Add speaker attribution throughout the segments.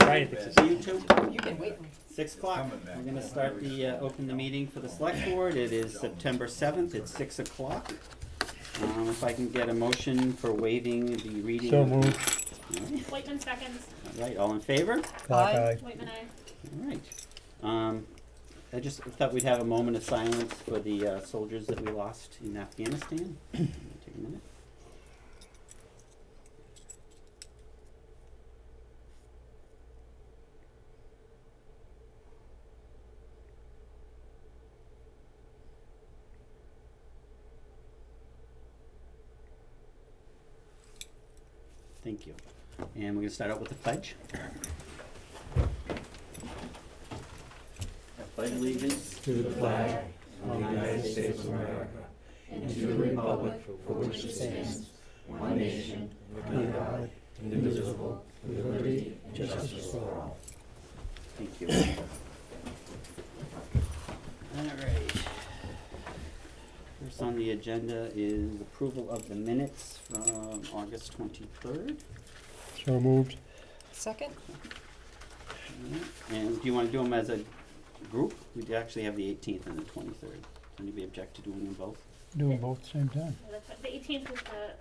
Speaker 1: right at the
Speaker 2: See you two.
Speaker 3: You've been waiting.
Speaker 2: 6 o'clock. We're gonna start the, open the meeting for the select board. It is September 7th, it's 6 o'clock. If I can get a motion for waiving the reading.
Speaker 1: So moved.
Speaker 2: All right.
Speaker 4: Whitman seconds.
Speaker 2: All right, all in favor?
Speaker 1: Clock eye.
Speaker 4: Whitman, aye.
Speaker 2: All right. I just thought we'd have a moment of silence for the soldiers that we lost in Afghanistan. Take a minute. Thank you. And we're going to start out with the pledge. I pledge allegiance
Speaker 1: To the flag
Speaker 5: of the United States of America, and to the republic for which it stands, one nation, under God, indivisible, with liberty and justice for all.
Speaker 2: Thank you. All right. First on the agenda is approval of the minutes from August 23rd.
Speaker 1: So moved.
Speaker 3: Second?
Speaker 2: And do you want to do them as a group? We actually have the 18th and the 23rd. Does anybody object to doing them both?
Speaker 1: Do them both at the same time.
Speaker 4: Yeah, that's right. The 18th was the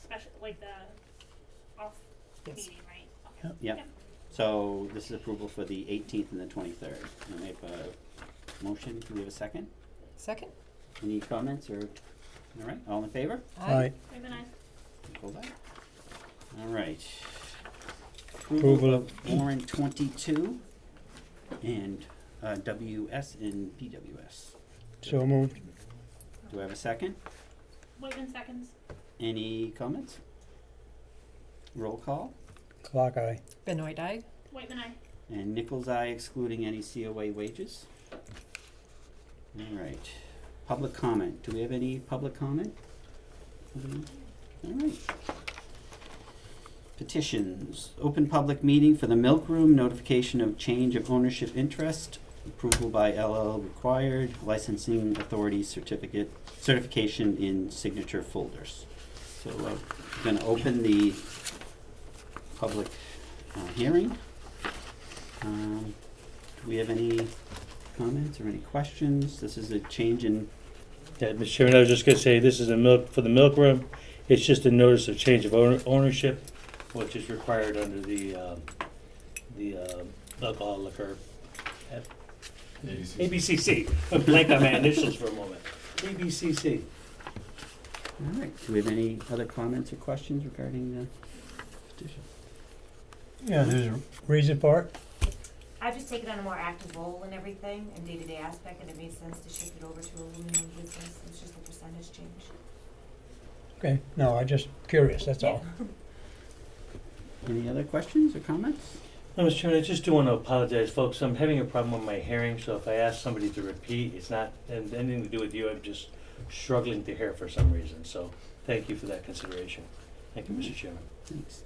Speaker 4: special, like the off
Speaker 3: Yes.
Speaker 4: meeting, right?
Speaker 2: Yep.
Speaker 4: Yep.
Speaker 2: So this is approval for the 18th and the 23rd. And we have a motion. Do we have a second?
Speaker 3: Second?
Speaker 2: Any comments or, all right, all in favor?
Speaker 1: Aye.
Speaker 4: Whitman, aye.
Speaker 2: Hold that. All right.
Speaker 1: Approval of
Speaker 2: warrant 22 and WS and BWS.
Speaker 1: So moved.
Speaker 2: Do I have a second?
Speaker 4: Whitman seconds.
Speaker 2: Any comments? Roll call.
Speaker 1: Clock eye.
Speaker 3: Benoit eye.
Speaker 4: Whitman, aye.
Speaker 2: And Nichols' eye excluding any COA wages. All right. Public comment. Do we have any public comment? All right. Petitions. Open public meeting for the milk room, notification of change of ownership interest, approval by LL required, licensing authority certification in signature folders. So I'm gonna open the public hearing. Do we have any comments or any questions? This is a change in,
Speaker 6: Yeah, Mr. Chairman, I was just gonna say, this is for the milk room. It's just a notice of change of ownership, which is required under the alcohol liquor. ABCC. I'm blank on my initials for a moment. ABCC.
Speaker 2: all right. Do we have any other comments or questions regarding the petition?
Speaker 1: Yeah, there's a reason for it.
Speaker 7: I've just taken on a more active role in everything and day-to-day aspect, and it made sense to shift it over to a women-owned business. It's just a percentage change.
Speaker 1: Okay, no, I'm just curious, that's all.
Speaker 2: Any other questions or comments?
Speaker 6: No, Mr. Chairman, I just do want to apologize, folks. I'm having a problem with my hearing, so if I ask somebody to repeat, it's not anything to do with you. I'm just struggling to hear for some reason. So thank you for that consideration. Thank you, Mr. Chairman.
Speaker 2: Thanks.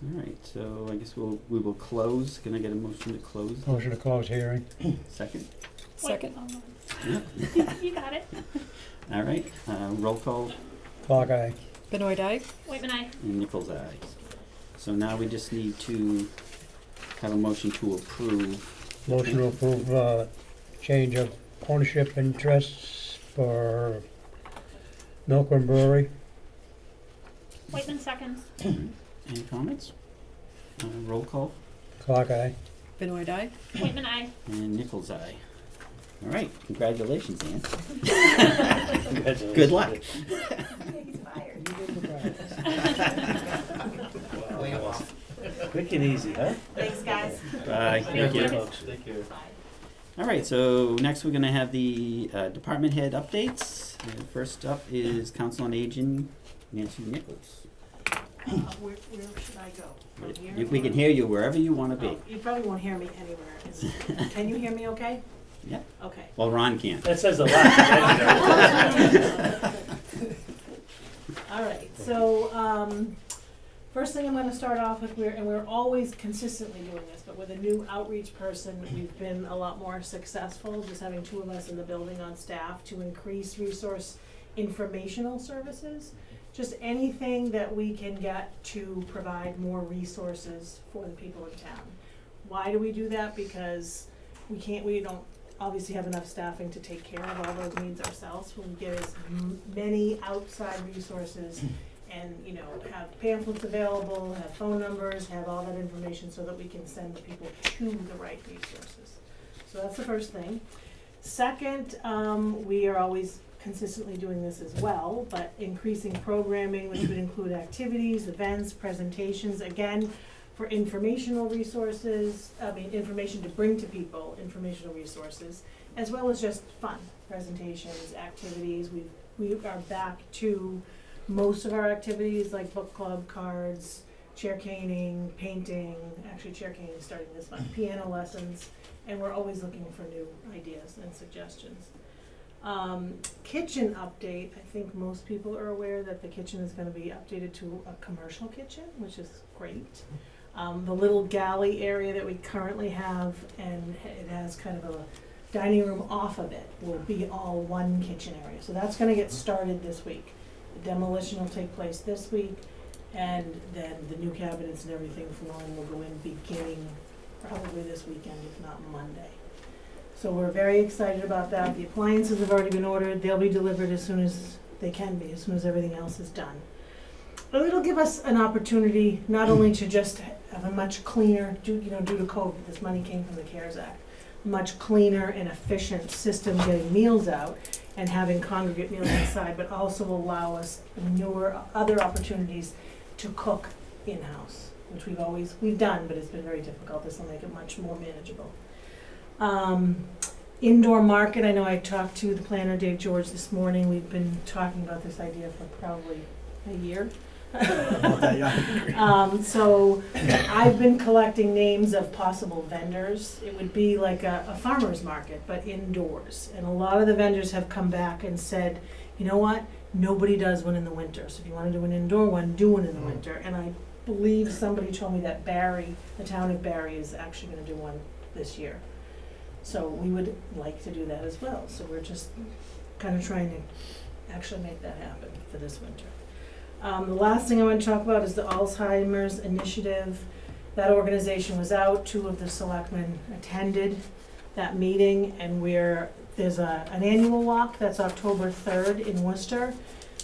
Speaker 2: All right, so I guess we will close. Can I get a motion to close?
Speaker 1: Motion to close hearing.
Speaker 2: Second?
Speaker 3: Second?
Speaker 4: You got it.
Speaker 2: All right, roll call
Speaker 1: Clock eye.
Speaker 3: Benoit eye.
Speaker 4: Whitman, aye.
Speaker 2: and Nichols' eye. So now we just need to have a motion to approve.
Speaker 1: Motion to approve, change of ownership interests for Milkman Brewery.
Speaker 4: Whitman seconds.
Speaker 2: Any comments? Roll call
Speaker 1: Clock eye.
Speaker 3: Benoit eye.
Speaker 4: Whitman, aye.
Speaker 2: and Nichols' eye. All right, congratulations, Ann.
Speaker 6: Congratulations.
Speaker 2: Good luck.
Speaker 7: He's fired.
Speaker 6: Quick and easy, huh?
Speaker 7: Thanks, guys.
Speaker 2: Bye. Thank you.
Speaker 6: folks. Thank you.
Speaker 2: All right, so next we're going to have the department head updates. And first up is Council on Aging, Nancy Nichols.
Speaker 8: Where should I go? From here?
Speaker 2: We can hear you wherever you want to be.
Speaker 8: Oh, you probably won't hear me anywhere. Can you hear me okay?
Speaker 2: Yeah.
Speaker 8: Okay.
Speaker 2: Well, Ron can't.
Speaker 6: That says a lot.
Speaker 8: All right, so, first thing I'm gonna start off with, we're always consistently doing this, but with a new outreach person, we've been a lot more successful, just having 2 of us in the building on staff to increase resource informational services. just anything that we can get to provide more resources for the people in town. Why do we do that? Because we don't obviously have enough staffing to take care of all those needs ourselves. When we get as many outside resources and, you know, have pamphlets available, have phone numbers, have all that information so that we can send the people to the right resources. So that's the first thing. Second, we are always consistently doing this as well, but increasing programming, which would include activities, events, presentations, again, for informational resources, information to bring to people, informational resources, as well as just fun, presentations, activities. We are back to most of our activities, like book club, cards, chair caning, painting, actually chair caning is starting this month, piano lessons, and we're always looking for new ideas and suggestions. Kitchen update, I think most people are aware that the kitchen is gonna be updated to a commercial kitchen, which is great. The little galley area that we currently have, and it has kind of a dining room off of it, will be all one kitchen area. So that's gonna get started this week. The demolition will take place this week, and then the new cabinets and everything flooring will go in beginning probably this weekend, if not Monday. So we're very excited about that. The appliances have already been ordered. They'll be delivered as soon as they can be, as soon as everything else is done. But it'll give us an opportunity not only to just have a much cleaner, due to COVID, this money came from the CARES Act, much cleaner and efficient system getting meals out and having congregate meals inside, but also allow us other opportunities to cook in-house, which we've done, but it's been very difficult. This will make it much more manageable. Indoor market, I know I talked to the planner, Dave George, this morning. We've been talking about this idea for probably a year. So I've been collecting names of possible vendors. It would be like a farmer's market, but indoors. And a lot of the vendors have come back and said, you know what, nobody does one in the winter. So if you want to do an indoor one, do one in the winter. And I believe somebody told me that Barry, the town of Barry, is actually going to do one this year. So we would like to do that as well. So we're just kind of trying to actually make that happen for this winter. The last thing I want to talk about is the Alzheimer's initiative. That organization was out. 2 of the selectmen attended that meeting, and there's an annual walk that's October 3rd in Worcester.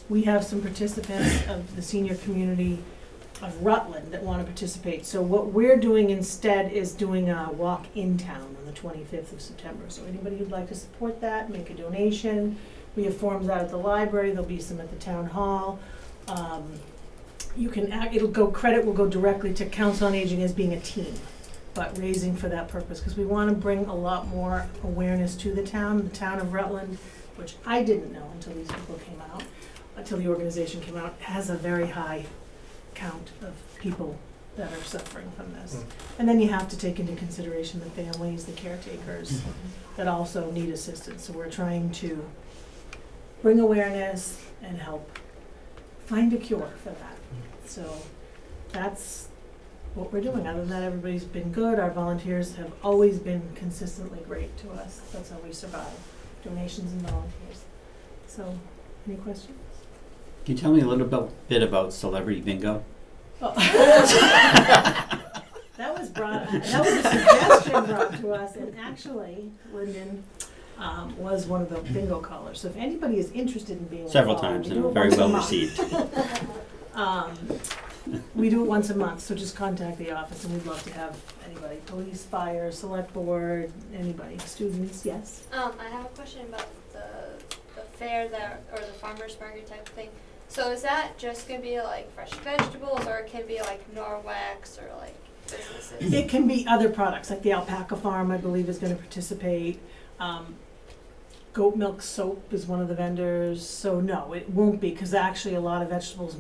Speaker 8: We have some participants of the senior community of Rutland that want to participate. So what we're doing instead is doing a walk in town on the 25th of September. So anybody who'd like to support that, make a donation. We have forms out at the library. There'll be some at the town hall. Credit will go directly to Council on Aging as being a team, but raising for that purpose, because we want to bring a lot more awareness to the town of Rutland, which I didn't know until these people came out, until the organization came out, has a very high count of people that are suffering from this. And then you have to take into consideration the families, the caretakers that also need assistance. So we're trying to bring awareness and help find a cure for that. So that's what we're doing. Other than that, everybody's been good. Our volunteers have always been consistently great to us. That's how we survive. Donations and volunteers. So, any questions?
Speaker 2: Can you tell me a little bit about Celebrity Bingo?
Speaker 8: Oh. That was a suggestion brought to us, and actually, Lyndon was one of the bingo callers. So if anybody is interested in being
Speaker 2: Several
Speaker 8: involved,
Speaker 2: times, and very well received.
Speaker 8: We do it once a month, so just contact the office, and we'd love to have anybody, police, fire, select board, anybody, students, yes?
Speaker 9: I have a question about the fair or the farmer's market type of thing. So is that just gonna be like fresh vegetables, or it can be like Norwex or like businesses?
Speaker 8: It can be other products, like the alpaca farm, I believe, is gonna participate. Goat milk soap is one of the vendors, so no, it won't be, because actually a lot of vegetables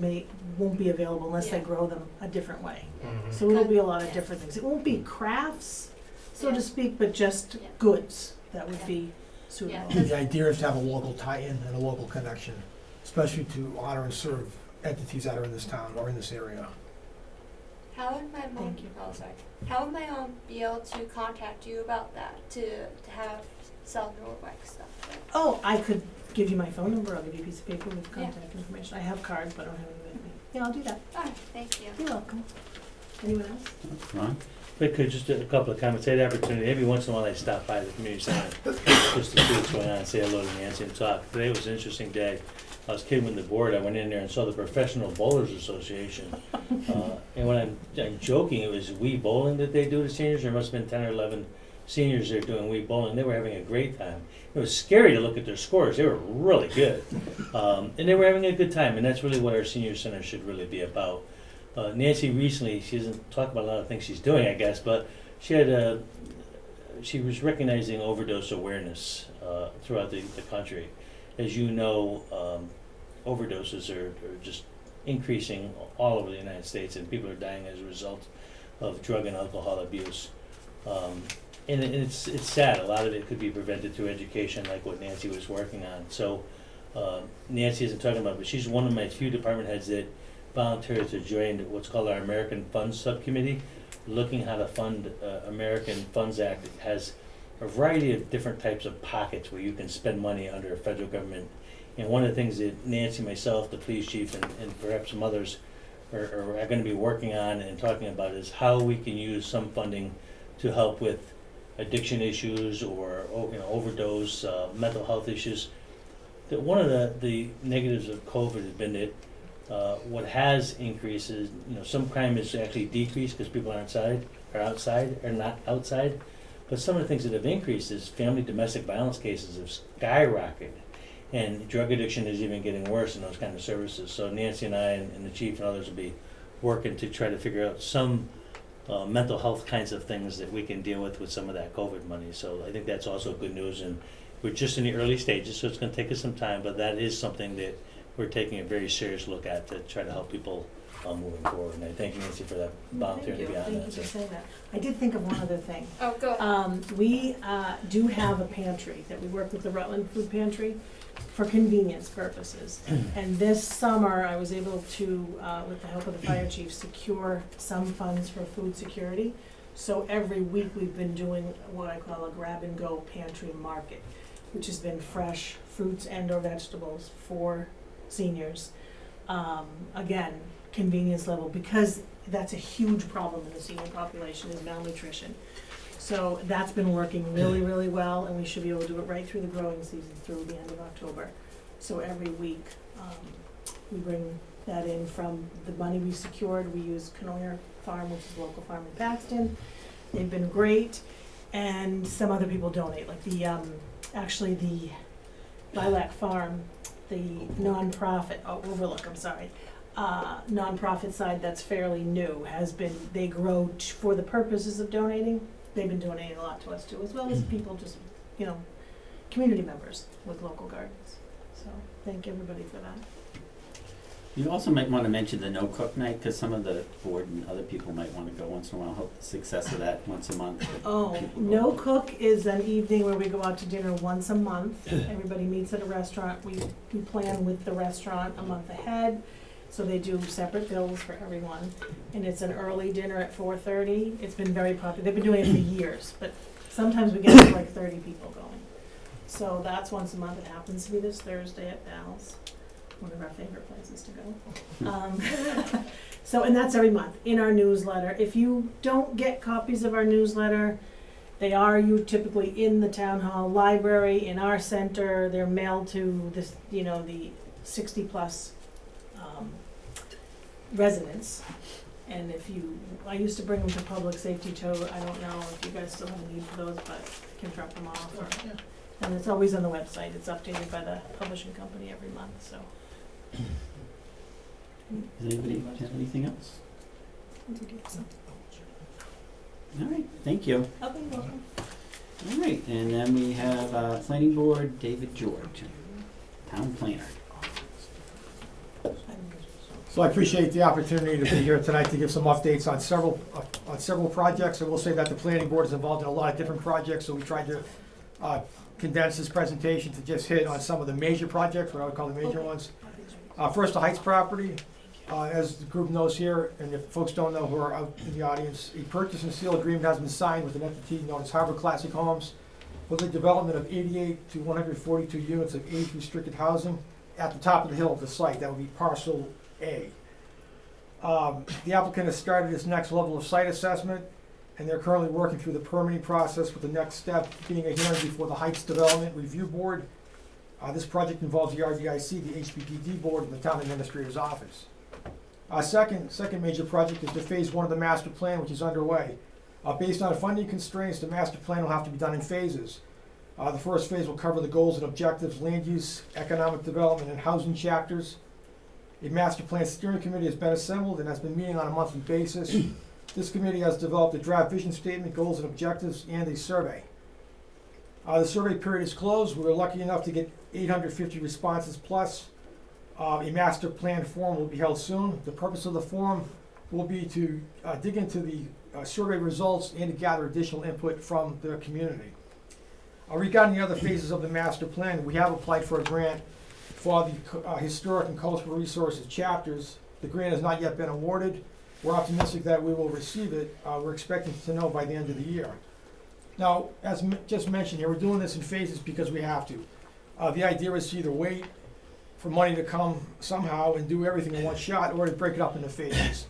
Speaker 8: won't be available unless they grow them a different way. So it'll be a lot of different things. It won't be crafts, so to speak, but just goods that would be suitable.
Speaker 10: The idea is to have a local tie-in and a local connection, especially to honor and serve entities that are in this town or in this area.
Speaker 9: How would my mom?
Speaker 8: Thank you.
Speaker 9: Oh, sorry. How would my mom be able to contact you about that to have sell Norwex stuff?
Speaker 8: Oh, I could give you my phone number, I'll give you a piece of paper with
Speaker 9: Yeah.
Speaker 8: contact information. I have cards, but I don't have any with me. Yeah, I'll do that.
Speaker 9: Alright, thank you.
Speaker 8: You're welcome. Anyone else?
Speaker 2: Ron?
Speaker 6: If I could, just a couple of comments. I had the opportunity, every once in a while I stop by the community center just to see what's going on, say hello to Nancy and talk. Today was an interesting day. I was kidding with the board, I went in there and saw the Professional Bowlers Association. And when I'm joking, it was Wii bowling that they do to seniors. There must have been 10 or 11 seniors there doing Wii bowling. They were having a great time. It was scary to look at their scores. They were really good. And they were having a good time, and that's really what our senior center should really be about. Nancy recently, she doesn't talk about a lot of things she's doing, I guess, but she was recognizing overdose awareness throughout the country. As you know, overdoses are just increasing all over the United States, and people are dying as a result of drug and alcohol abuse. And it's sad. A lot of it could be prevented through education, like what Nancy was working on. So Nancy isn't talking about, but she's one of my few department heads that volunteered to join what's called our American Funds Subcommittee, looking how to fund American Funds Act. It has a variety of different types of pockets where you can spend money under federal government. And one of the things that Nancy, myself, the police chief, and perhaps some others are going to be working on and talking about is how we can use some funding to help with addiction issues or overdose, mental health issues. That one of the negatives of COVID has been that what has increased is some crime has actually decreased because people are not outside. But some of the things that have increased is family domestic violence cases have skyrocketed, and drug addiction is even getting worse in those kind of services. So Nancy and I and the chief and others will be working to try to figure out some mental health kinds of things that we can deal with some of that COVID money. So I think that's also good news, and we're just in the early stages, so it's going to take us some time, but that is something that we're taking a very serious look at to try to help people moving forward. And I thank you, Nancy, for that volunteering to be on
Speaker 8: Thank you
Speaker 6: that.
Speaker 8: for saying that. I did think of one other thing.
Speaker 9: Oh, go ahead.
Speaker 8: We do have a pantry that we work with the Rutland Food Pantry for convenience purposes. And this summer, I was able to, with the help of the fire chief, secure some funds for food security. So every week we've been doing what I call a grab-and-go pantry market, which has been fresh fruits and or vegetables for seniors. Again, convenience level, because that's a huge problem in the senior population is malnutrition. So that's been working really, really well, and we should be able to do it right through the growing season, through the end of October. So every week, we bring that in from the money we secured. We use Canoyer Farm, which is a local farm in Paxton. They've been great, and some other people donate, like the, actually the Lilac Farm, the nonprofit, Overlook, I'm sorry, nonprofit side that's fairly new has been, they grow for the purposes of donating. They've been donating a lot to us too, as well as people just, community members with local gardens. So thank everybody for that.
Speaker 2: You also might want to mention the no-cook night, because some of the board and other people might want to go once in a while. Hope the success of that once a month.
Speaker 8: Oh, No Cook is an evening where we go out to dinner once a month. Everybody meets at a restaurant. We plan with the restaurant a month ahead. So they do separate bills for everyone. And it's an early dinner at 4:30. It's been very popular. They've been doing it for years, but sometimes we get like 30 people going. So that's once a month. It happens to be this Thursday at Val's, one of our favorite places to go. So, and that's every month in our newsletter. If you don't get copies of our newsletter, they are typically in the town hall library, in our center. They're mailed to this, the 60 plus residents. And I used to bring them to public safety tow. I don't know if you guys still have a need for those, but I can drop them off. And it's always on the website. It's updated by the publishing company every month, so.
Speaker 2: Does anybody have anything else? All right, thank you.
Speaker 8: Okay, you're welcome.
Speaker 2: All right, and then we have Planning Board, David George, Town Planner.
Speaker 10: So I appreciate the opportunity to be here tonight to give some updates on several projects. I will say that the planning board is involved in a lot of different projects, so we tried to condense this presentation to just hit on some of the major projects, what I would call the major ones. First, the Heights property. As the group knows here, and if folks don't know who are out in the audience, a purchase and sale agreement has been signed with an entity known as Harbor Classic Homes. for the development of 88 to 142 units of age restricted housing at the top of the hill of the site. That would be parcel A. The applicant has started his next level of site assessment, and they're currently working through the permitting process, with the next step being a hearing before the Heights Development Review Board. This project involves the RDIC, the HPPD Board, and the Town Administrator's Office. Second major project is the Phase 1 of the master plan, which is underway. Based on funding constraints, the master plan will have to be done in phases. The first phase will cover the goals and objectives, land use, economic development, and housing chapters. A master plan steering committee has been assembled and has been meeting on a monthly basis. This committee has developed a draft vision statement, goals and objectives, and a survey. The survey period is closed. We were lucky enough to get 850 responses plus. A master plan forum will be held soon. The purpose of the forum will be to dig into the survey results and to gather additional input from the community. Regarding the other phases of the master plan, we have applied for a grant for the historic and cultural resources chapters. The grant has not yet been awarded. We're optimistic that we will receive it. We're expecting to know by the end of the year. Now, as just mentioned here, we're doing this in phases because we have to. The idea is to either wait for money to come somehow and do everything in one shot, or to break it up into phases.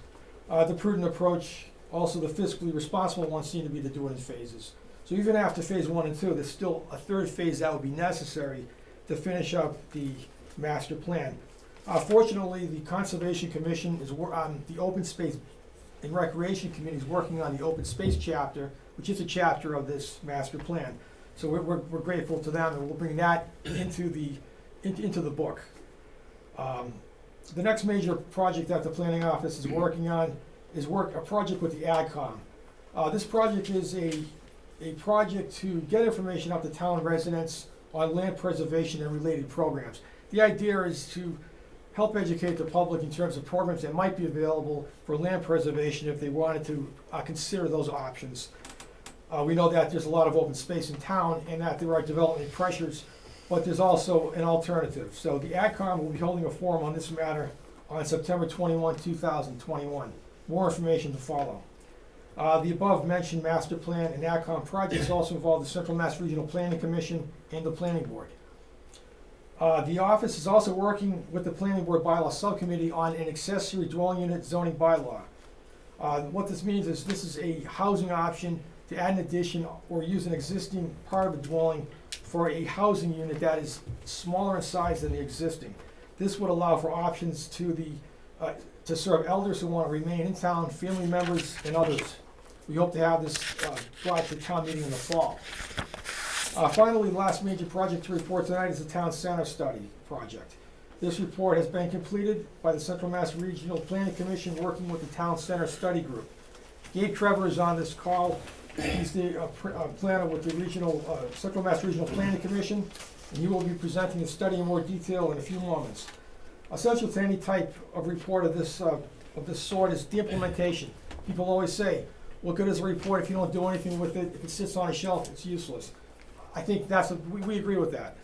Speaker 10: The prudent approach, also the fiscally responsible one, seem to be to do it in phases. So even after phase 1 and 2, there's still a third phase that would be necessary to finish up the master plan. Fortunately, the Conservation Commission is the Open Space and Recreation Committee is working on the Open Space chapter, which is a chapter of this master plan. So we're grateful to them, and we'll bring that into the book. The next major project that the Planning Office is working on is a project with the AdCom. This project is a project to get information out to town residents on land preservation and related programs. The idea is to help educate the public in terms of programs that might be available for land preservation if they wanted to consider those options. We know that there's a lot of open space in town and that there are development pressures, but there's also an alternative. So the AdCom will be holding a forum on this matter on September 21, 2021. More information to follow. The above-mentioned master plan and AdCom projects also involve the Central Mass Regional Planning Commission and the Planning Board. The office is also working with the Planning Board Bylaw Subcommittee on an accessory dwelling unit zoning bylaw. What this means is this is a housing option to add an addition or use an existing part of a dwelling for a housing unit that is smaller in size than the existing. This would allow for options to serve elders who want to remain in town, family members, and others. We hope to have this brought to town meeting in the fall. Finally, the last major project to report tonight is the Town Center Study project. This report has been completed by the Central Mass Regional Planning Commission working with the Town Center Study Group. Gabe Trevor is on this call. He's the planner with the Central Mass Regional Planning Commission, and he will be presenting the study in more detail in a few moments. Essential to any type of report of this sort is the implementation. People always say, what good is a report if you don't do anything with it? If it sits on a shelf, it's useless. I think we agree with that.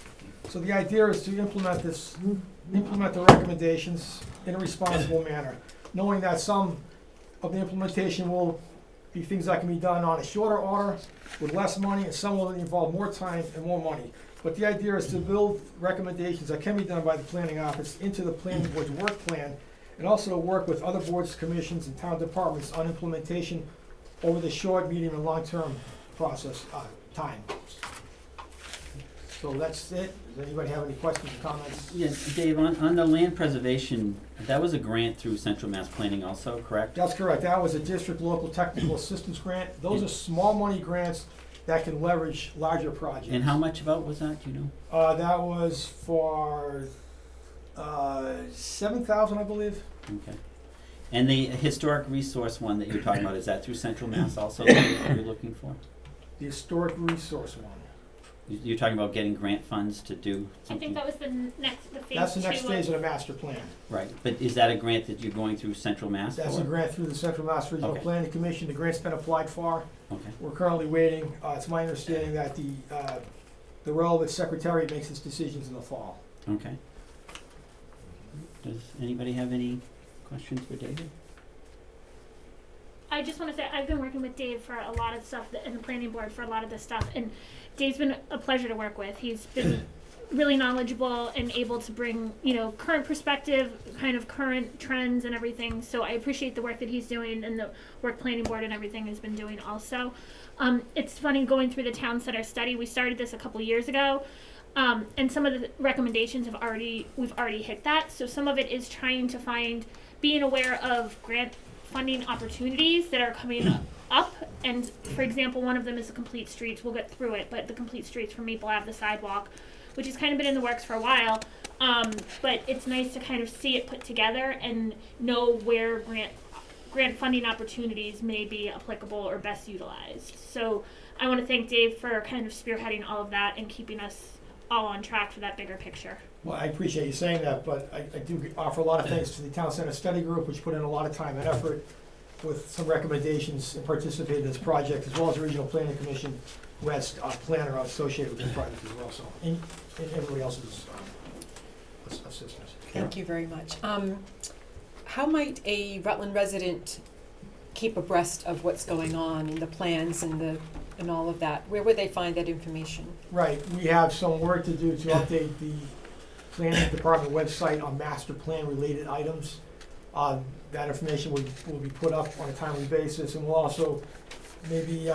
Speaker 10: So the idea is to implement the recommendations in a responsible manner, knowing that some of the implementation will be things that can be done on a shorter order with less money, and some will involve more time and more money. But the idea is to build recommendations that can be done by the planning office into the planning board's work plan, and also to work with other boards, commissions, and town departments on implementation over the short, medium, and long-term process time. So that's it. Does anybody have any questions or comments?
Speaker 2: Yes, Dave, on the land preservation, that was a grant through Central Mass Planning also, correct?
Speaker 10: That's correct. That was a district local technical assistance grant. Those are small money grants that can leverage larger projects.
Speaker 2: And how much about was that, do you know?
Speaker 10: That was for $7,000, I believe.
Speaker 2: Okay. And the historic resource one that you're talking about, is that through Central Mass also that you're looking for?
Speaker 10: The historic resource one.
Speaker 2: You're talking about getting grant funds to do
Speaker 4: I
Speaker 2: something?
Speaker 4: think that was the phase
Speaker 10: That's the next
Speaker 4: 2
Speaker 10: phase of the master plan.
Speaker 2: Right, but is that a grant that you're going through Central Mass for?
Speaker 10: That's a grant through the Central Mass Regional
Speaker 2: Okay.
Speaker 10: Planning Commission. The grant's been applied for.
Speaker 2: Okay.
Speaker 10: We're currently waiting. It's my understanding that the relevant secretariat makes its decisions in the fall.
Speaker 2: Okay. Does anybody have any questions for David?
Speaker 4: I just want to say I've been working with Dave for a lot of stuff and the planning board for a lot of this stuff, and Dave's been a pleasure to work with. He's been really knowledgeable and able to bring, current perspective, kind of current trends and everything. So I appreciate the work that he's doing, and the work planning board and everything has been doing also. It's funny going through the town center study. We started this a couple years ago. And some of the recommendations we've already hit that. So some of it is trying to being aware of grant funding opportunities that are coming up. And for example, one of them is the Complete Streets. We'll get through it, but the Complete Streets for Maple Ave, the sidewalk, which has kind of been in the works for a while. But it's nice to kind of see it put together and know where grant funding opportunities may be applicable or best utilized. So I want to thank Dave for kind of spearheading all of that and keeping us all on track for that bigger picture.
Speaker 10: Well, I appreciate you saying that, but I do offer a lot of thanks to the Town Center Study Group, which put in a lot of time and effort with some recommendations and participated in this project, as well as the Regional Planning Commission, who has a planner associated with this project as well, so, and everybody else's assistance.
Speaker 3: Thank you very much. How might a Rutland resident keep abreast of what's going on and the plans and all of that? Where would they find that information?
Speaker 10: Right, we have some work to do to update the planning department website on master plan related items. That information will be put up on a timely basis, and we'll also maybe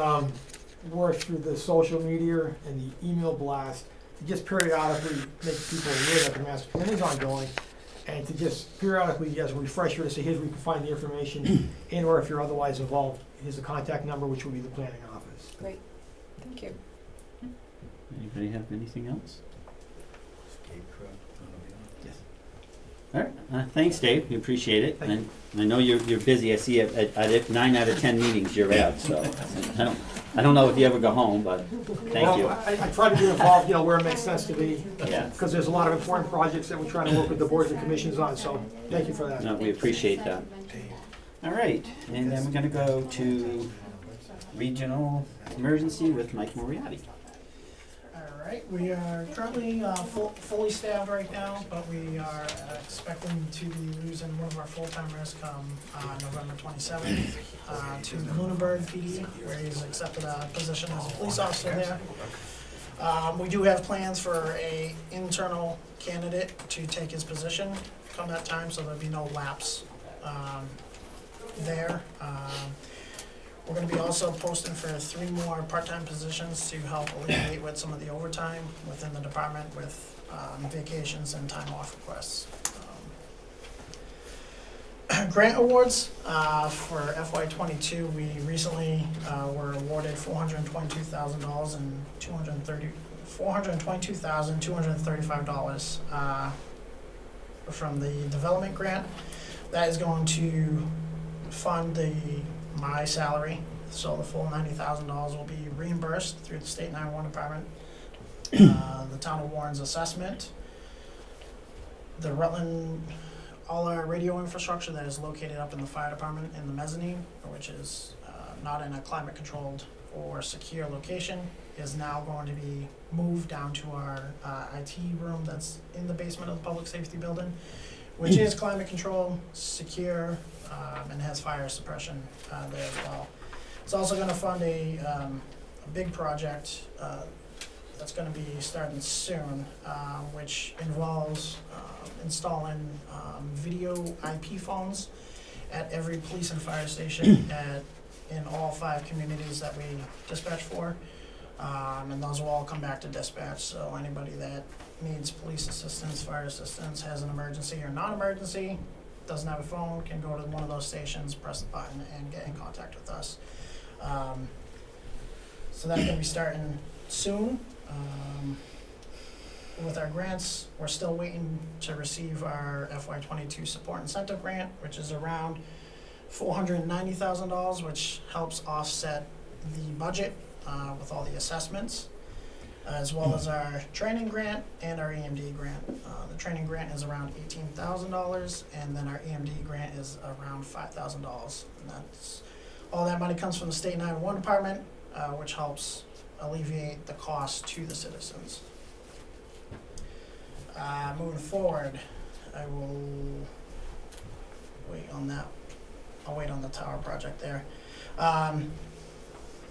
Speaker 10: work through the social media and the email blast to just periodically make people aware that the master plan is ongoing, and to just periodically, as a refresher, to say, here's where you can find the information, and or if you're otherwise involved, here's the contact number, which will be the planning office.
Speaker 3: Great, thank you.
Speaker 2: Anybody have anything else? Yes. All right. Thanks, Dave. We appreciate it.
Speaker 10: Thank
Speaker 2: And I know you're busy. I see at 9 out of 10 meetings you're at. So I don't know if you ever go home, but thank you.
Speaker 10: I try to be involved, where it makes sense to be,
Speaker 2: Yeah.
Speaker 10: because there's a lot of important projects that we're trying to work with the boards and commissions on. So thank you for that.
Speaker 2: No, we appreciate that. All right, and then we're going to go to regional emergency with Mike Moriarty.
Speaker 11: All right, we are currently fully staffed right now, but we are expecting to be losing one of our full-timers come November 27th to Lunenburg PD, where he's accepted a position as a police officer there. We do have plans for a internal candidate to take his position come that time, so there'll be no lapse there. We're going to be also posting for 3 more part-time positions to help alleviate with some of the overtime within the department with vacations and time off requests. Grant awards for FY22, we recently were awarded $422,000 and $422,235 from the development grant. That is going to fund my salary, so the full $90,000 will be reimbursed through the State 911 Department, the Town of Warren's assessment, the Rutland, all our radio infrastructure that is located up in the fire department in the mezzanine, which is not in a climate-controlled or secure location, is now going to be moved down to our IT room that's in the basement of the public safety building, which is climate-controlled, secure, and has fire suppression there as well. It's also going to fund a big project that's going to be starting soon, which involves installing video IP phones at every police and fire station in all 5 communities that we dispatch for. And those will all come back to dispatch, so anybody that needs police assistance, fire assistance, has an emergency or non-emergency, doesn't have a phone, can go to one of those stations, press the button, and get in contact with us. So that's going to be starting soon. With our grants, we're still waiting to receive our FY22 support incentive grant, which is around $490,000, which helps offset the budget with all the assessments, as well as our training grant and our EMD grant. The training grant is around $18,000, and then our EMD grant is around $5,000. And that's all that money comes from the State 911 Department, which helps alleviate the cost to the citizens. Moving forward, I will wait on that. I'll wait on the tower project there.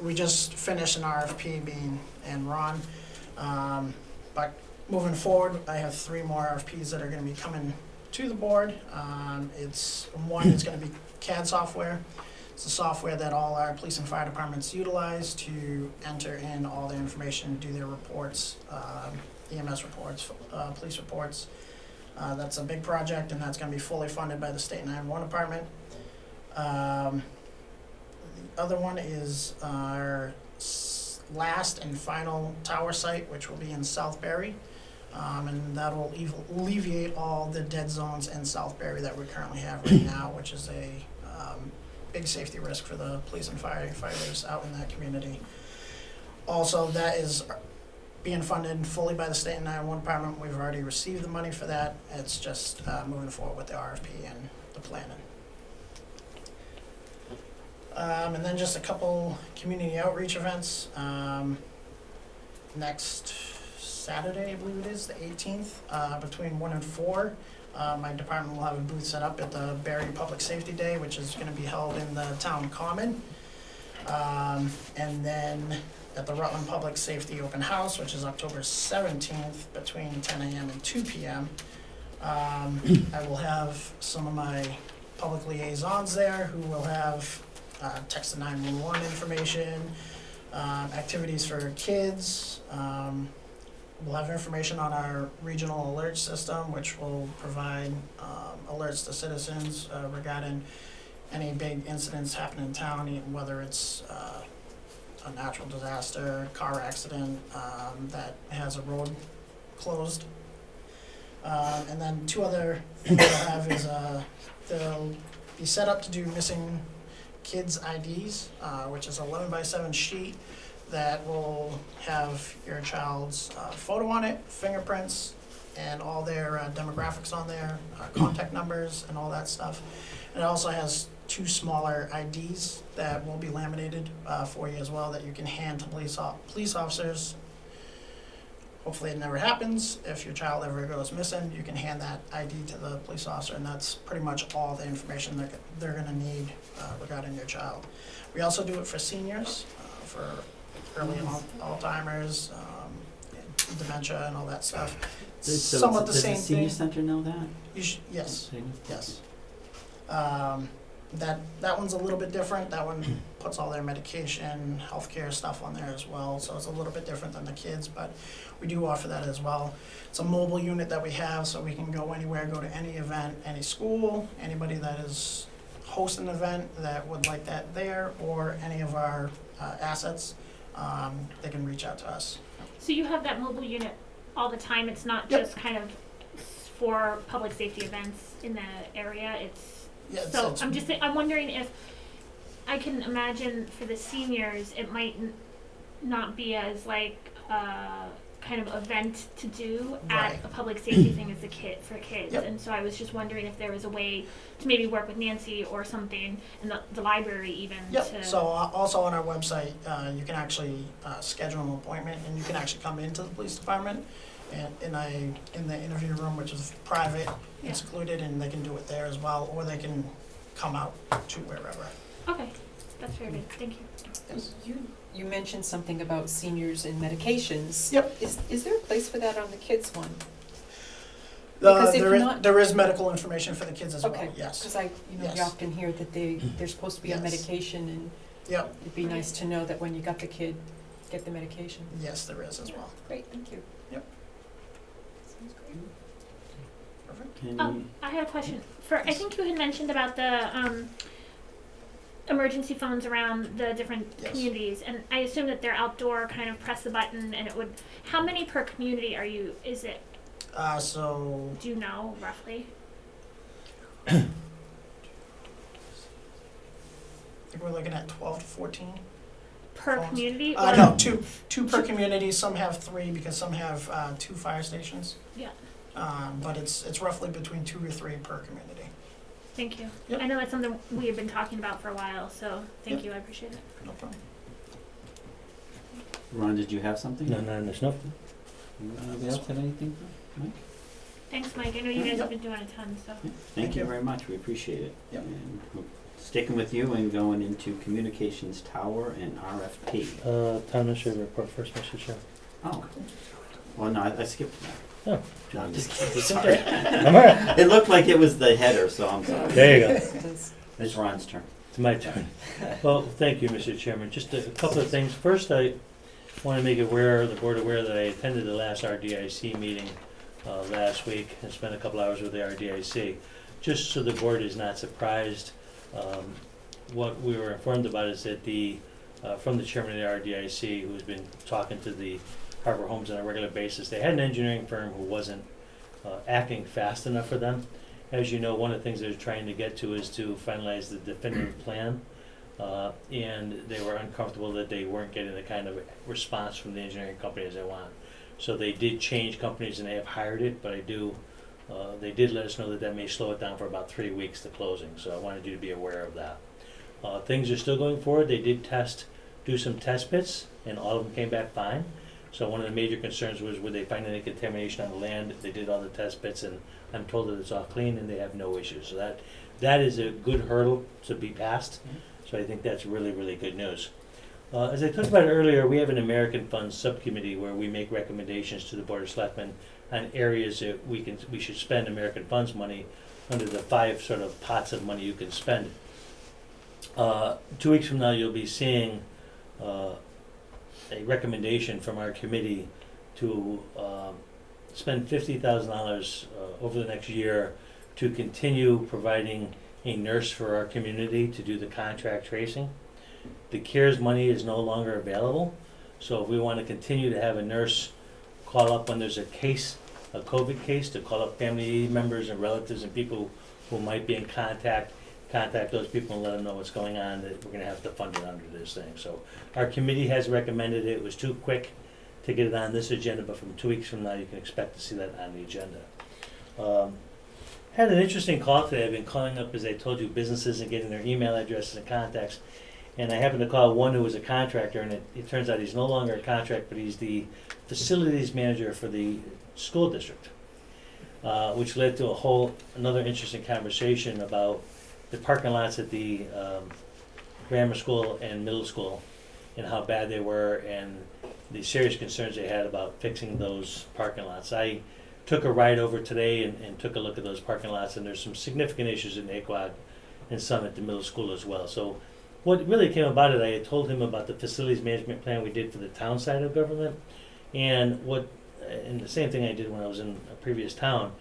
Speaker 11: We just finished an RFP, being and Ron. But moving forward, I have 3 more RFPs that are gonna be coming to the board. One is gonna be CAD software. It's the software that all our police and fire departments utilize to enter in all their information, do their reports, EMS reports, police reports. That's a big project, and that's gonna be fully funded by the state 911 department. The other one is our last and final tower site, which will be in Southbury. And that will alleviate all the dead zones in Southbury that we currently have right now, which is a big safety risk for the police and firefighters out in that community. Also, that is being funded fully by the state 911 department. We've already received the money for that. It's just moving forward with the RFP and the planning. And then just a couple community outreach events. Next Saturday, I believe it is, the 18th, between 1 and 4. My department will have a booth set up at the Barry Public Safety Day, which is going to be held in the town common. And then at the Rutland Public Safety Open House, which is October 17th, between 10 a.m. and 2 p.m. I will have some of my public liaisons there who will have text to 911 information, activities for kids. We'll have information on our regional alert system, which will provide alerts to citizens regarding any big incidents happening in town, whether it's a natural disaster, car accident that has a road closed. And then 2 other things we'll have is they'll be set up to do missing kids' IDs, which is an 11x7 sheet that will have your child's photo on it, fingerprints, and all their demographics on there, contact numbers, and all that stuff. And it also has 2 smaller IDs that will be laminated for you as well, that you can hand to police officers. Hopefully it never happens. If your child ever goes missing, you can hand that ID to the police officer, and that's pretty much all the information that they're going to need regarding your child. We also do it for seniors, for early Alzheimer's, dementia, and all that stuff. Somewhat the same thing.
Speaker 2: Does the senior center know that?
Speaker 11: Yes. Yes. That one's a little bit different. That one puts all their medication, healthcare stuff on there as well, so it's a little bit different than the kids, but we do offer that as well. It's a mobile unit that we have, so we can go anywhere, go to any event, any school, anybody that is hosting an event that would like that there, or any of our assets, they can reach out to us.
Speaker 4: So you have that mobile unit all the time? It's not
Speaker 11: Yep.
Speaker 4: just kind of for public safety events in the area? So I'm wondering if, I can imagine for the seniors, it might not be as like kind of event to do at
Speaker 11: Right.
Speaker 4: a public safety thing as for kids.
Speaker 11: Yep.
Speaker 4: And so I was just wondering if there was a way to maybe work with Nancy or something, and the library even.
Speaker 11: Yep, so also on our website, you can actually schedule an appointment, and you can actually come into the police department and in the interview room, which is private,
Speaker 4: Yeah.
Speaker 11: excluded, and they can do it there as well, or they can come out to wherever.
Speaker 4: Okay, that's very good, thank you.
Speaker 11: Yes.
Speaker 3: You mentioned something about seniors and medications.
Speaker 11: Yep.
Speaker 3: Is there a place for that on the kids one? Because if not-
Speaker 11: There is medical information for the kids as well,
Speaker 3: Okay,
Speaker 11: yes.
Speaker 3: because you
Speaker 11: Yes.
Speaker 3: often hear that they're supposed to be on
Speaker 11: Yes.
Speaker 3: medication, and
Speaker 11: Yep,
Speaker 3: it'd be nice to know that when you got the kid, get the medication.
Speaker 11: yes, there is as well.
Speaker 3: Great, thank you.
Speaker 11: Yep.
Speaker 3: Sounds great.
Speaker 11: Perfect.
Speaker 2: Can
Speaker 4: I had a question. I think you had mentioned about the emergency phones around the different
Speaker 11: Yes.
Speaker 4: communities, and I assume that they're outdoor, kind of press the button, and it would. How many per community is it?
Speaker 11: So,
Speaker 4: Do you know roughly?
Speaker 11: I think we're looking at 12 to 14.
Speaker 4: Per
Speaker 11: Phones.
Speaker 4: community?
Speaker 11: No, two per community. Some have 3 because some have 2 fire stations.
Speaker 4: Yeah.
Speaker 11: But it's roughly between 2 or 3 per community.
Speaker 4: Thank you.
Speaker 11: Yep.
Speaker 4: I know that's something we have been talking about for a while, so thank
Speaker 11: Yep.
Speaker 4: you. I appreciate it.
Speaker 11: No problem.
Speaker 2: Ron, did you have something?
Speaker 6: No, not on this, no.
Speaker 2: Anybody else have anything? Mike?
Speaker 4: Thanks, Mike. I know you guys have been doing a ton, so.
Speaker 2: Yeah,
Speaker 11: Thank
Speaker 2: Thank you
Speaker 11: you.
Speaker 2: very much, we appreciate it.
Speaker 11: Yep.
Speaker 2: And Sticking with you and going into Communications Tower and RFP.
Speaker 6: Town administrator report first, Mr. Chair.
Speaker 2: Oh, well, no, I skipped that.
Speaker 6: Oh.
Speaker 2: No, I'm just
Speaker 6: It's
Speaker 2: sorry.
Speaker 6: I'm all right.
Speaker 2: It looked like it was the header, so I'm sorry.
Speaker 6: There you go.
Speaker 2: It's Ron's turn.
Speaker 6: It's my turn. Well, thank you, Mr. Chairman. Just a couple of things. First, I want to make the board aware that I attended the last RDIC meeting last week and spent a couple hours with the RDIC. Just so the board is not surprised, what we were informed about is that from the chairman of the RDIC, who's been talking to the Harbor Homes on a regular basis, they had an engineering firm who wasn't acting fast enough for them. As you know, one of the things they're trying to get to is to finalize the definitive plan, and they were uncomfortable that they weren't getting the kind of response from the engineering company as they want. So they did change companies and they have hired it, but they did let us know that may slow it down for about 3 weeks to closing, so I wanted you to be aware of that. Things are still going forward. They did do some test pits, and all of them came back fine. So one of the major concerns was, would they find any contamination on the land? They did all the test pits, and I'm told that it's all clean and they have no issues. So that is a good hurdle to be passed. So I think that's really, really good news. As I talked about earlier, we have an American Funds Subcommittee where we make recommendations to the Board of Selectmen on areas that we should spend American funds money under the 5 sort of pots of money you can spend. 2 weeks from now, you'll be seeing a recommendation from our committee to spend $50,000 over the next year to continue providing a nurse for our community to do the contract tracing. The CARES money is no longer available, so if we want to continue to have a nurse call up when there's a COVID case, to call up family members and relatives and people who might be in contact those people and let them know what's going on, that we're going to have to fund it under this thing. So our committee has recommended it. It was too quick to get it on this agenda, but from 2 weeks from now, you can expect to see that on the agenda. Had an interesting call today. I've been calling up, as I told you, businesses and getting their email addresses and contacts. And I happened to call one who was a contractor, and it turns out he's no longer a contractor, but he's the facilities manager for the school district, which led to another interesting conversation about the parking lots at the grammar school and middle school and how bad they were and the serious concerns they had about fixing those parking lots. I took a ride over today and took a look at those parking lots, and there's some significant issues in Aquag and some at the middle school as well. So what really came about it, I had told him about the facilities management plan we did for the town side of government, and the same thing I did when I was in a previous town.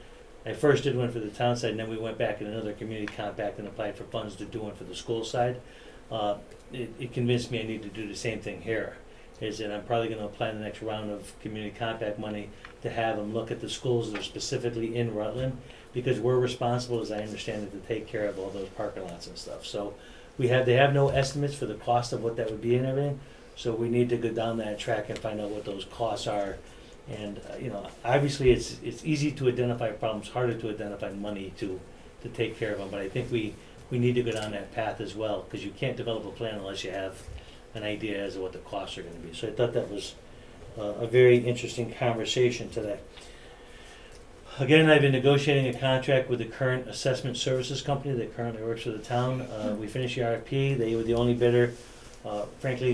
Speaker 6: I first did one for the town side, and then we went back in another community compact and applied for funds to do one for the school side. It convinced me I need to do the same thing here. Is that I'm probably going to apply the next round of community compact money to have them look at the schools that are specifically in Rutland, because we're responsible, as I understand it, to take care of all those parking lots and stuff. So they have no estimates for the cost of what that would be and everything. So we need to go down that track and find out what those costs are. And obviously it's easy to identify problems, harder to identify money to take care of them. But I think we need to go down that path as well, because you can't develop a plan unless you have an idea as to what the costs are going to be. So I thought that was a very interesting conversation today. Again, I've been negotiating a contract with the current assessment services company that currently works for the town. We finished the RFP. They were the only bidder. Frankly,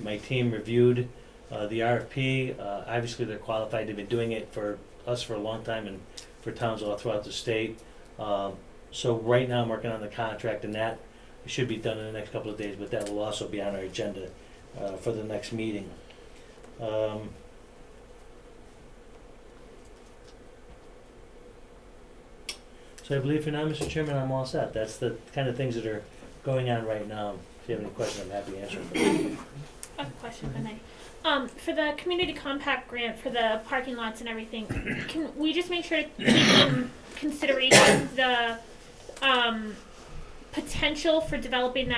Speaker 6: my team reviewed the RFP. Obviously, they're qualified. They've been doing it for us for a long time and for towns all throughout the state. So right now I'm working on the contract, and that should be done in the next couple of days, but that will also be on our agenda for the next meeting. So I believe for now, Mr. Chairman, I'm all set. That's the kind of things that are going on right now. If you have any questions, I'm happy to answer them.
Speaker 4: I have a question, if I may. For the community compact grant for the parking lots and everything, can we just make sure to take in consideration the potential for developing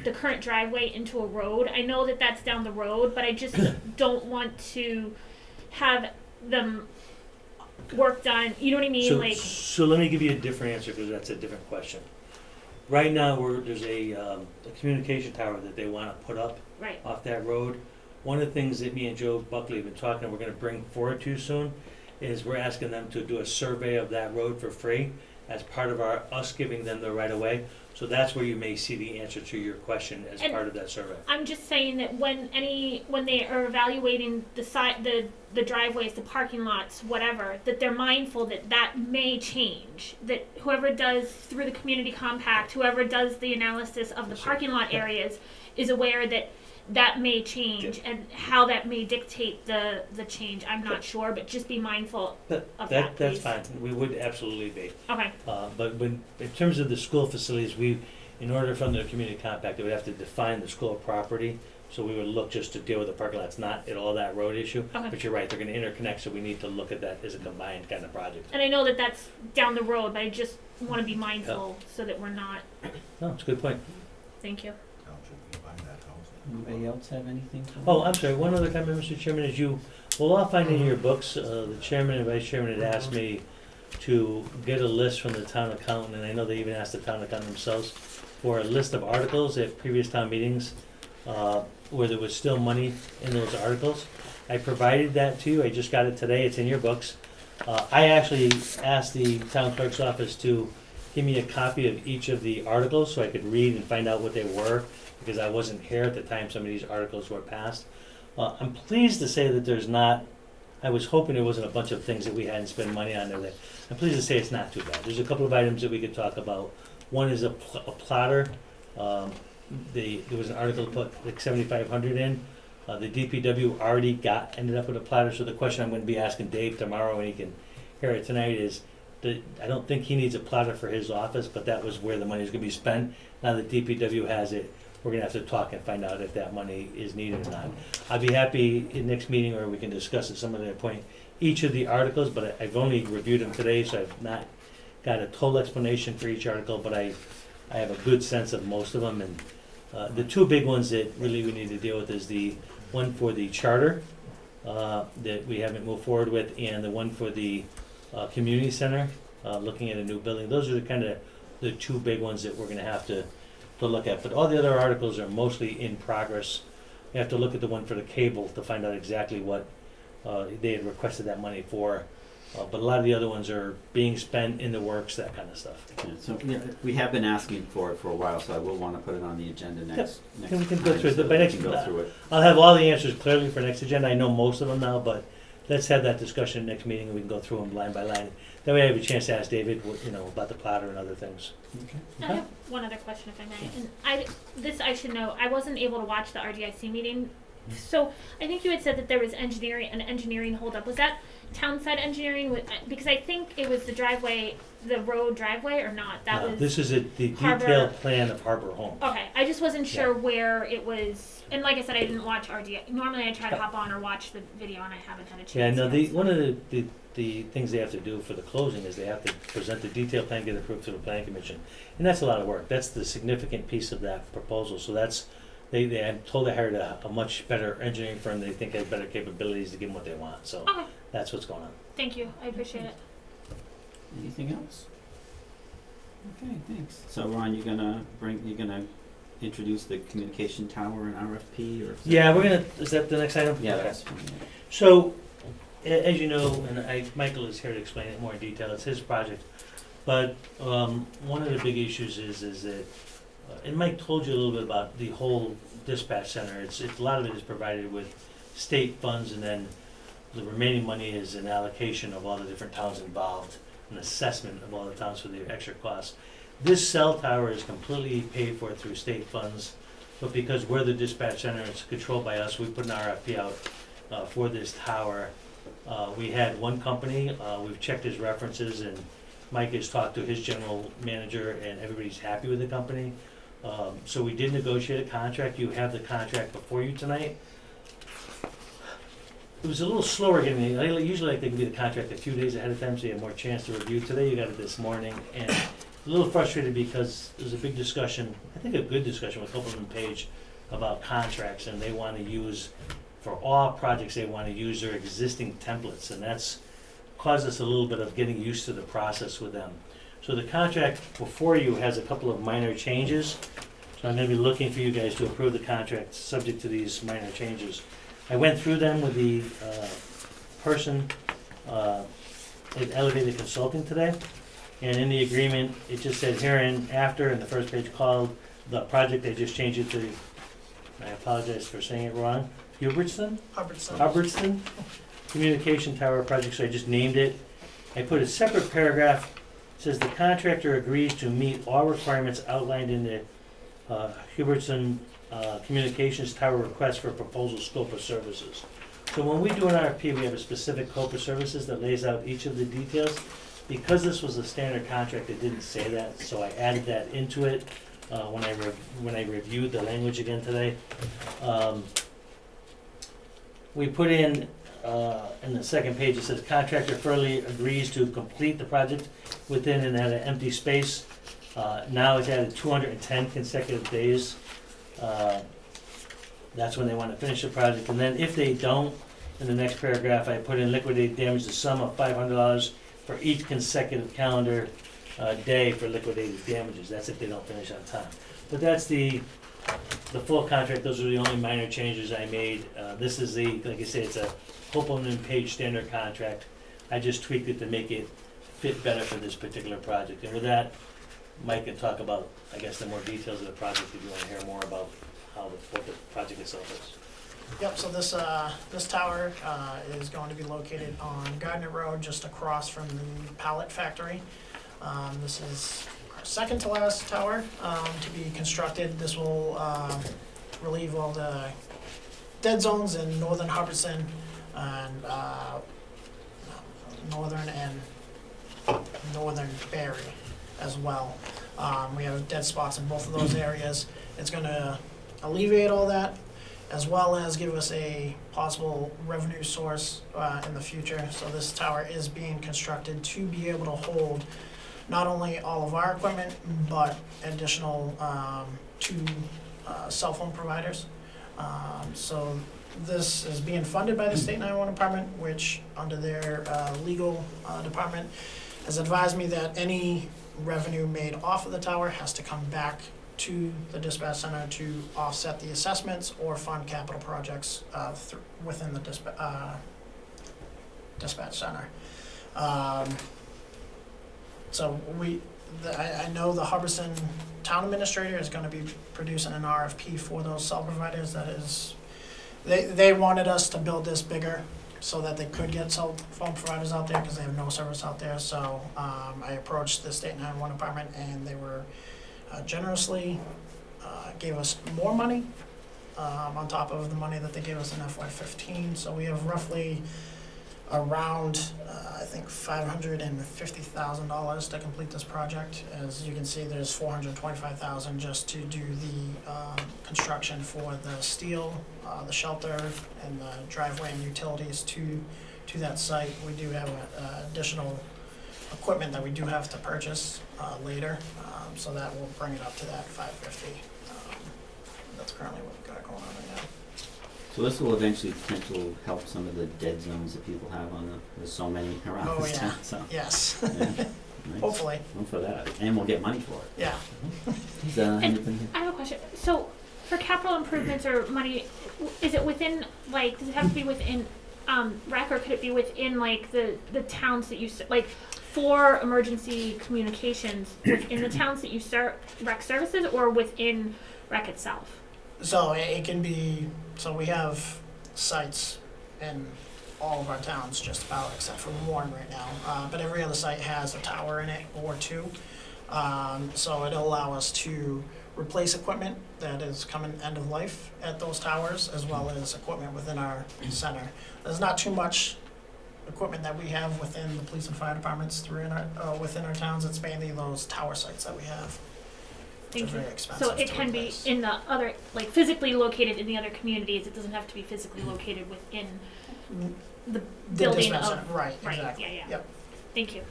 Speaker 4: the current driveway into a road? I know that that's down the road, but I just don't want to have them work done. You know what I mean?
Speaker 6: So let me give you a different answer, because that's a different question. Right now, there's a communication tower that they want to put up
Speaker 4: right
Speaker 6: off that road. One of the things that me and Joe Buckley have been talking, and we're going to bring forward to soon, is we're asking them to do a survey of that road for free as part of us giving them the right of way. So that's where you may see the answer to your question as
Speaker 4: And
Speaker 6: part of that survey.
Speaker 4: I'm just saying that when they are evaluating the driveways, the parking lots, whatever, that they're mindful that may change. That whoever does through the community compact, whoever does the analysis of the parking lot areas, is aware that may change and how that may dictate the change. I'm not sure, but just be mindful of that.
Speaker 6: That's
Speaker 4: please.
Speaker 6: fine. We would absolutely be.
Speaker 4: Okay.
Speaker 6: But when, in terms of the school facilities, in order from the community compact, they would have to define the school property. So we would look just to deal with the parking lots, not at all that road issue.
Speaker 4: Okay.
Speaker 6: But you're right, they're gonna interconnect, so we need to look at that as a combined kind of project.
Speaker 4: And I know that that's down the road, but I just want to be mindful so that we're not.
Speaker 6: No, it's a good point.
Speaker 4: Thank you.
Speaker 2: Anybody else have anything?
Speaker 6: Oh, I'm sorry, one other comment, Mr. Chairman, is we'll all find in your books, the chairman and vice chairman had asked me to get a list from the town accountant, and I know they even asked the town accountant themselves for a list of articles at previous town meetings, where there was still money in those articles. I provided that to you, I just got it today, it's in your books. I actually asked the town clerk's office to give me a copy of each of the articles so I could read and find out what they were, because I wasn't here at the time some of these articles were passed. I'm pleased to say that there's not, I was hoping there wasn't a bunch of things that we hadn't spent money on there. I'm pleased to say it's not too bad. There's a couple of items that we could talk about. One is a plotter. There was an article to put like 7,500 in. The DPW already ended up with a plotter, so the question I'm going to be asking Dave tomorrow when he can hear it tonight is, I don't think he needs a plotter for his office, but that was where the money is going to be spent. Now that DPW has it, we're gonna have to talk and find out if that money is needed or not. I'd be happy in next meeting, or we can discuss at some other point, each of the articles, but I've only reviewed them today, so I've not got a total explanation for each article, but I have a good sense of most of them, and the two big ones that really we need to deal with is the one for the charter that we haven't moved forward with, and the one for the community center, looking at a new building. Those are the two big ones that we're gonna have to look at, but all the other articles are mostly in progress. You have to look at the one for the cable to find out exactly what they had requested that money for, but a lot of the other ones are being spent, in the works, that kind of stuff.
Speaker 2: Yeah, so we have been asking for it for a while, so I will want to put it on the agenda next
Speaker 6: And we can go
Speaker 2: time,
Speaker 6: through it,
Speaker 2: so
Speaker 6: by
Speaker 2: that we
Speaker 6: next,
Speaker 2: can go through it.
Speaker 6: I'll have all the answers clearly for next agenda. I know most of them now, but let's have that discussion next meeting, and we can go through them line by line. That way I have a chance to ask David, about the plotter and other things.
Speaker 4: I have one other question, if I may. And I should know. I wasn't able to watch the RDIC meeting, so I think you had said that there was an engineering holdup. Was that town side engineering? Because I think it was the road driveway, or not? That was.
Speaker 6: This is the
Speaker 4: Harbor.
Speaker 6: detailed plan of Harbor Homes.
Speaker 4: Okay, I just wasn't sure where it was. And like I said, I didn't watch RDIC. Normally, I try to hop on or watch the video, and I haven't had a chance.
Speaker 6: Yeah, no,
Speaker 4: yet,
Speaker 6: one of the things they have to do for the closing is they have to present the detailed plan, get approved through the planning commission, and that's a lot of work. That's the significant piece of that proposal. So I'm told they hired a much better engineering firm. They think has better capabilities to give them what they want. So
Speaker 4: Okay.
Speaker 6: That's what's going on.
Speaker 4: Thank you. I appreciate it.
Speaker 2: Anything else? Okay, thanks. So Ron, you're gonna introduce the communication tower and RFP, or?
Speaker 6: Yeah, is that the next item?
Speaker 2: Yeah,
Speaker 6: Okay.
Speaker 2: that's fine.
Speaker 6: So, as you know, and Michael is here to explain it more in detail, it's his project, but one of the big issues is that, and Mike told you a little bit about the whole dispatch center. A lot of it is provided with state funds, and then the remaining money is an allocation of all the different towns involved, an assessment of all the towns for the extra costs. This cell tower is completely paid for through state funds, but because we're the dispatch center, it's controlled by us, we put an RFP out for this tower. We had one company, we've checked his references, and Mike has talked to his general manager, and everybody's happy with the company. So we did negotiate a contract. You have the contract before you tonight. It was a little slower getting it. I usually like to give you the contract a few days ahead of time so you have more chance to review. Today you got it this morning, and a little frustrated because there was a big discussion, I think a good discussion with Copeland Page about contracts, and they want to use, for all projects, they want to use their existing templates, and that's caused us a little bit of getting used to the process with them. So the contract before you has a couple of minor changes, so I'm going to be looking for you guys to approve the contract subject to these minor changes. I went through them with the person at Elevated Consulting today, And in the agreement, it just said herein after, and the first page called the project, I just changed it to, I apologize for saying it wrong, Hubbardson Communication Tower Project, so I just named it. I put a separate paragraph, it says the contractor agrees to meet all requirements outlined in the Hubbardson Communications Tower request for proposal scope of services. So when we do an RFP, we have a specific scope of services that lays out each of the details. Because this was a standard contract, it didn't say that, so I added that into it when I reviewed the language again today. We put in the second page, it says contractor further agrees to complete the project within, and had an empty space. Now it's added 210 consecutive days. That's when they want to finish the project. And then if they don't, in the next paragraph, I put in liquidated damage, the sum of $500 for each consecutive calendar day for liquidated damages. That's if they don't finish on time. But that's the full contract. Those are the only minor changes I made. This is the, like I say, it's a Copeland page standard contract. I just tweaked it to make it fit better for this particular project. And with that, Mike can talk about, I guess, the more details of the project if you want to hear more about what the project itself is.
Speaker 11: Yep, so this tower is going to be located on Gardner Road, just across from the pallet factory. This is our second to last tower to be constructed. This will relieve all the dead zones in northern Hubbardson and northern Barry as well. We have dead spots in both of those areas. It's going to alleviate all that, as well as give us a possible revenue source in the future. So this tower is being constructed to be able to hold not only all of our equipment, but additional two cell phone providers. So this is being funded by the State 911 Department, which under their legal department has advised me that any revenue made off of the tower has to come back to the dispatch center to offset the assessments or fund capital projects within the dispatch center. So I know the Hubbardson Town Administrator is going to be producing an RFP for those cell providers. That is, they wanted us to build this bigger so that they could get cell phone providers out there because they have no service out there. So I approached the State 911 Department, and they were generously gave us more money on top of the money that they gave us in FY15. So we have roughly around I think $550,000 to complete this project. As you can see, there's $425,000 just to do the construction for the steel, the shelter, and the driveway and utilities to that site. We do have additional equipment that we do have to purchase later, so that will bring it up to that $550,000. That's currently what we've got going on right now.
Speaker 2: So this will eventually potentially help some of the dead zones that people have there's so many around this town, so.
Speaker 11: Yes.
Speaker 2: Yeah, nice.
Speaker 11: Hopefully.
Speaker 2: Well, for that, and we'll get money for it.
Speaker 11: Yeah.
Speaker 2: Is that
Speaker 4: And
Speaker 2: anything?
Speaker 4: I have a question. So, for capital improvements or money, is it within, like, does it have to be within rec, or could it be within, like, the towns that you, like, for emergency communications within the towns that you serve rec services, or within rec itself?
Speaker 11: So it can be, so we have sites in all of our towns just about, except for Warren right now. But every other site has a tower in it or two. So it'll allow us to replace equipment that is coming end of life at those towers, as well as equipment within our center. There's not too much equipment that we have within the police and fire departments within our towns. It's mainly those tower sites that we have.
Speaker 4: Thank you.
Speaker 11: Very expensive
Speaker 4: So it
Speaker 11: to
Speaker 4: can be
Speaker 11: replace.
Speaker 4: in the other, like, physically located in the other communities. It doesn't have to be physically located within the building
Speaker 11: dispatch
Speaker 4: of.
Speaker 11: center, right,
Speaker 4: Right,
Speaker 11: exactly.
Speaker 4: yeah.
Speaker 11: Yep.
Speaker 4: Thank you.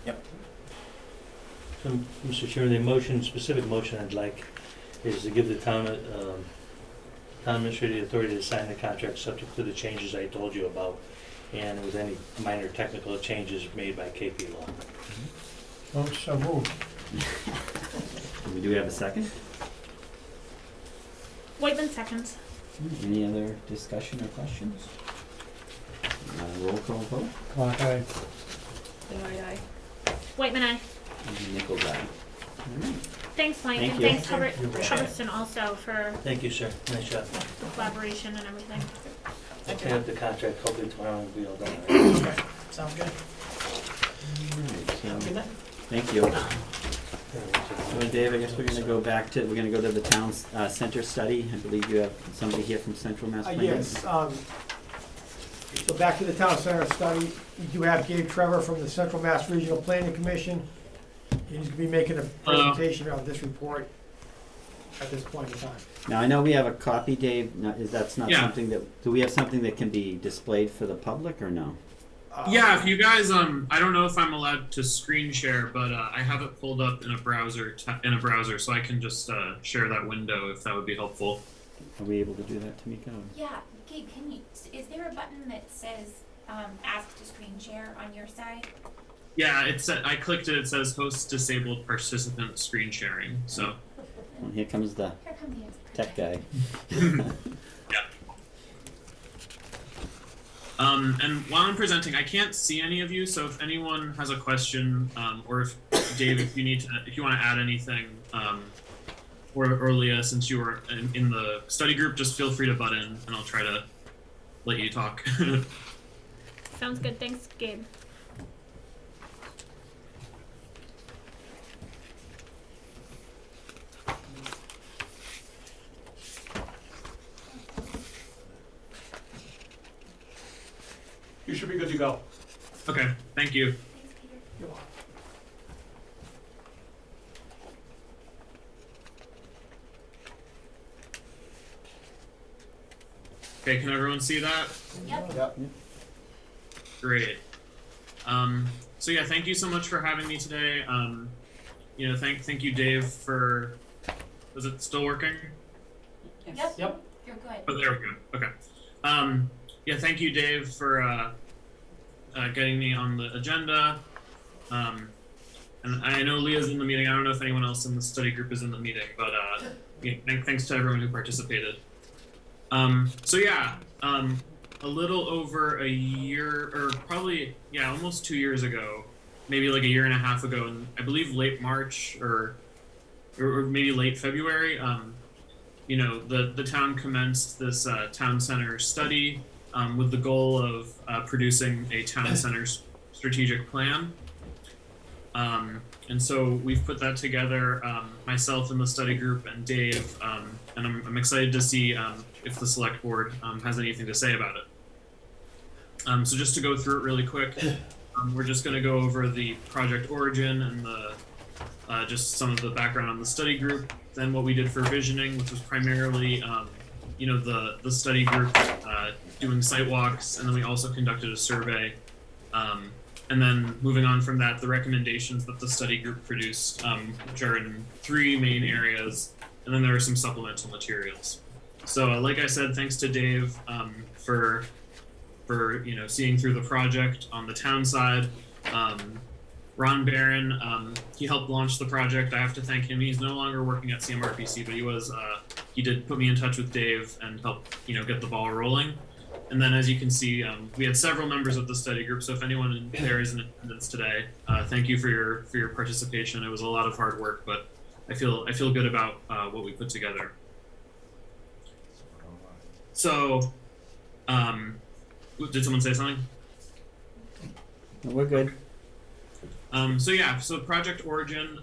Speaker 6: So, Mr. Chairman, the specific motion I'd like is to give the town administrator the authority to sign the contract subject to the changes I told you about, and with any minor technical changes made by KP Law.
Speaker 1: Oh, so moved.
Speaker 2: Do we have a second?
Speaker 4: Whitman seconds.
Speaker 2: Any other discussion or questions? Roll call vote.
Speaker 1: Clock eye.
Speaker 3: Benoit, aye.
Speaker 4: Whitman, aye.
Speaker 2: and Nichols Ave. All right.
Speaker 4: Thanks, Mike,
Speaker 2: Thank
Speaker 4: and
Speaker 2: you.
Speaker 4: thanks
Speaker 6: You appreciate it.
Speaker 4: Hubbardston also for
Speaker 6: Thank you, sir. Nice job.
Speaker 4: the collaboration and everything.
Speaker 6: I'll clean up the contract, hopefully tomorrow will be all done.
Speaker 11: Okay, sounds good.
Speaker 2: All right,
Speaker 11: Have a good
Speaker 2: so,
Speaker 11: night.
Speaker 2: thank you. So Dave, I guess we're gonna go to the town center study. I believe you have somebody here from Central Mass Planning.
Speaker 10: Yes, so back to the town center study, we do have Gabe Trevor from the Central Mass Regional Planning Commission. He's gonna be making a presentation of this report at this point in time.
Speaker 2: Now, I know we have a copy, Dave. Now, that's not
Speaker 12: Yeah.
Speaker 2: something that, do we have something that can be displayed for the public or no?
Speaker 12: Yeah, if you guys, I don't know if I'm allowed to screen share, but I have it pulled up in a browser, so I can just share that window if that would be helpful.
Speaker 2: Are we able to do that, Tamika?
Speaker 7: Yeah, Gabe, is there a button that says, ask to screen share on your side?
Speaker 12: Yeah, I clicked it. It says host disabled participant screen sharing. So.
Speaker 2: Well, here comes the
Speaker 7: Here come the
Speaker 2: tech guy.
Speaker 12: Yeah. And while I'm presenting, I can't see any of you. So if anyone has a question, or if Dave, if you want to add anything, or Leah, since you were in the study group, just feel free to butt in, and I'll try to let you talk.
Speaker 4: Sounds good. Thanks, Gabe.
Speaker 5: You should be good to go.
Speaker 12: Okay, thank you. Okay, can everyone see that?
Speaker 7: Yep.
Speaker 12: Great. So yeah, thank you so much for having me today. Thank you, Dave, for. Is it still working?
Speaker 7: Yep.
Speaker 5: Yep.
Speaker 7: You're good.
Speaker 12: Oh, there we go. Okay. Yeah, thank you, Dave, for getting me on the agenda. And I know Leah's in the meeting. I don't know if anyone else in the study group is in the meeting, but thanks to everyone who participated. A little over a year, or probably, almost 2 years ago, maybe like a year and a half ago, and I believe late March or maybe late February, the town commenced this town center study with the goal of producing a town center strategic plan. And so we've put that together, myself and the study group and Dave, and I'm excited to see if the select board has anything to say about it. So just to go through it really quick, we're just going to go over the project origin and just some of the background on the study group, then what we did for visioning, which was primarily the study group doing site walks, and then we also conducted a survey. And then moving on from that, the recommendations that the study group produced, which are in 3 main areas, and then there are some supplemental materials. So like I said, thanks to Dave for seeing through the project on the town side. Ron Barron, he helped launch the project. I have to thank him. He's no longer working at CMRPC, but he did put me in touch with Dave and help get the ball rolling. And then, as you can see, we had several members of the study group. So if anyone there is in attendance today, thank you for your participation. It was a lot of hard work, but I feel good about what we put together. So, did someone say something?
Speaker 2: We're good.
Speaker 12: So Project Origin.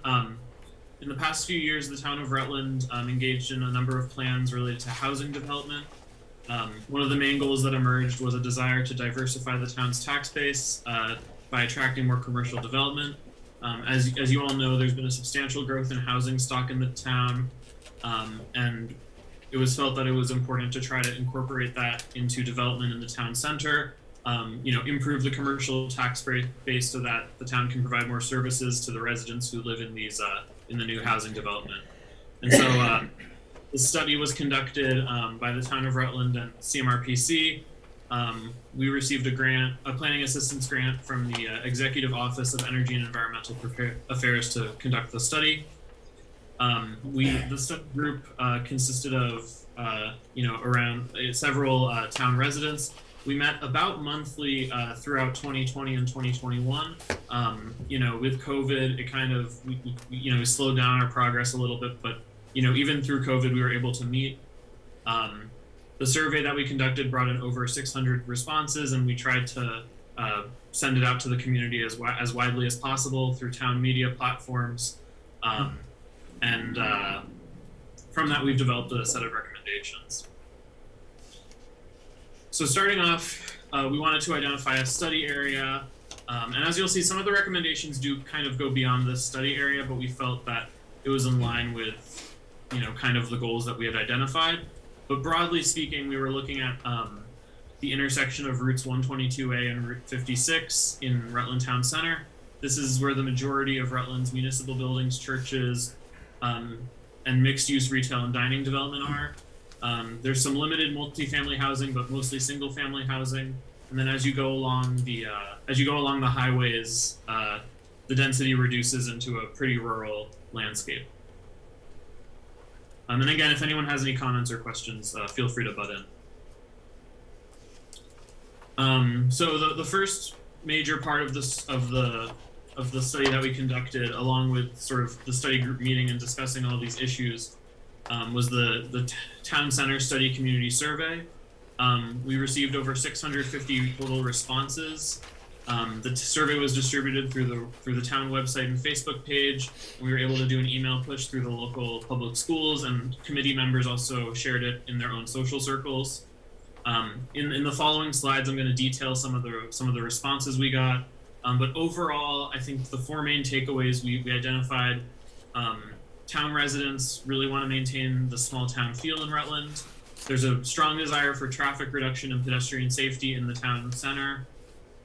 Speaker 12: In the past few years, the town of Rutland engaged in a number of plans related to housing development. One of the main goals that emerged was a desire to diversify the town's tax base by attracting more commercial development. As you all know, there's been a substantial growth in housing stock in the town, and it was felt that it was important to try to incorporate that into development in the town center. Improve the commercial tax base so that the town can provide more services to the residents who live in these in the new housing development. And so the study was conducted by the town of Rutland and CMRPC. We received a planning assistance grant from the Executive Office of Energy and Environmental Affairs to conduct the study. The study group consisted of around several town residents, We met about monthly throughout 2020 and 2021. With COVID, it kind of we slowed down our progress a little bit, but even through COVID, we were able to meet. The survey that we conducted brought in over 600 responses, and we tried to send it out to the community as widely as possible through town media platforms. And from that, we've developed a set of recommendations. So starting off, we wanted to identify a study area. And as you'll see, some of the recommendations do kind of go beyond this study area, but we felt that it was in line with, kind of the goals that we had identified. But broadly speaking, we were looking at the intersection of routes 122A and Route 56 in Rutland Town Center. This is where the majority of Rutland's municipal buildings, churches, and mixed-use retail and dining development are. There's some limited multifamily housing, but mostly single-family housing. And then as you go along the highways, the density reduces into a pretty rural landscape. And again, if anyone has any comments or questions, feel free to butt in. So the first major part of this of the study that we conducted, along with sort of the study group meeting and discussing all these issues, was the Town Center Study Community Survey. We received over 650 total responses. The survey was distributed through the town website and Facebook page. We were able to do an email push through the local public schools, and committee members also shared it in their own social circles. In the following slides, I'm going to detail some of the responses we got. But overall, I think the four main takeaways we identified: town residents really want to maintain the small town feel in Rutland. There's a strong desire for traffic reduction and pedestrian safety in the town center.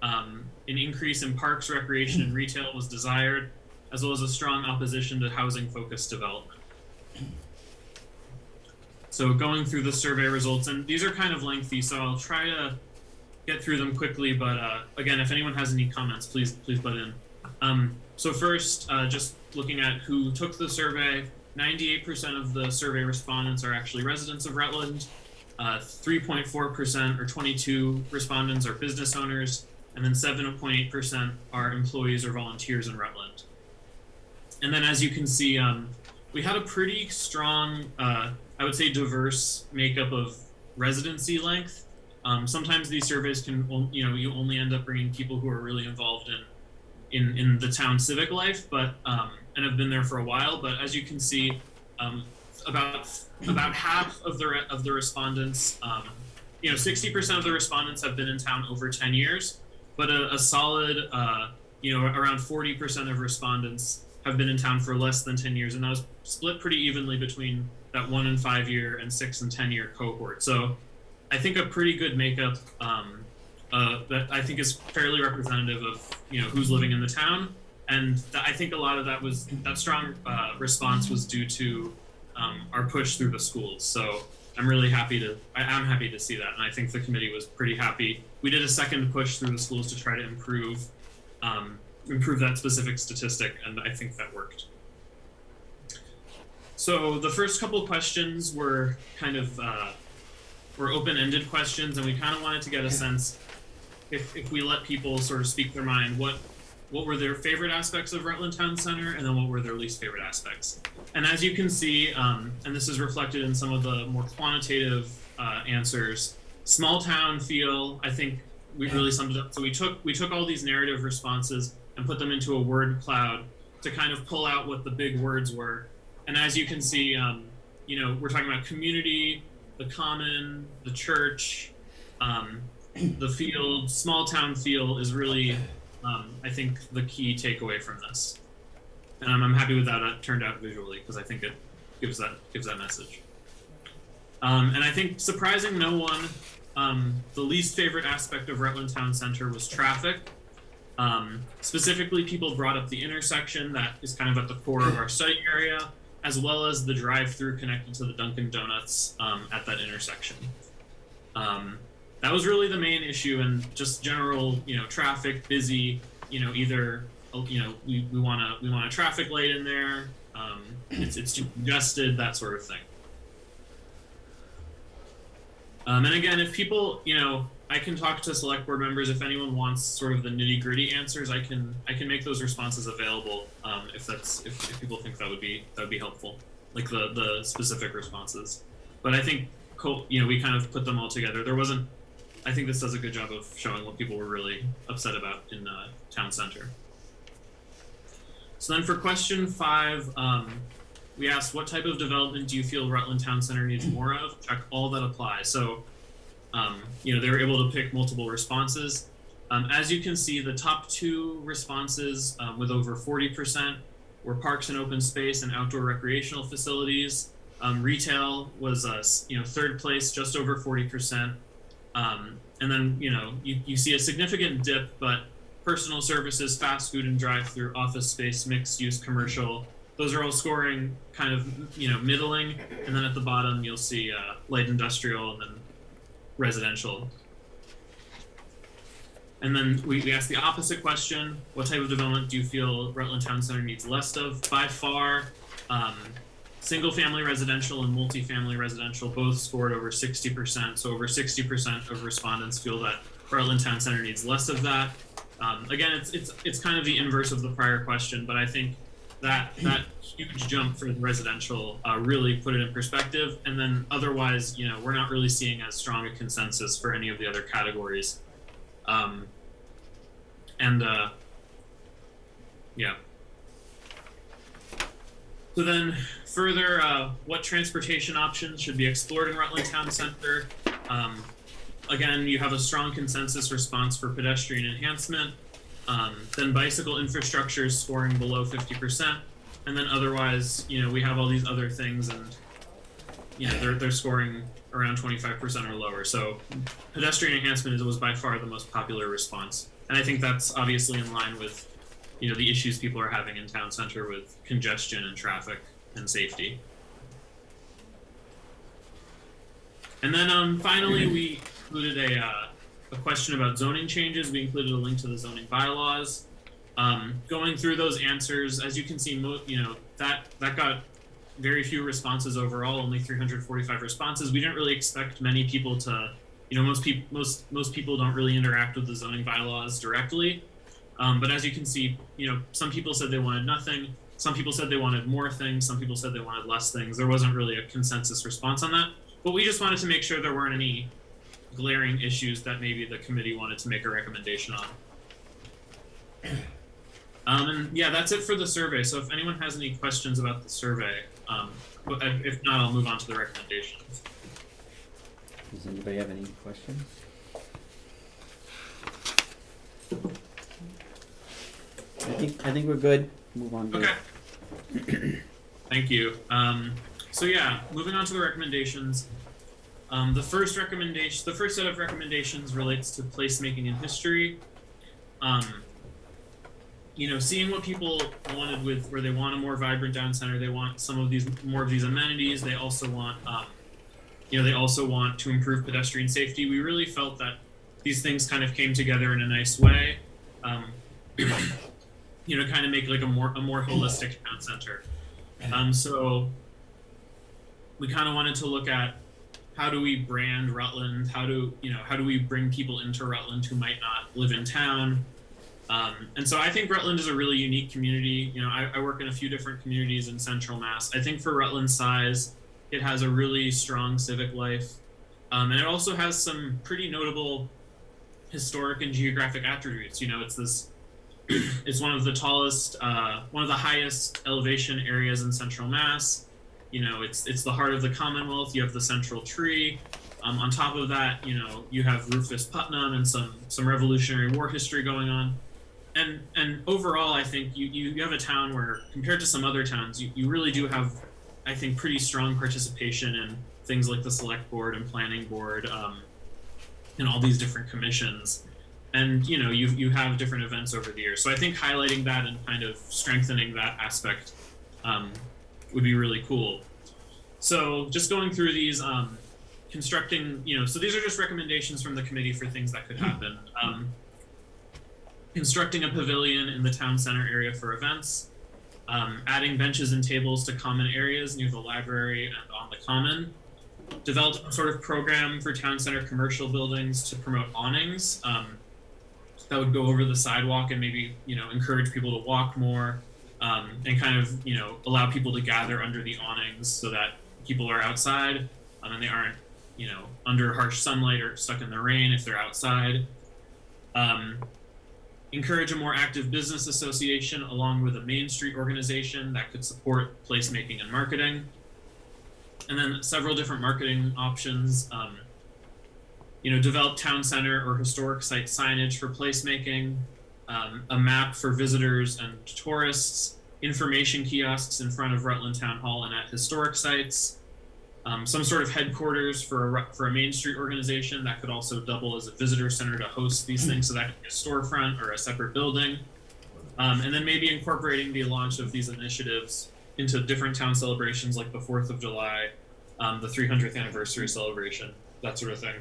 Speaker 12: An increase in parks, recreation, and retail was desired, as well as a strong opposition to housing-focused development. So going through the survey results, and these are kind of lengthy, so I'll try to get through them quickly, but again, if anyone has any comments, please butt in. So first, just looking at who took the survey, 98% of the survey respondents are actually residents of Rutland. 3.4% or 22 respondents are business owners, and then 7.8% are employees or volunteers in Rutland. And then as you can see, we had a pretty strong, I would say diverse makeup of residency length. Sometimes these surveys can, you only end up bringing people who are really involved in the town civic life, but and have been there for a while. But as you can see, about half of the respondents, 60% of the respondents have been in town over 10 years, but a solid, around 40% of respondents have been in town for less than 10 years, and that was split pretty evenly between that 1 and 5 year and 6 and 10 year cohort. So I think a pretty good makeup that I think is fairly representative of who's living in the town, and I think a lot of that strong response was due to our push through the schools. So I'm happy to see that, and I think the committee was pretty happy. We did a second push through the schools to try to improve that specific statistic, and I think that worked. So the first couple questions were kind of were open-ended questions, and we kind of wanted to get a sense, if we let people sort of speak their mind, what were their favorite aspects of Rutland Town Center, and then what were their least favorite aspects. And as you can see, and this is reflected in some of the more quantitative answers, small town feel, I think we really summed it up. So we took all these narrative responses and put them into a word cloud to kind of pull out what the big words were. And as you can see, we're talking about community, the common, the church, the field. Small town feel is really, I think, the key takeaway from this. And I'm happy with how that turned out visually, because I think it gives that message. And I think, surprising no one, the least favorite aspect of Rutland Town Center was traffic. Specifically, people brought up the intersection that is kind of at the core of our study area, as well as the drive-through connected to the Dunkin' Donuts at that intersection. That was really the main issue, and just general, traffic, busy, either, we want a traffic light in there, it's too congested, that sort of thing. And again, if people, I can talk to select board members if anyone wants sort of the nitty gritty answers. I can make those responses available if people think that would be helpful, like the specific responses. But I think we kind of put them all together. I think this does a good job of showing what people were really upset about in town center. So then for question 5, we asked, what type of development do you feel Rutland Town Center needs more of? Check all that apply. So, they were able to pick multiple responses. As you can see, the top 2 responses with over 40% were parks and open space and outdoor recreational facilities. Retail was, 3rd place, just over 40%. And then, you see a significant dip, but personal services, fast food and drive-through, office space, mixed-use, commercial, those are all scoring kind of, middling. And then at the bottom, you'll see light industrial and then residential. And then we asked the opposite question: what type of development do you feel Rutland Town Center needs less of? By far, single-family residential and multifamily residential both scored over 60%. So over 60% of respondents feel that Rutland Town Center needs less of that. Again, it's kind of the inverse of the prior question, but I think that huge jump for the residential really put it in perspective. And then otherwise, we're not really seeing as strong a consensus for any of the other categories. Yeah. So then further, what transportation options should be explored in Rutland Town Center? Again, you have a strong consensus response for pedestrian enhancement. Then bicycle infrastructure is scoring below 50%. And then otherwise, we have all these other things, and, they're scoring around 25% or lower. So pedestrian enhancement was by far the most popular response. And I think that's obviously in line with, the issues people are having in town center with congestion and traffic and safety. And then finally, we included a question about zoning changes. We included a link to the zoning bylaws. Going through those answers, as you can see, that got very few responses overall, only 345 responses. We didn't really expect many people to, most people don't really interact with the zoning bylaws directly. But as you can see, some people said they wanted nothing. Some people said they wanted more things. Some people said they wanted less things. There wasn't really a consensus response on that. But we just wanted to make sure there weren't any glaring issues that maybe the committee wanted to make a recommendation on. And yeah, that's it for the survey. So if anyone has any questions about the survey, if not, I'll move on to the recommendations.
Speaker 2: Does anybody have any questions? I think we're good. Move on.
Speaker 12: Okay. Thank you. So yeah, moving on to the recommendations. The first set of recommendations relates to placemaking in history. Seeing what people wanted where they want a more vibrant down center, they want more of these amenities. They also want, to improve pedestrian safety. We really felt that these things kind of came together in a nice way. Kind of make like a more holistic town center. So we kind of wanted to look at how do we brand Rutland? How do we bring people into Rutland who might not live in town? And so I think Rutland is a really unique community. I work in a few different communities in Central Mass. I think for Rutland's size, it has a really strong civic life. And it also has some pretty notable historic and geographic attributes. It's one of the tallest, one of the highest elevation areas in Central Mass. It's the heart of the Commonwealth. You have the central tree. On top of that, you have Rufus Putnam and some Revolutionary War history going on. And overall, I think you have a town where, compared to some other towns, you really do have, I think, pretty strong participation in things like the select board and planning board, and all these different commissions. And you have different events over the years. So I think highlighting that and kind of strengthening that aspect would be really cool. So just going through these, constructing, so these are just recommendations from the committee for things that could happen. Constructing a pavilion in the town center area for events, adding benches and tables to common areas near the library and on the common, develop some sort of program for town center commercial buildings to promote awnings that would go over the sidewalk and maybe, encourage people to walk more, and kind of, allow people to gather under the awnings so that people are outside, and they aren't, under harsh sunlight or stuck in the rain if they're outside. Encourage a more active business association along with a Main Street organization that could support placemaking and marketing. And then several different marketing options. Develop town center or historic site signage for placemaking, a map for visitors and tourists, information kiosks in front of Rutland Town Hall and at historic sites, some sort of headquarters for a Main Street organization that could also double as a visitor center to host these things, so that could be a storefront or a separate building, and then maybe incorporating the launch of these initiatives into different town celebrations like the 4th of July, the 300th anniversary celebration, that sort of thing.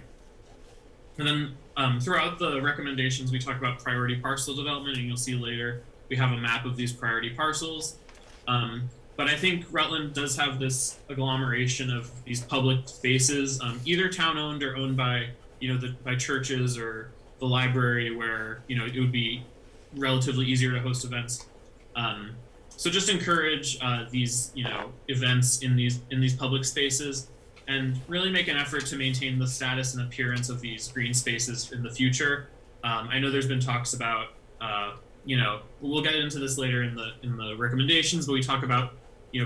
Speaker 12: And then throughout the recommendations, we talk about priority parcel development, and you'll see later we have a map of these priority parcels. But I think Rutland does have this agglomeration of these public spaces, either town-owned or owned by, by churches or the library, where it would be relatively easier to host events. So just encourage these events in these public spaces, and really make an effort to maintain the status and appearance of these green spaces in the future. I know there's been talks about we'll get into this later in the recommendations, but we talk about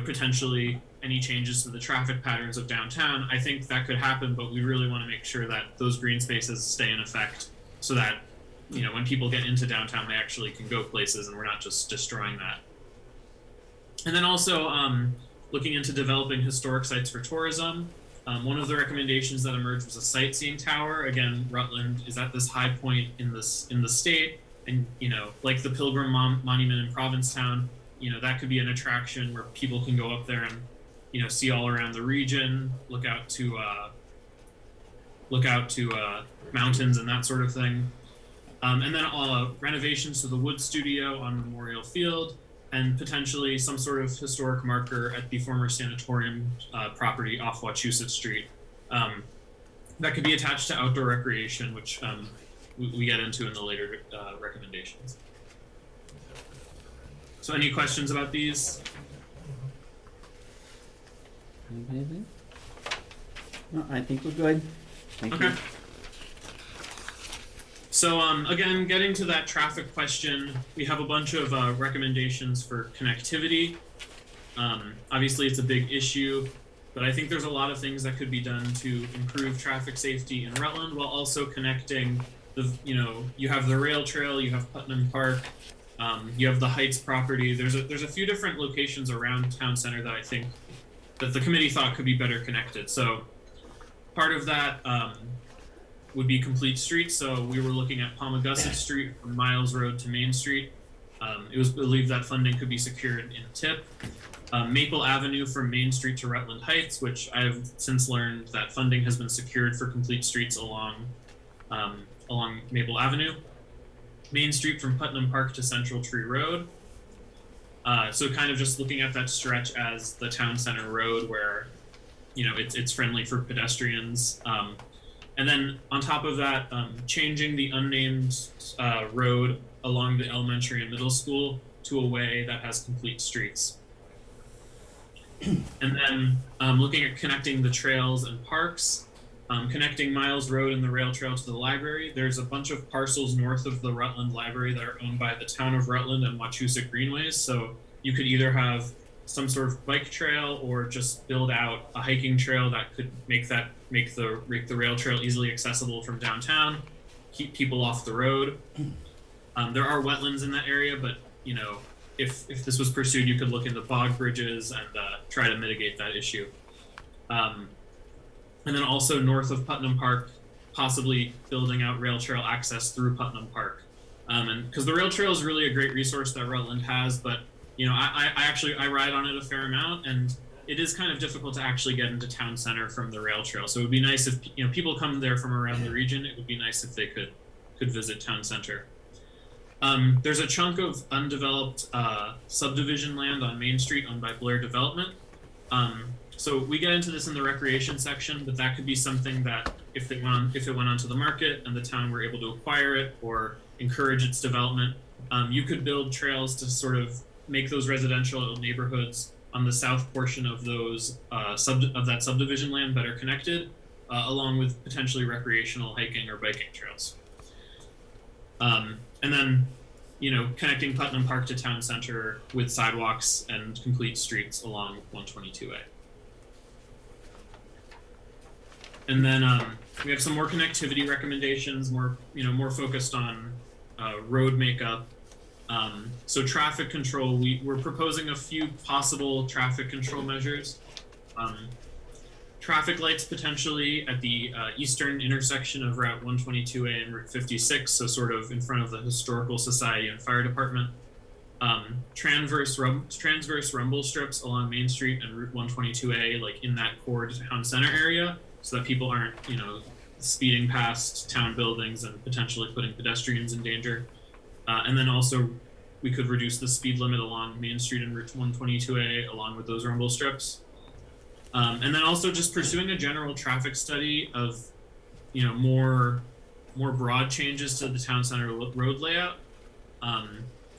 Speaker 12: potentially any changes to the traffic patterns of downtown. I think that could happen, but we really want to make sure that those green spaces stay in effect, so that when people get into downtown, they actually can go places, and we're not just destroying that. And then also looking into developing historic sites for tourism. One of the recommendations that emerged was a sightseeing tower. Again, Rutland is at this high point in the state, and like the Pilgrim Monument in Provincetown, that could be an attraction where people can go up there and see all around the region, look out to mountains and that sort of thing. And then renovations to the Wood Studio on Memorial Field, and potentially some sort of historic marker at the former sanatorium property off Wachusett Street. That could be attached to outdoor recreation, which we get into in the later recommendations. So any questions about these?
Speaker 2: Anybody? No, I think we're good. Thank you.
Speaker 12: So again, getting to that traffic question, we have a bunch of recommendations for connectivity. Obviously, it's a big issue, but I think there's a lot of things that could be done to improve traffic safety in Rutland, while also connecting you have the rail trail, you have Putnam Park, you have the Heights property. There's a few different locations around town center that I think that the committee thought could be better connected. So part of that would be complete streets. So we were looking at Palmagussit Street from Miles Road to Main Street. It was believed that funding could be secured in TIP. Maple Avenue from Main Street to Rutland Heights, which I've since learned that funding has been secured for complete streets along Maple Avenue. Main Street from Putnam Park to Central Tree Road. So kind of just looking at that stretch as the town center road where, it's friendly for pedestrians. And then on top of that, changing the unnamed road along the elementary and middle school to a way that has complete streets. And then looking at connecting the trails and parks, connecting Miles Road and the rail trail to the library. There's a bunch of parcels north of the Rutland Library that are owned by the town of Rutland and Wachusett Greenways. So you could either have some sort of bike trail or just build out a hiking trail that could make the rail trail easily accessible from downtown, keep people off the road. There are wetlands in that area, but if this was pursued, you could look into bog bridges and try to mitigate that issue. And then also north of Putnam Park, possibly building out rail trail access through Putnam Park. And because the rail trail is really a great resource that Rutland has, but I ride on it a fair amount, and it is kind of difficult to actually get into town center from the rail trail. So it would be nice if people come there from around the region. It would be nice if they could visit town center. There's a chunk of undeveloped subdivision land on Main Street owned by Blair Development. So we get into this in the recreation section, but that could be something that if it went onto the market and the town were able to acquire it or encourage its development, you could build trails to sort of make those residential neighborhoods on the south portion of those that subdivision land better connected, along with potentially recreational hiking or biking trails. And then, connecting Putnam Park to town center with sidewalks and complete streets along 122A. And then we have some more connectivity recommendations, more focused on road makeup. So traffic control, we're proposing a few possible traffic control measures. Traffic lights potentially at the eastern intersection of Route 122A and Route 56, so sort of in front of the Historical Society and Fire Department. Transverse rumble strips along Main Street and Route 122A, like in that core town center area, so that people aren't, speeding past town buildings and potentially putting pedestrians in danger. And then also, we could reduce the speed limit along Main Street and Route 122A along with those rumble strips. And then also just pursuing a general traffic study of, more broad changes to the town center road layout,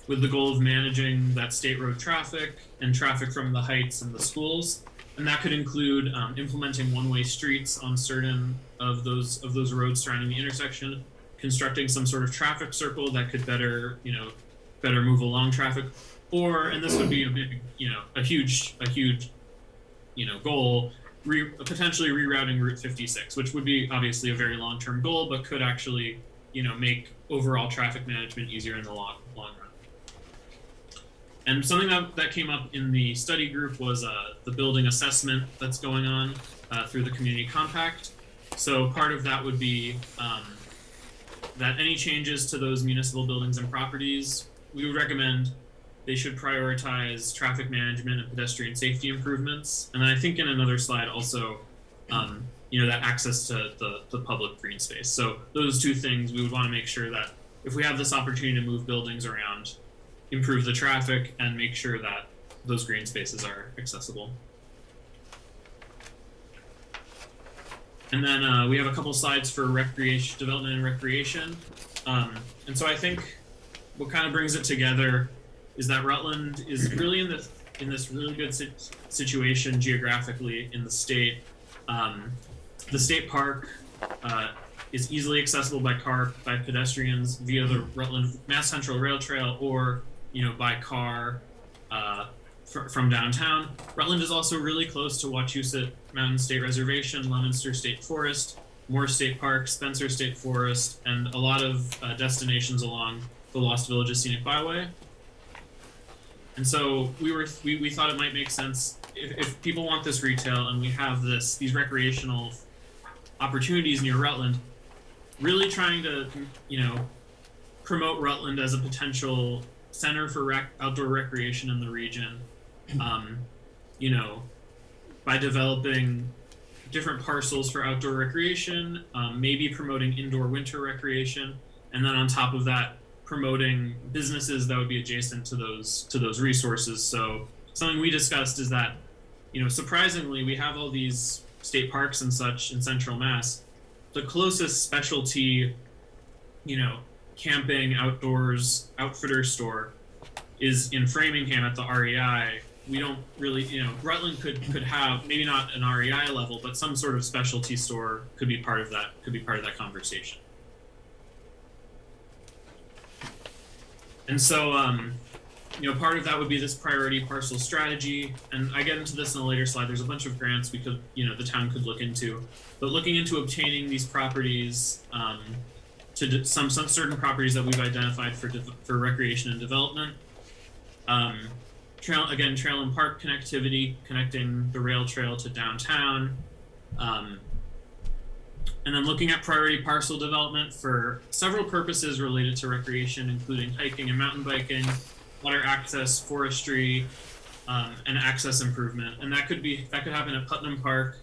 Speaker 12: with the goal of managing that state road traffic and traffic from the heights and the schools. And that could include implementing one-way streets on certain of those roads surrounding the intersection, constructing some sort of traffic circle that could better move along traffic, or, and this would be a big, a huge goal, potentially rerouting Route 56, which would be obviously a very long-term goal, but could actually, make overall traffic management easier in the long run. And something that came up in the study group was the building assessment that's going on through the community compact. So part of that would be that any changes to those municipal buildings and properties, we would recommend they should prioritize traffic management and pedestrian safety improvements. And then I think in another slide also, that access to the public green space. So those two things, we would want to make sure that if we have this opportunity to move buildings around, improve the traffic and make sure that those green spaces are accessible. And then we have a couple slides for recreation, development and recreation. And so I think what kind of brings it together is that Rutland is really in this really good situation geographically in the state. The state park is easily accessible by pedestrians via the Rutland Mass Central Rail Trail, or by car from downtown. Rutland is also really close to Wachusett Mountain State Reservation, Leominster State Forest, Moore State Park, Spencer State Forest, and a lot of destinations along the Lost Villages Scenic Byway. And so we thought it might make sense if people want this retail and we have these recreational opportunities near Rutland, really trying to promote Rutland as a potential center for outdoor recreation in the region, by developing different parcels for outdoor recreation, maybe promoting indoor winter recreation, and then on top of that, promoting businesses that would be adjacent to those resources. So something we discussed is that, surprisingly, we have all these state parks and such in Central Mass. The closest specialty, camping, outdoors, outfitter store is in Framingham at the REI. We don't really, Rutland could have, maybe not an REI level, but some sort of specialty store could be part of that conversation. And so, part of that would be this priority parcel strategy. And I get into this in a later slide. There's a bunch of grants we could, the town could look into. But looking into obtaining these properties, to some certain properties that we've identified for recreation and development. Trail and park connectivity, connecting the rail trail to downtown. And then looking at priority parcel development for several purposes related to recreation, including hiking and mountain biking, water access, forestry, and access improvement. And that could happen at Putnam Park,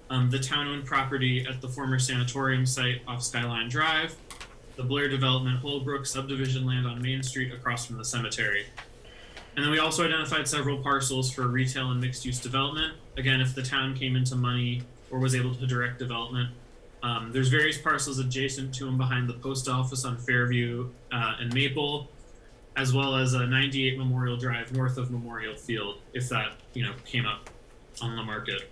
Speaker 12: the town-owned property at the former sanatorium site off Skyline Drive, the Blair Development Holbrook subdivision land on Main Street across from the cemetery. And then we also identified several parcels for retail and mixed-use development. Again, if the town came into money or was able to direct development. There's various parcels adjacent to and behind the post office on Fairview and Maple, as well as a 98 Memorial Drive north of Memorial Field, if that, came up on the market.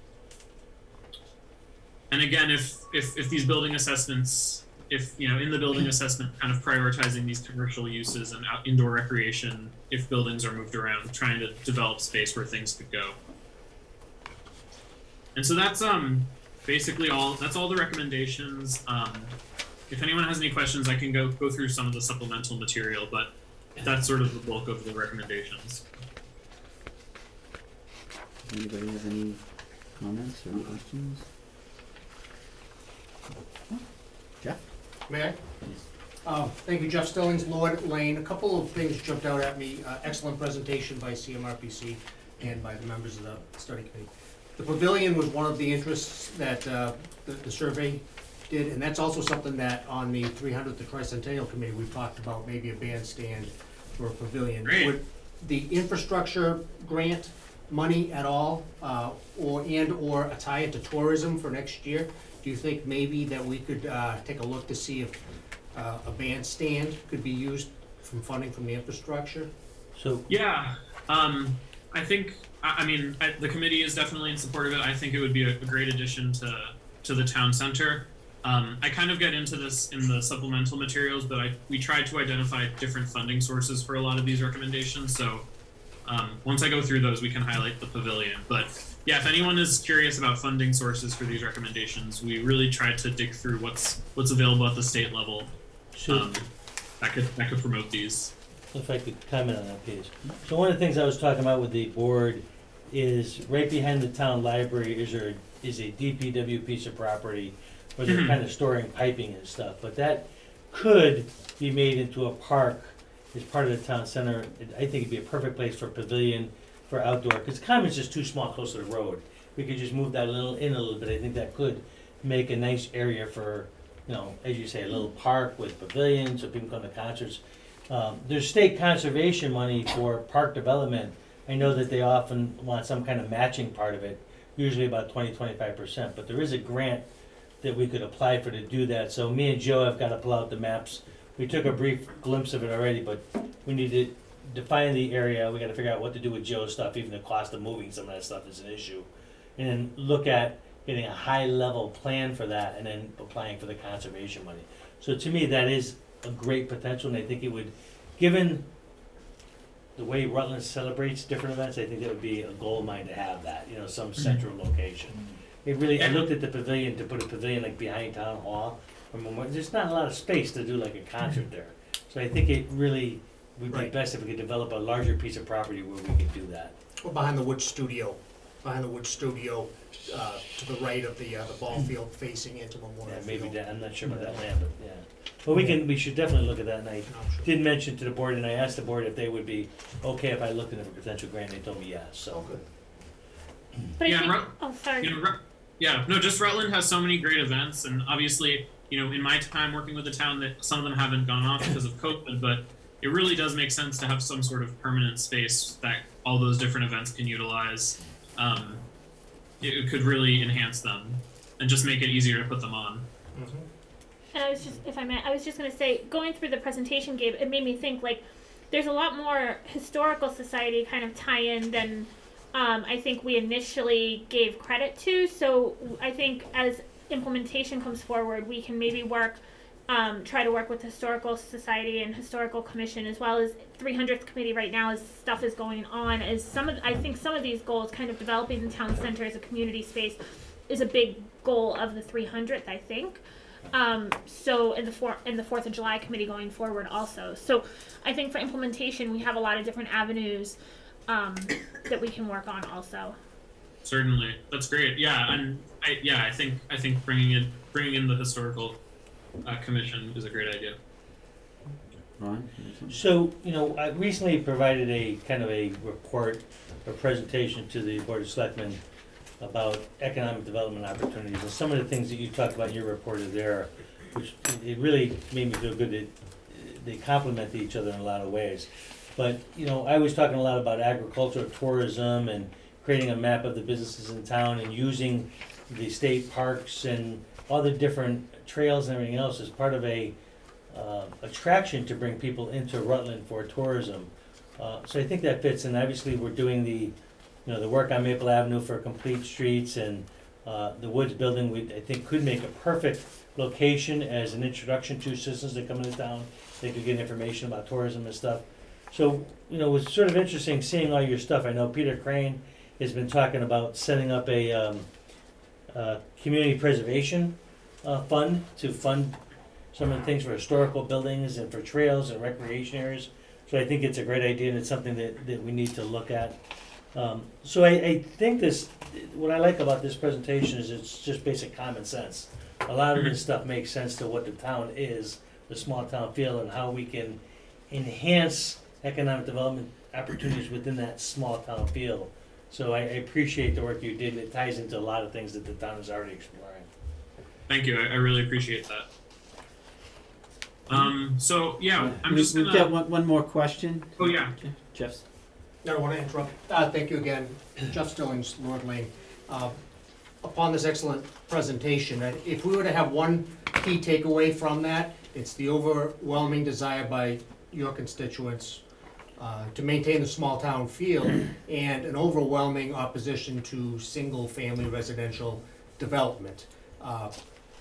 Speaker 12: And again, if these building assessments, in the building assessment, kind of prioritizing these commercial uses and indoor recreation, if buildings are moved around, trying to develop space where things could go. And so that's basically all. That's all the recommendations. If anyone has any questions, I can go through some of the supplemental material, but that's sort of the bulk of the recommendations.
Speaker 2: Anybody have any comments or questions? Jeff?
Speaker 13: May I? Thank you, Jeff Stillings, Lord Lane. A couple of things jumped out at me. Excellent presentation by CMRPC and by the members of the study committee. The pavilion was one of the interests that the survey did, and that's also something that on the 300th the Tricentennial Committee we talked about, maybe a bandstand for a pavilion.
Speaker 12: Great.
Speaker 13: Would the infrastructure grant money at all, or a tie it to tourism for next year? Do you think maybe that we could take a look to see if a bandstand could be used from funding from the infrastructure?
Speaker 6: So
Speaker 12: Yeah, I think, the committee is definitely in support of it. I think it would be a great addition to the town center. I kind of get into this in the supplemental materials, but we tried to identify different funding sources for a lot of these recommendations. So once I go through those, we can highlight the pavilion. But yeah, if anyone is curious about funding sources for these recommendations, we really tried to dig through what's available at the state level that could promote these.
Speaker 6: if I could comment on that, please. So one of the things I was talking about with the board is right behind the town library is a DPW piece of property where they're kind of storing piping and stuff. But that could be made into a park as part of the town center. I think it'd be a perfect place for a pavilion, for outdoor, because the common's just too small close to the road. We could just move that a little bit. I think that could make a nice area for, as you say, a little park with pavilions so people come to concerts. There's state conservation money for park development. I know that they often want some kind of matching part of it, usually about 20-25%, but there is a grant that we could apply for to do that. So me and Joe have got to pull out the maps. We took a brief glimpse of it already, but we need to define the area. We got to figure out what to do with Joe's stuff. Even the cost of moving some of that stuff is an issue. And then look at getting a high-level plan for that and then applying for the conservation money. So to me, that is a great potential, and I think it would, given the way Rutland celebrates different events, I think that would be a gold mine to have that, some central location. It really, I looked at the pavilion, to put a pavilion like behind Town Hall, there's not a lot of space to do like a concert there. So I think it really would be best if we could develop a larger piece of property where we could do that.
Speaker 13: Or behind the wood studio, to the right of the ball field facing into Memorial
Speaker 6: Yeah, maybe
Speaker 13: Field.
Speaker 6: that, I'm not sure about that land, but yeah. But we should definitely look at that, and I did mention to the board, and I asked the board if they would be okay if I looked into a potential grant, they told me yes, so.
Speaker 13: good.
Speaker 4: But I
Speaker 12: Yeah,
Speaker 4: think, sorry.
Speaker 12: Just Rutland has so many great events, and obviously, in my time working with the town, that some of them haven't gone off because of COVID, but it really does make sense to have some sort of permanent space that all those different events can utilize. It could really enhance them and just make it easier to put them on.
Speaker 13: Mm-hmm.
Speaker 4: And I was just, if I may, I was just going to say, going through the presentation, Gabe, it made me think, there's a lot more historical society kind of tie-in than I think we initially gave credit to. So I think as implementation comes forward, we can maybe try to work with Historical Society and Historical Commission, as well as 300th Committee right now, as stuff is going on. I think some of these goals, kind of developing the town center as a community space, is a big goal of the 300th, I think. So in the 4th of July Committee going forward also. So I think for implementation, we have a lot of different avenues that we can work on also.
Speaker 12: Certainly, that's great. Yeah, and I think bringing in the historical commission is a great idea.
Speaker 2: Ron?
Speaker 6: So, I recently provided a kind of a report, a presentation to the Board of Selectmen about economic development opportunities, and some of the things that you talked about in your report are there, which it really made me feel good that they complement each other in a lot of ways. But, I was talking a lot about agricultural tourism and creating a map of the businesses in town and using the state parks and all the different trails and everything else as part of a attraction to bring people into Rutland for tourism. So I think that fits, and obviously we're doing the work on Maple Avenue for complete streets, and the Woods building, I think could make a perfect location as an introduction to citizens that come into town. They could get information about tourism and stuff. So, it was sort of interesting seeing all your stuff. I know Peter Crane has been talking about setting up a community preservation fund to fund some of the things for historical buildings and for trails and recreation areas. So I think it's a great idea, and it's something that we need to look at. So I think what I like about this presentation is it's just basic common sense. A lot of this stuff makes sense to what the town is, the small town feel, and how we can enhance economic development opportunities within that small town feel. So I appreciate the work you did, and it ties into a lot of things that the town is already exploring.
Speaker 12: Thank you. I really appreciate that. So yeah, I'm just
Speaker 2: We've
Speaker 12: gonna.
Speaker 2: got one more question.
Speaker 12: Oh yeah.
Speaker 2: Jeff's.
Speaker 13: I don't want to interrupt. Thank you again, Jeff Stillings, Lord Lane. Upon this excellent presentation, if we were to have one key takeaway from that, it's the overwhelming desire by your constituents to maintain the small town feel and an overwhelming opposition to single-family residential development.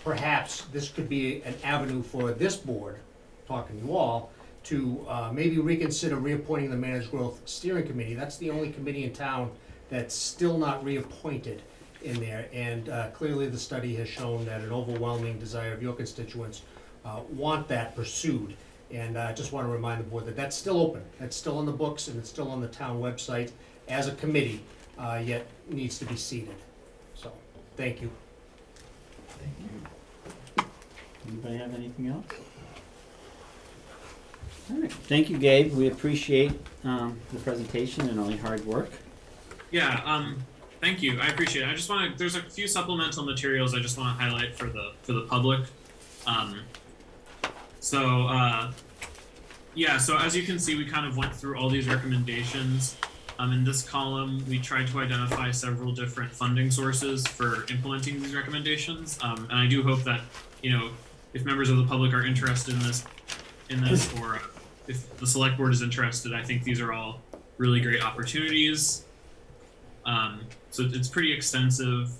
Speaker 13: Perhaps this could be an avenue for this board, talking to you all, to maybe reconsider reappointing the Managed Growth Steering Committee. That's the only committee in town that's still not reappointed in there. And clearly the study has shown that an overwhelming desire of your constituents want that pursued. And I just want to remind the board that that's still open. That's still on the books, and it's still on the town website as a committee, yet needs to be seated. So, thank you.
Speaker 2: Thank you. Anybody have anything else? All right. Thank you, Gabe. We appreciate the presentation and all your hard work.
Speaker 12: Yeah. Thank you. I appreciate it. I just want to. There's a few supplemental materials I just want to highlight for the public. So as you can see, we kind of went through all these recommendations. In this column, we tried to identify several different funding sources for implementing these recommendations. And I do hope that, if members of the public are interested in this, or if the select board is interested, I think these are all really great opportunities. So it's pretty extensive.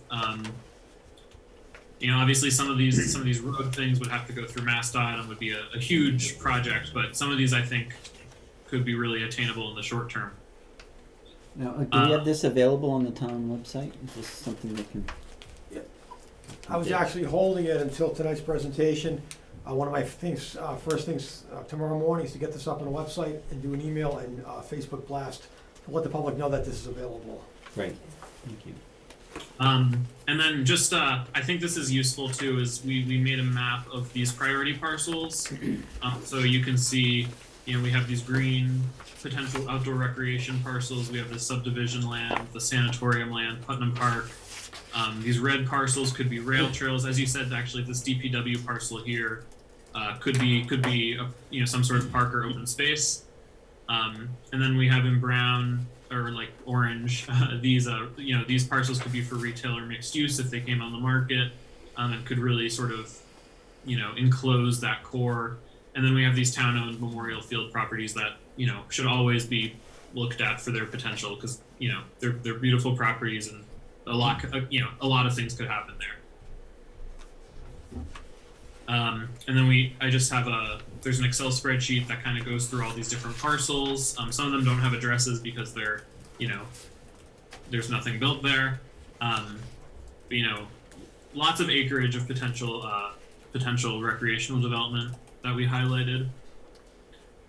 Speaker 12: Obviously some of these road things would have to go through MassDOT and would be a huge project, but some of these I think could be really attainable in the short term.
Speaker 2: Now, do we have this available on the town website? Is this something that can?
Speaker 10: I was actually holding it until tonight's presentation. One of my first things tomorrow morning is to get this up on the website and do an email and Facebook blast to let the public know that this is available.
Speaker 2: Great, thank you.
Speaker 12: And then just, I think this is useful too, is we made a map of these priority parcels. So you can see, we have these green potential outdoor recreation parcels. We have the subdivision land, the sanatorium land, Putnam Park. These red parcels could be rail trails. As you said, actually, this DPW parcel here could be some sort of park or open space. And then we have in brown or like orange, these parcels could be for retail or mixed use if they came on the market, and could really sort of, enclose that core. And then we have these town-owned memorial field properties that, should always be looked at for their potential because, they're beautiful properties and a lot of things could happen there. And then I just have there's an Excel spreadsheet that kind of goes through all these different parcels. Some of them don't have addresses because they're, there's nothing built there. But, lots of acreage of potential recreational development that we highlighted.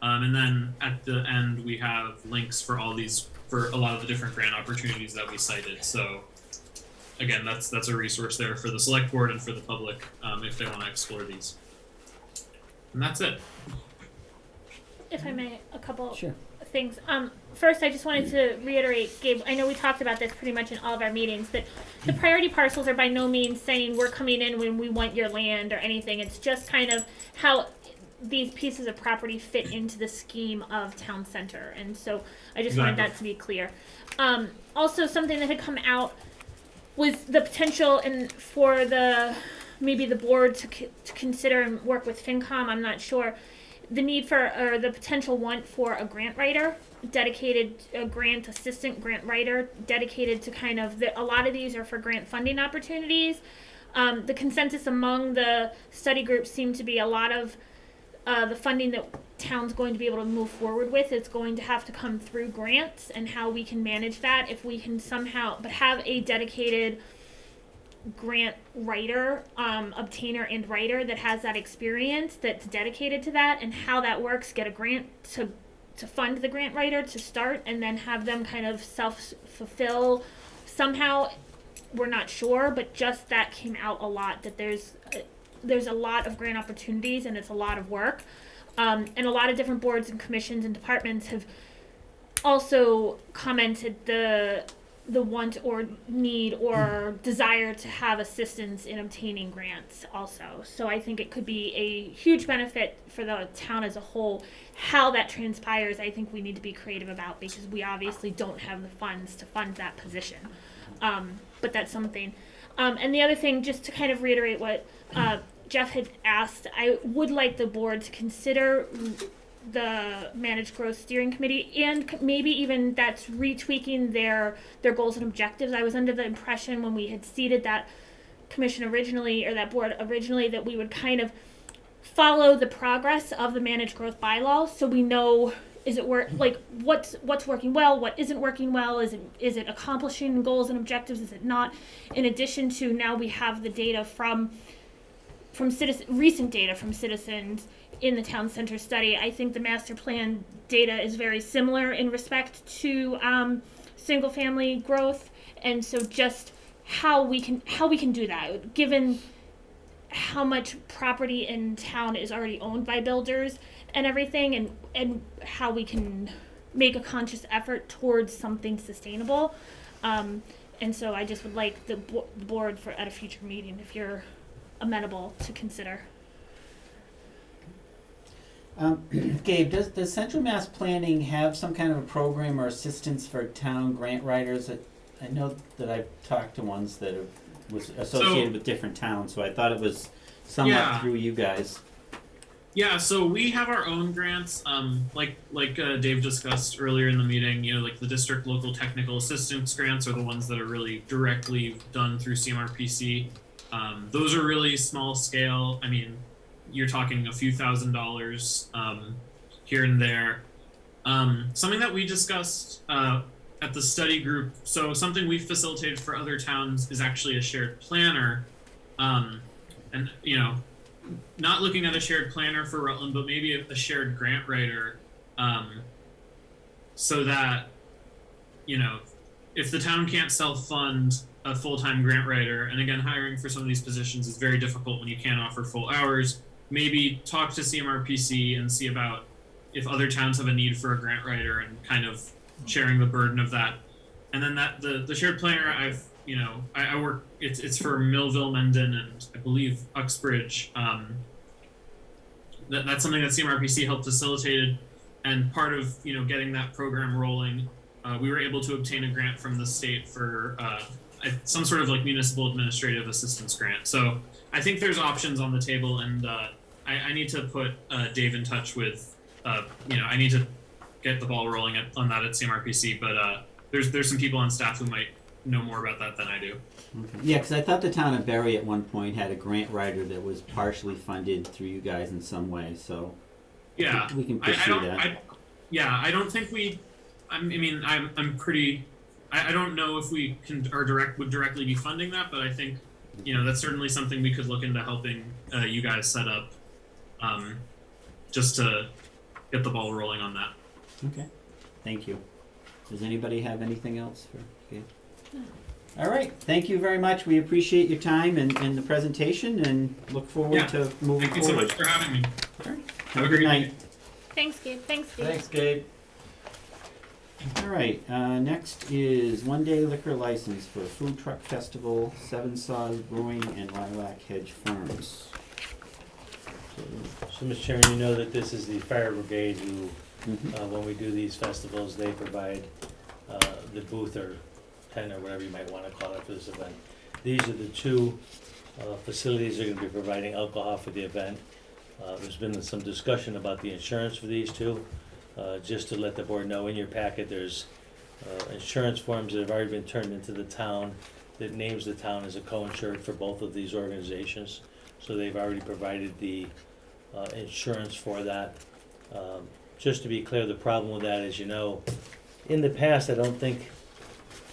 Speaker 12: And then at the end, we have links for for a lot of the different grant opportunities that we cited. So again, that's a resource there for the select board and for the public if they want to explore these. And that's it.
Speaker 4: If I may, a couple
Speaker 2: Sure.
Speaker 4: things. First, I just wanted to reiterate, Gabe, I know we talked about this pretty much in all of our meetings, that the priority parcels are by no means saying we're coming in when we want your land or anything. It's just kind of how these pieces of property fit into the scheme of town center. And so I just wanted that to be clear. Also, something that had come out was the potential and for maybe the board to consider and work with FinCom. I'm not sure. The need for, or the potential want for a grant writer, a grant assistant grant writer, dedicated to kind of, a lot of these are for grant funding opportunities. The consensus among the study group seemed to be a lot of the funding that town's going to be able to move forward with is going to have to come through grants, and how we can manage that if we can somehow, but have a dedicated grant writer, obtainer and writer that has that experience, that's dedicated to that, and how that works. Get a grant to fund the grant writer to start, and then have them kind of self-fulfill somehow. We're not sure, but just that came out a lot, that there's a lot of grant opportunities and it's a lot of work. And a lot of different boards and commissions and departments have also commented the want or need or desire to have assistance in obtaining grants also. So I think it could be a huge benefit for the town as a whole. How that transpires, I think we need to be creative about, because we obviously don't have the funds to fund that position. But that's something. And the other thing, just to kind of reiterate what Jeff had asked, I would like the board to consider the Managed Growth Steering Committee, and maybe even that's retweaking their goals and objectives. I was under the impression when we had seated that commission originally, or that board originally, that we would kind of follow the progress of the Managed Growth bylaw, so we know, is it what's working well, what isn't working well, is it accomplishing goals and objectives, is it not? In addition to, now we have the data from recent data from citizens in the town center study. I think the master plan data is very similar in respect to single family growth, and so just how we can do that, given how much property in town is already owned by builders and everything, and how we can make a conscious effort towards something sustainable. And so I just would like the board at a future meeting, if you're amenable, to consider.
Speaker 2: Gabe, does Central Mass Planning have some kind of a program or assistance for town grant writers? I know that I've talked to ones that was associated with different towns, so I thought it was somewhat through you guys.
Speaker 12: Yeah, so we have our own grants, like Dave discussed earlier in the meeting. You know, like the district local technical assistance grants are the ones that are really directly done through CMRPC. Those are really small scale. I mean, you're talking a few $1,000s here and there. Something that we discussed at the study group, so something we've facilitated for other towns is actually a shared planner. And, you know, not looking at a shared planner for Rutland, but maybe a shared grant writer, so that, you know, if the town can't self-fund a full-time grant writer, and again, hiring for some of these positions is very difficult when you can't offer full hours, maybe talk to CMRPC and see about if other towns have a need for a grant writer, and kind of sharing the burden of that. And then that the shared planner, I work, it's for Millville, Mendon, and I believe Uxbridge. That's something that CMRPC helped facilitated, and part of, you know, getting that program rolling, we were able to obtain a grant from the state for some sort of like municipal administrative assistance grant. So I think there's options on the table, and I need to put Dave in touch with, I need to get the ball rolling on that at CMRPC, but there's some people on staff who might know more about that than I do.
Speaker 2: Okay. Yeah, because I thought the town of Berry at one point had a grant writer that was partially funded through you guys in some way, so
Speaker 12: yeah,
Speaker 2: we can pursue that.
Speaker 12: I don't think we. I'm pretty. I don't know if we would directly be funding that, but I think, you know, that's certainly something we could look into helping you guys set up, just to get the ball rolling on that.
Speaker 2: Okay, thank you. Does anybody have anything else for Gabe? No. All right, thank you very much. We appreciate your time and the presentation, and look forward to moving forward.
Speaker 12: Thank you so much for having me.
Speaker 2: All right, have a good night.
Speaker 4: Thanks, Gabe.
Speaker 6: Thanks, Gabe.
Speaker 2: All right, next is one-day liquor license for Food Truck Festival, Seven Saws Brewing, and Lilac Hedge Farms.
Speaker 6: So, Mr. Chairman, you know that this is the fire brigade who, when we do these festivals, they provide the booth or tent or whatever you might want to call it for this event. These are the two facilities that are going to be providing alcohol for the event. There's been some discussion about the insurance for these two. Just to let the board know, in your packet, there's insurance forms that have already been turned into the town that names the town as a co-insured for both of these organizations. So they've already provided the insurance for that. Just to be clear, the problem with that is, you know, in the past, I don't think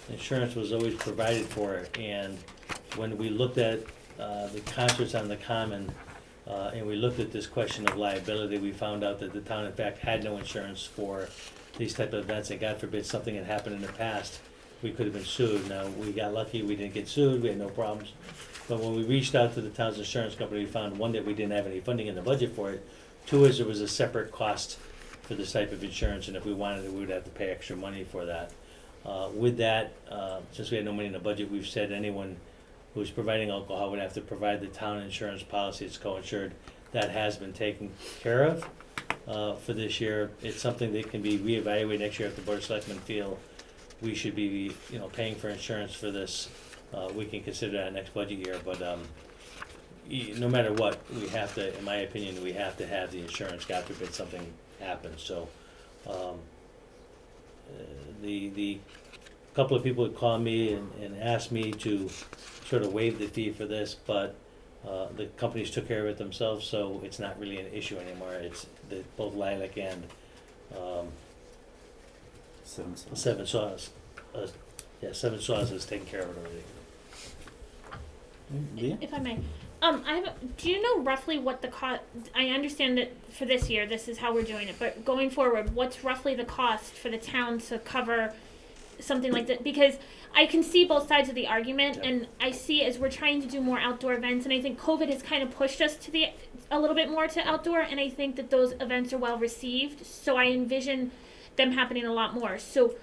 Speaker 6: insurance was always provided for it. And when we looked at the concerts on the Common, and we looked at this question of liability, we found out that the town, in fact, had no insurance for these type of events. And God forbid something had happened in the past, we could have been sued. Now, we got lucky, we didn't get sued, we had no problems. But when we reached out to the town's insurance company, we found, one, that we didn't have any funding in the budget for it. Two, is there was a separate cost for this type of insurance, and if we wanted it, we would have to pay extra money for that. With that, since we had no money in the budget, we've said anyone who's providing alcohol would have to provide the town insurance policy. It's co-insured. That has been taken care of for this year. It's something that can be reevaluated next year if the Board of Selectmen feel we should be, you know, paying for insurance for this. We can consider that next budget year, but no matter what, we have to, in my opinion, we have to have the insurance, God forbid something happens. So the couple of people would call me and ask me to sort of waive the fee for this, but the companies took care of it themselves, so it's not really an issue anymore. It's both Lilac and Seven Saws. Seven Saws has taken care of it already.
Speaker 2: Leah?
Speaker 4: If I may, do you know roughly what the cost? I understand that for this year, this is how we're doing it, but going forward, what's roughly the cost for the town to cover something like that? Because I can see both sides of the argument, and I see as we're trying to do more outdoor events, and I think COVID has kind of pushed us to a little bit more to outdoor, and I think that those events are well received. So I envision them happening a lot more. So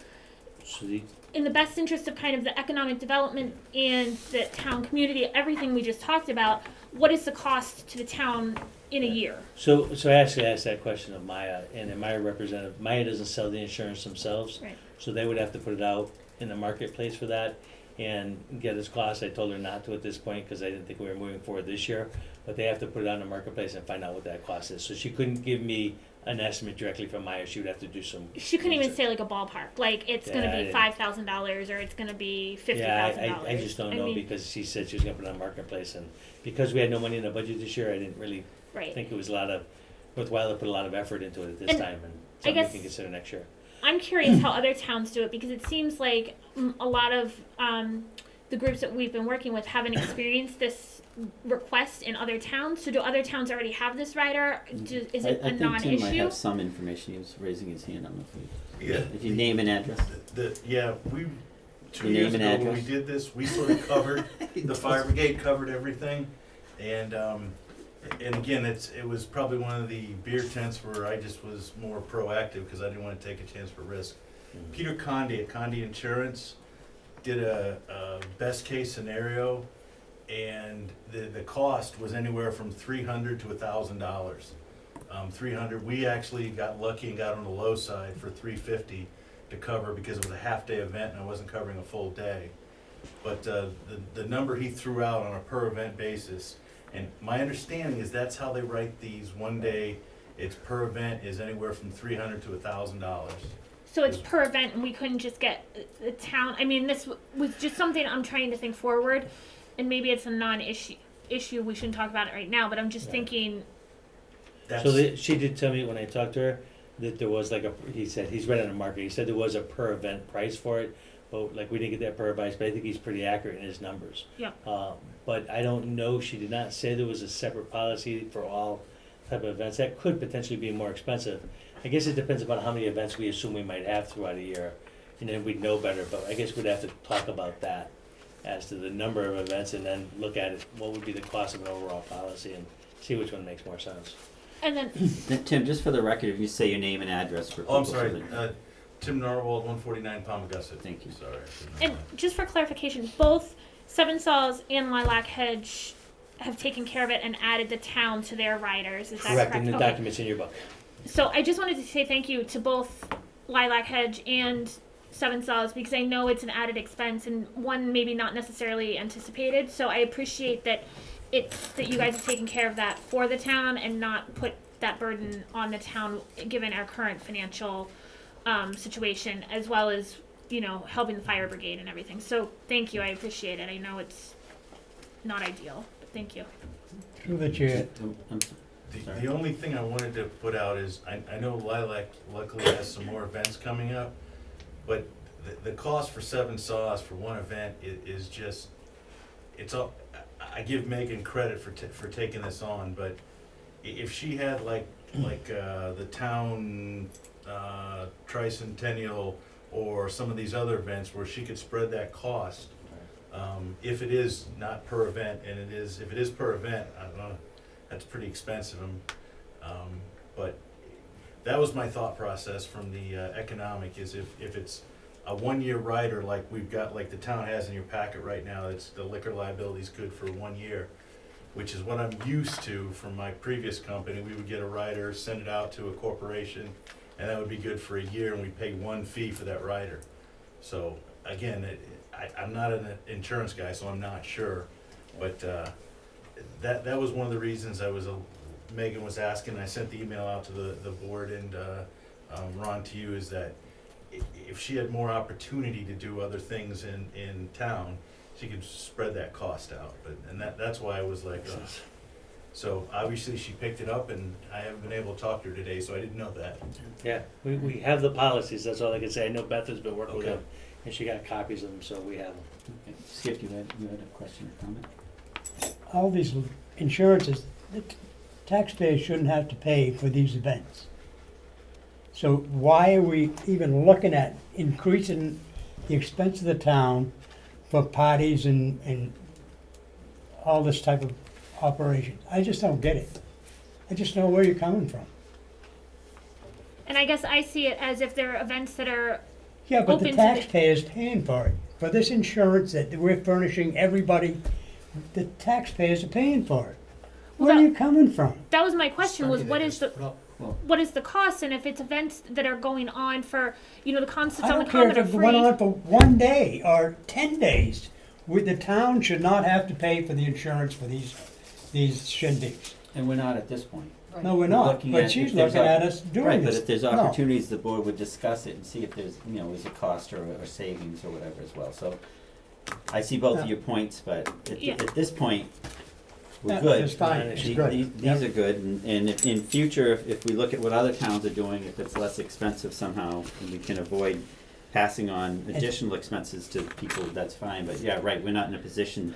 Speaker 4: in the best interest of kind of the economic development and the town community, everything we just talked about, what is the cost to the town in a year?
Speaker 6: So I actually asked that question of Maya, and the Maya representative, Maya doesn't sell the insurance themselves,
Speaker 4: Right.
Speaker 6: so they would have to put it out in the marketplace for that and get its cost. I told her not to at this point because I didn't think we were moving forward this year, but they have to put it out in the marketplace and find out what that cost is. So she couldn't give me an estimate directly from Maya. She would have to do some.
Speaker 4: She couldn't even say like a ballpark, like it's going to be $5,000 or it's going to be $50,000.
Speaker 6: Yeah, I just don't know because she said she was going to put it on marketplace, and because we had no money in the budget this year, I didn't really think it was worthwhile to put a lot of effort into it at this time, and something we can consider next year.
Speaker 4: I'm curious how other towns do it, because it seems like a lot of the groups that we've been working with haven't experienced this request in other towns. So do other towns already have this rider? Is it a non-issue?
Speaker 2: I think Tim might have some information. He was raising his hand. I'm afraid. If you name and address.
Speaker 5: We 2 years ago when we did this, we sort of covered the fire brigade covered everything, and again, it was probably one of the beer tents where I just was more proactive because I didn't want to take a chance for risk. Peter Conde at Conde Insurance did a best case scenario, and the cost was anywhere from $300 to $1,000. 300. We actually got lucky and got on the low side for $350 to cover because it was a half-day event and I wasn't covering a full day. But the number he threw out on a per event basis, and my understanding is that's how they write these. One day, it's per event is anywhere from $300 to $1,000.
Speaker 4: So it's per event, and we couldn't just get the town. I mean, this was just something I'm trying to think forward, and maybe it's a non-issue. We shouldn't talk about it right now. But I'm just thinking.
Speaker 6: She did tell me when I talked to her that there was he said he's read on the market. He said there was a per event price for it, but we didn't get that per price. But I think he's pretty accurate in his numbers.
Speaker 4: Yeah.
Speaker 6: But I don't know. She did not say there was a separate policy for all type of events. That could potentially be more expensive. I guess it depends upon how many events we assume we might have throughout a year, and then we'd know better. But I guess we'd have to talk about that as to the number of events, and then look at it. What would be the cost of an overall policy, and see which one makes more sense.
Speaker 4: And then
Speaker 2: Tim, just for the record, if you say your name and address for people.
Speaker 5: Oh, I'm sorry. Tim Narwhal, 149 Palmagussit.
Speaker 2: Thank you.
Speaker 5: Sorry.
Speaker 4: And just for clarification, both Seven Saws and Lilac Hedge have taken care of it and added the town to their riders. Is that
Speaker 6: Correct,
Speaker 4: correct?
Speaker 6: in the
Speaker 4: Okay.
Speaker 6: documents in your book.
Speaker 4: So I just wanted to say thank you to both Lilac Hedge and Seven Saws, because I know it's an added expense and one maybe not necessarily anticipated. So I appreciate that that you guys have taken care of that for the town and not put that burden on the town given our current financial situation, as well as, you know, helping the fire brigade and everything. So thank you, I appreciate it. I know it's not ideal, but thank you.
Speaker 1: Through the chair.
Speaker 5: The only thing I wanted to put out is, I know Lilac luckily has some more events coming up, but the cost for Seven Saws for one event is just, it's all, I give Megan credit for taking this on, but if she had like the town tricentennial or some of these other events where she could spread that cost, if it is not per event, and if it is per event, I don't know, that's pretty expensive. But that was my thought process from the economic, is if it's a one-year rider like we've got, like the town has in your packet right now, it's the liquor liability is good for 1 year, which is what I'm used to from my previous company. We would get a rider, send it out to a corporation, and that would be good for a year, and we pay one fee for that rider. So again, I'm not an insurance guy, so I'm not sure, but that was one of the reasons Megan was asking. I sent the email out to the board and Ron, to you, is that if she had more opportunity to do other things in town, she could spread that cost out. And that's why I was like, ugh. So obviously she picked it up, and I haven't been able to talk to her today, so I didn't know that.
Speaker 6: Yeah, we have the policies, that's all I can say. I know Beth has been working with
Speaker 5: Okay.
Speaker 6: them, and she got copies of them, so we have them.
Speaker 2: Okay. Skip, you had a question or comment?
Speaker 1: All these insurances, the taxpayers shouldn't have to pay for these events. So why are we even looking at increasing the expense of the town for parties and all this type of operation? I just don't get it. I just know where you're coming from.
Speaker 4: And I guess I see it as if there are events that are
Speaker 1: Yeah, but the
Speaker 4: open to the-
Speaker 1: taxpayer's paying for it. For this insurance that we're furnishing everybody, the taxpayers are paying for it.
Speaker 4: Well,
Speaker 1: Where are
Speaker 4: that-
Speaker 1: you coming from?
Speaker 4: That was my question, was
Speaker 13: Study
Speaker 4: what
Speaker 13: that
Speaker 4: is the
Speaker 13: just put up.
Speaker 4: what is the cost, and if it's events that are going on for, you know, the concerts
Speaker 1: I
Speaker 4: on the
Speaker 1: don't care
Speaker 4: common
Speaker 1: if
Speaker 4: are
Speaker 1: it
Speaker 4: free.
Speaker 1: went on for 1 day or 10 days. The town should not have to pay for the insurance for these shindigs.
Speaker 2: And we're not at this point.
Speaker 3: Right.
Speaker 1: No, we're not,
Speaker 2: Looking
Speaker 1: but
Speaker 2: at
Speaker 1: she's
Speaker 2: if there's
Speaker 1: looking
Speaker 2: op-
Speaker 1: at us doing
Speaker 2: Right,
Speaker 1: this.
Speaker 2: but if there's
Speaker 1: No.
Speaker 2: opportunities, the board would discuss it and see if there's, is a cost or savings or whatever as well. So I see both of
Speaker 1: Yeah.
Speaker 2: your points, but
Speaker 4: Yeah.
Speaker 2: at this point, we're
Speaker 1: Yeah,
Speaker 2: good.
Speaker 1: it's fine, it's good.
Speaker 2: These are good, and if in future, if we look at what other towns are doing, if it's less expensive somehow, and we can avoid passing on additional expenses to people, that's fine. But yeah, right, we're not in a position,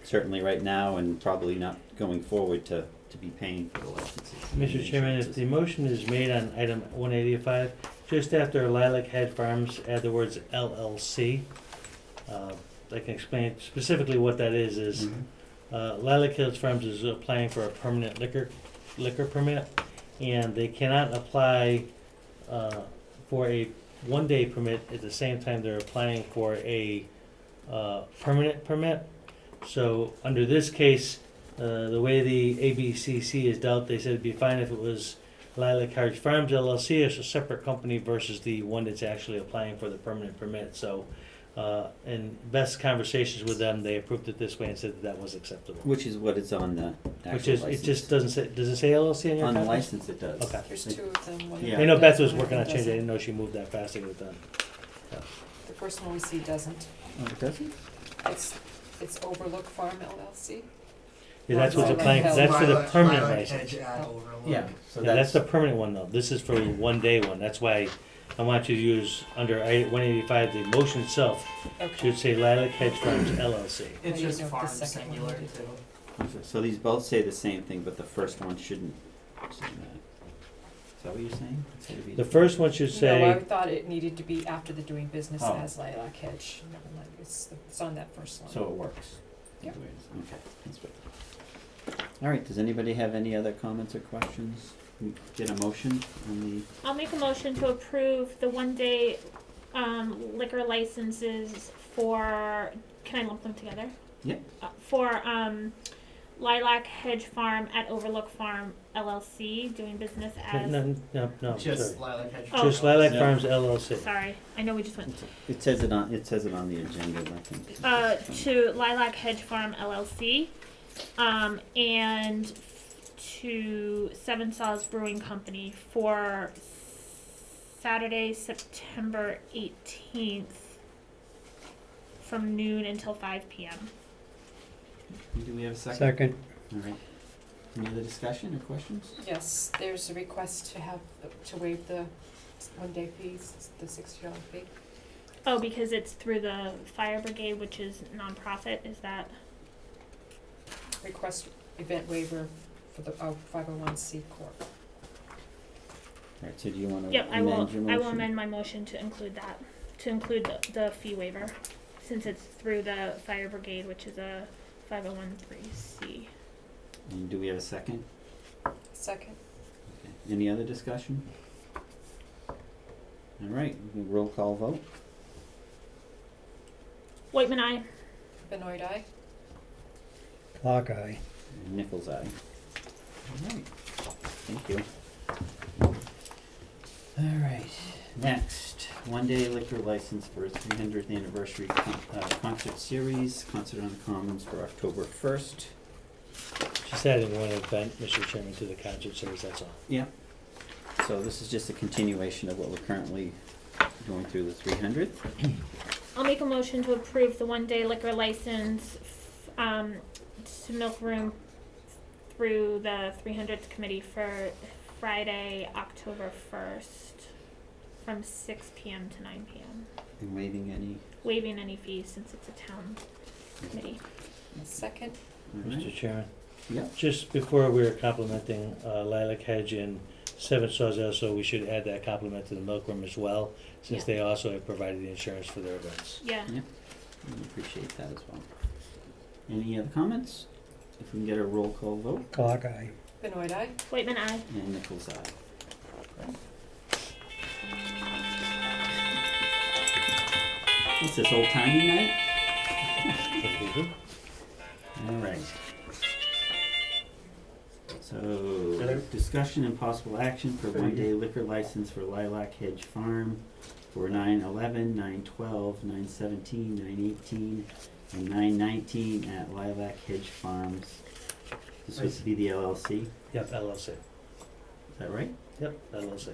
Speaker 2: certainly right now, and probably not going forward to be paying for the licenses.
Speaker 6: Mr. Chairman, if the motion is made on item 185, just after Lilac Head Farms, add the words LLC. I can explain specifically what that is. Lilac Hills Farms is applying for a permanent liquor permit, and they cannot apply for a one-day permit at the same time they're applying for a permanent permit. So under this case, the way the ABCC is dealt, they said it'd be fine if it was Lilac Hedge Farms LLC as a separate company versus the one that's actually applying for the permanent permit. So in best conversations with them, they approved it this way and said that was acceptable.
Speaker 2: Which is what is on the actual
Speaker 6: Which is,
Speaker 2: license.
Speaker 6: it just doesn't say, does it say LLC on your
Speaker 2: On the
Speaker 6: copy?
Speaker 2: license it does.
Speaker 6: Okay.
Speaker 3: There's two of them. one
Speaker 2: Yeah.
Speaker 6: I know Beth was
Speaker 3: does, one
Speaker 6: working on changing, I
Speaker 3: doesn't.
Speaker 6: didn't know she moved that fast to get it done.
Speaker 3: The first one we see doesn't.
Speaker 2: Oh, it doesn't?
Speaker 3: It's Overlook Farm LLC.
Speaker 6: Yeah, that's what's
Speaker 3: Lilac
Speaker 6: applying,
Speaker 3: Hedge.
Speaker 6: that's for the
Speaker 11: Lilac-
Speaker 6: permanent
Speaker 11: Lilac
Speaker 6: license.
Speaker 11: Hedge at Overlook.
Speaker 2: Yeah, so
Speaker 6: Yeah, that's the permanent one though. This is for the one-day one. That's why I want you to use under 185, the motion itself
Speaker 3: Okay.
Speaker 6: should say Lilac Hedge Farms LLC.
Speaker 3: I
Speaker 11: It's
Speaker 3: didn't
Speaker 11: just
Speaker 3: know if the
Speaker 11: farm
Speaker 3: second one
Speaker 11: singular
Speaker 3: did.
Speaker 11: too.
Speaker 2: So these both say the same thing, but the first one shouldn't say that. Is that what you're saying? It's gotta be-
Speaker 6: The first one should
Speaker 3: No, I
Speaker 6: say,
Speaker 3: thought it needed to be after the doing business
Speaker 2: Oh.
Speaker 3: as Lilac Hedge. Never mind, it's on that first line.
Speaker 2: So it works.
Speaker 3: Yeah.
Speaker 2: Okay, that's good. All right, does anybody have any other comments or questions? Get a motion on
Speaker 4: I'll make a motion to approve the one-day liquor licenses for, can I lump them together?
Speaker 2: Yeah.
Speaker 4: For Lilac Hedge Farm at Overlook Farm LLC, doing business as.
Speaker 6: No,
Speaker 13: Just
Speaker 6: sorry.
Speaker 13: Lilac Hedge.
Speaker 4: Oh.
Speaker 6: Just Lilac
Speaker 2: No.
Speaker 6: Farms LLC.
Speaker 4: Sorry, I know we just went.
Speaker 2: It says it on the agenda, I think.
Speaker 4: To Lilac Hedge Farm LLC, and to Seven Saws Brewing Company for Saturday, September 18th, from noon until 5 p.m.
Speaker 2: Do we have a second?
Speaker 1: Second.
Speaker 2: All right. Any other discussion or questions?
Speaker 3: Yes, there's a request to waive the one-day fees, the $60 fee.
Speaker 4: Oh, because it's through the fire brigade, which is nonprofit, is that?
Speaker 3: Request event waiver for the 501c Corp.
Speaker 2: All right, so do you want to
Speaker 4: Yep,
Speaker 2: amend your motion?
Speaker 4: I will amend my motion to include that, to include the fee waiver, since it's through the fire brigade, which is a 501(c).
Speaker 2: And do we have a second?
Speaker 3: Second.
Speaker 2: Okay. Any other discussion? All right, roll call vote.
Speaker 4: Whitman, aye.
Speaker 3: Benoit, aye.
Speaker 1: Clock eye.
Speaker 2: And Nichols, aye. All right, thank you. All right, next, one-day liquor license for a 300th anniversary concert series, Concert on the Commons for October 1st.
Speaker 6: Just adding one event, Mr. Chairman, to the concert series, that's all.
Speaker 2: Yeah. So this is just a continuation of what we're currently going through the 300th.
Speaker 4: I'll make a motion to approve the one-day liquor license, to Milk Room through the 300th committee for Friday, October 1st, from 6 p.m. to 9 p.m.
Speaker 2: And
Speaker 4: Waiving any fees since it's a town committee.
Speaker 3: Second.
Speaker 2: All right.
Speaker 6: Mr. Chairman?
Speaker 2: Yep.
Speaker 6: Just before we were complimenting Lilac Hedge and Seven Saws also, we should add that compliment to the Milk Room as well, since
Speaker 4: Yeah.
Speaker 6: they also have provided the insurance for their events.
Speaker 4: Yeah.
Speaker 2: Yep. We appreciate that as well. Any other comments? If we can get a roll call vote.
Speaker 1: Clock eye.
Speaker 3: Benoit, aye.
Speaker 4: Whitman, aye.
Speaker 2: And Nichols, aye. What's this, old timey night? All right. So, discussion and possible action for one-day liquor license for Lilac Hedge Farm for 9/11, 9/12, 9/17, 9/18, and 9/19 at Lilac Hedge Farms. This was to be the LLC, is
Speaker 6: Yep, LLC.
Speaker 2: that right?
Speaker 6: Yep, LLC.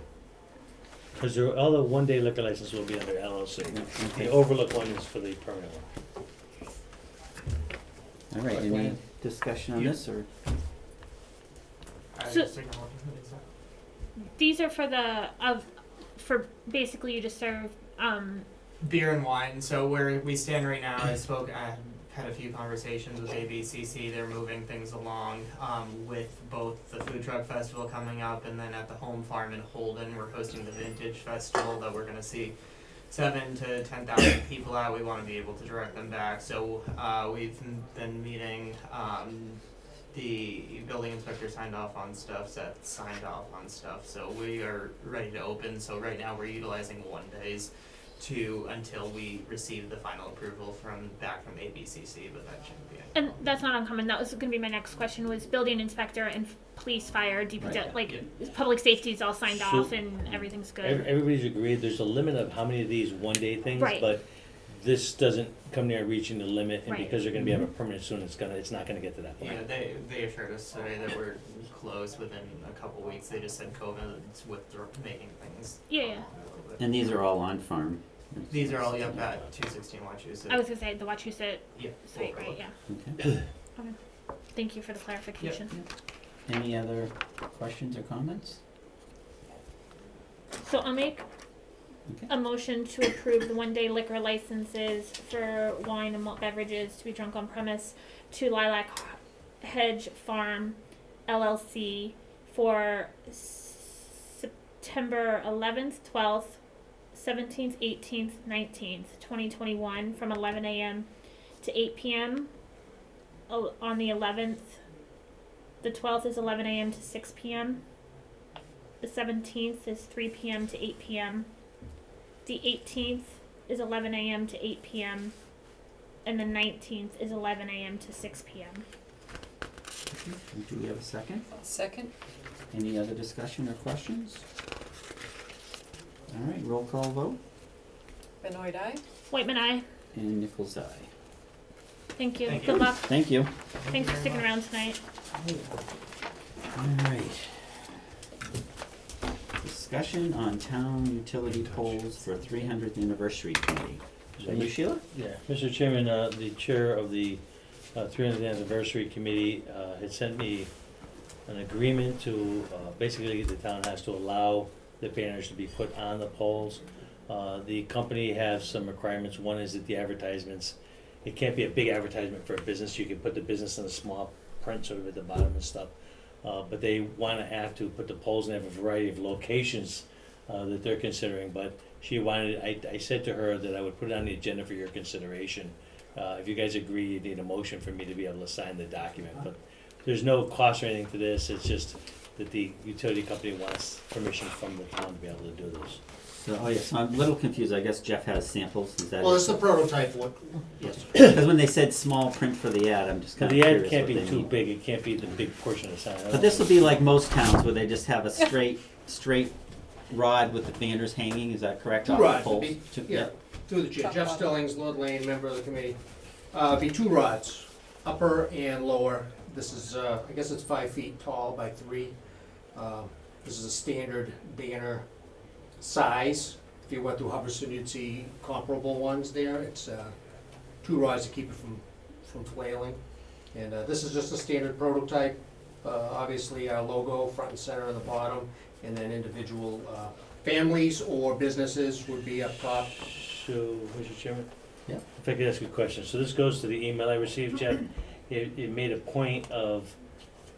Speaker 6: Because all the one-day liquor license will be under LLC.
Speaker 2: Okay.
Speaker 6: The Overlook one is for the permanent one.
Speaker 2: All right, any discussion on this, or?
Speaker 4: So, these are for for basically you just serve,
Speaker 14: beer and wine. So where we stand right now, I had a few conversations with ABCC. They're moving things along with both the food truck festival coming up, and then at the home farm in Holden, we're hosting the Vintage Festival that we're going to see 7,000 to 10,000 people at. We want to be able to direct them back. So we've been meeting. The building inspector signed off on stuff, Seth signed off on stuff, so we are ready to open. So right now we're utilizing 1 days until we receive the final approval back from ABCC, but that shouldn't be.
Speaker 4: and that's not uncommon. That was going to be my next question. Was building inspector and police, fire, DPW,
Speaker 2: Right.
Speaker 4: Public safety is all signed
Speaker 6: So-
Speaker 4: off and everything's good.
Speaker 6: Everybody's agreed, there's a limit of how many of these one-day things,
Speaker 4: Right.
Speaker 6: but this doesn't come near reaching the limit, and
Speaker 4: Right.
Speaker 6: because they're gonna be having a permit soon, it's not gonna get to that point.
Speaker 14: Yeah, they assured us today that we're closed within a couple weeks. They just said COVID's making things.
Speaker 4: Yeah.
Speaker 14: A little bit.
Speaker 2: And these are all on farm?
Speaker 14: These are all at 216 Wachusett.
Speaker 4: I was going to say the Wachusett
Speaker 14: Yeah.
Speaker 4: site, right? Yeah.
Speaker 2: Okay.
Speaker 4: Thank you for the clarification.
Speaker 2: Any other questions or comments?
Speaker 4: So I'll make
Speaker 2: Okay.
Speaker 4: a motion to approve the one-day liquor licenses for wine and malt beverages to be drunk on premise to Lilac Hedge Farm LLC for September 11th, 12th, 17th, 18th, 19th, 2021 from 11 a.m. to 8 p.m. On the 11th. The 12th is 11 a.m. to 6 p.m. The 17th is 3 p.m. to 8 p.m. The 18th is 11 a.m. to 8 p.m. And the 19th is 11 a.m. to 6 p.m.
Speaker 2: Do we have a second?
Speaker 3: Second?
Speaker 2: Any other discussion or questions? All right, roll call vote,
Speaker 3: Benoit, aye?
Speaker 4: Whitman, aye.
Speaker 2: and Nichols' eye.
Speaker 4: Thank you.
Speaker 14: Thank
Speaker 4: Good luck.
Speaker 2: Thank you.
Speaker 4: Thanks for sticking around tonight.
Speaker 2: All right. Discussion on town utility poles for 300th anniversary committee. Is that you, Sheila?
Speaker 6: Yeah, Mr. Chairman, the chair of the 300th Anniversary Committee had sent me an agreement to, basically the town has to allow the banners to be put on the poles. The company has some requirements. One is that the advertisements, it can't be a big advertisement for a business. You can put the business in a small print sort of at the bottom and stuff. But they want to have to put the poles and have a variety of locations that they're considering. But she wanted, I said to her that I would put it on the agenda for your consideration. If you guys agree, you need a motion for me to be able to sign the document. But there's no cost or anything to this. It's just that the utility company wants permission from the town to be able to do this.
Speaker 2: So, oh yeah, so I'm a little confused. I guess Jeff has samples. Is that
Speaker 13: Well,
Speaker 2: it?
Speaker 13: it's the prototype look. Yes.
Speaker 2: Because when they said small print for the ad, I'm just
Speaker 6: So
Speaker 2: kind of
Speaker 6: the
Speaker 2: curious
Speaker 6: ad can't
Speaker 2: what
Speaker 6: be
Speaker 2: they
Speaker 6: too
Speaker 2: mean.
Speaker 6: big. It can't be the big portion of the sign. I
Speaker 2: But
Speaker 6: don't
Speaker 2: this will
Speaker 6: think-
Speaker 2: be like most towns where they just have a straight rod with the banners hanging. Is that correct?
Speaker 13: Two
Speaker 2: off the
Speaker 13: rods,
Speaker 2: poles?
Speaker 13: yeah, through the chair.
Speaker 3: Top
Speaker 13: Jeff
Speaker 3: bottom.
Speaker 13: Stillings, Lord Lane, member of the committee. Be 2 rods, upper and lower. This is, I guess it's 5 feet tall by 3. This is a standard banner size. If you went through Hubbardston, you'd see comparable ones there. It's 2 rods to keep it from flailing. And this is just a standard prototype. Obviously, our logo front and center on the bottom, and then individual families or businesses would be up top.
Speaker 6: So, Mr. Chairman?
Speaker 2: Yeah.
Speaker 6: If I could ask you a question. So this goes to the email I received, Jeff. It made a point of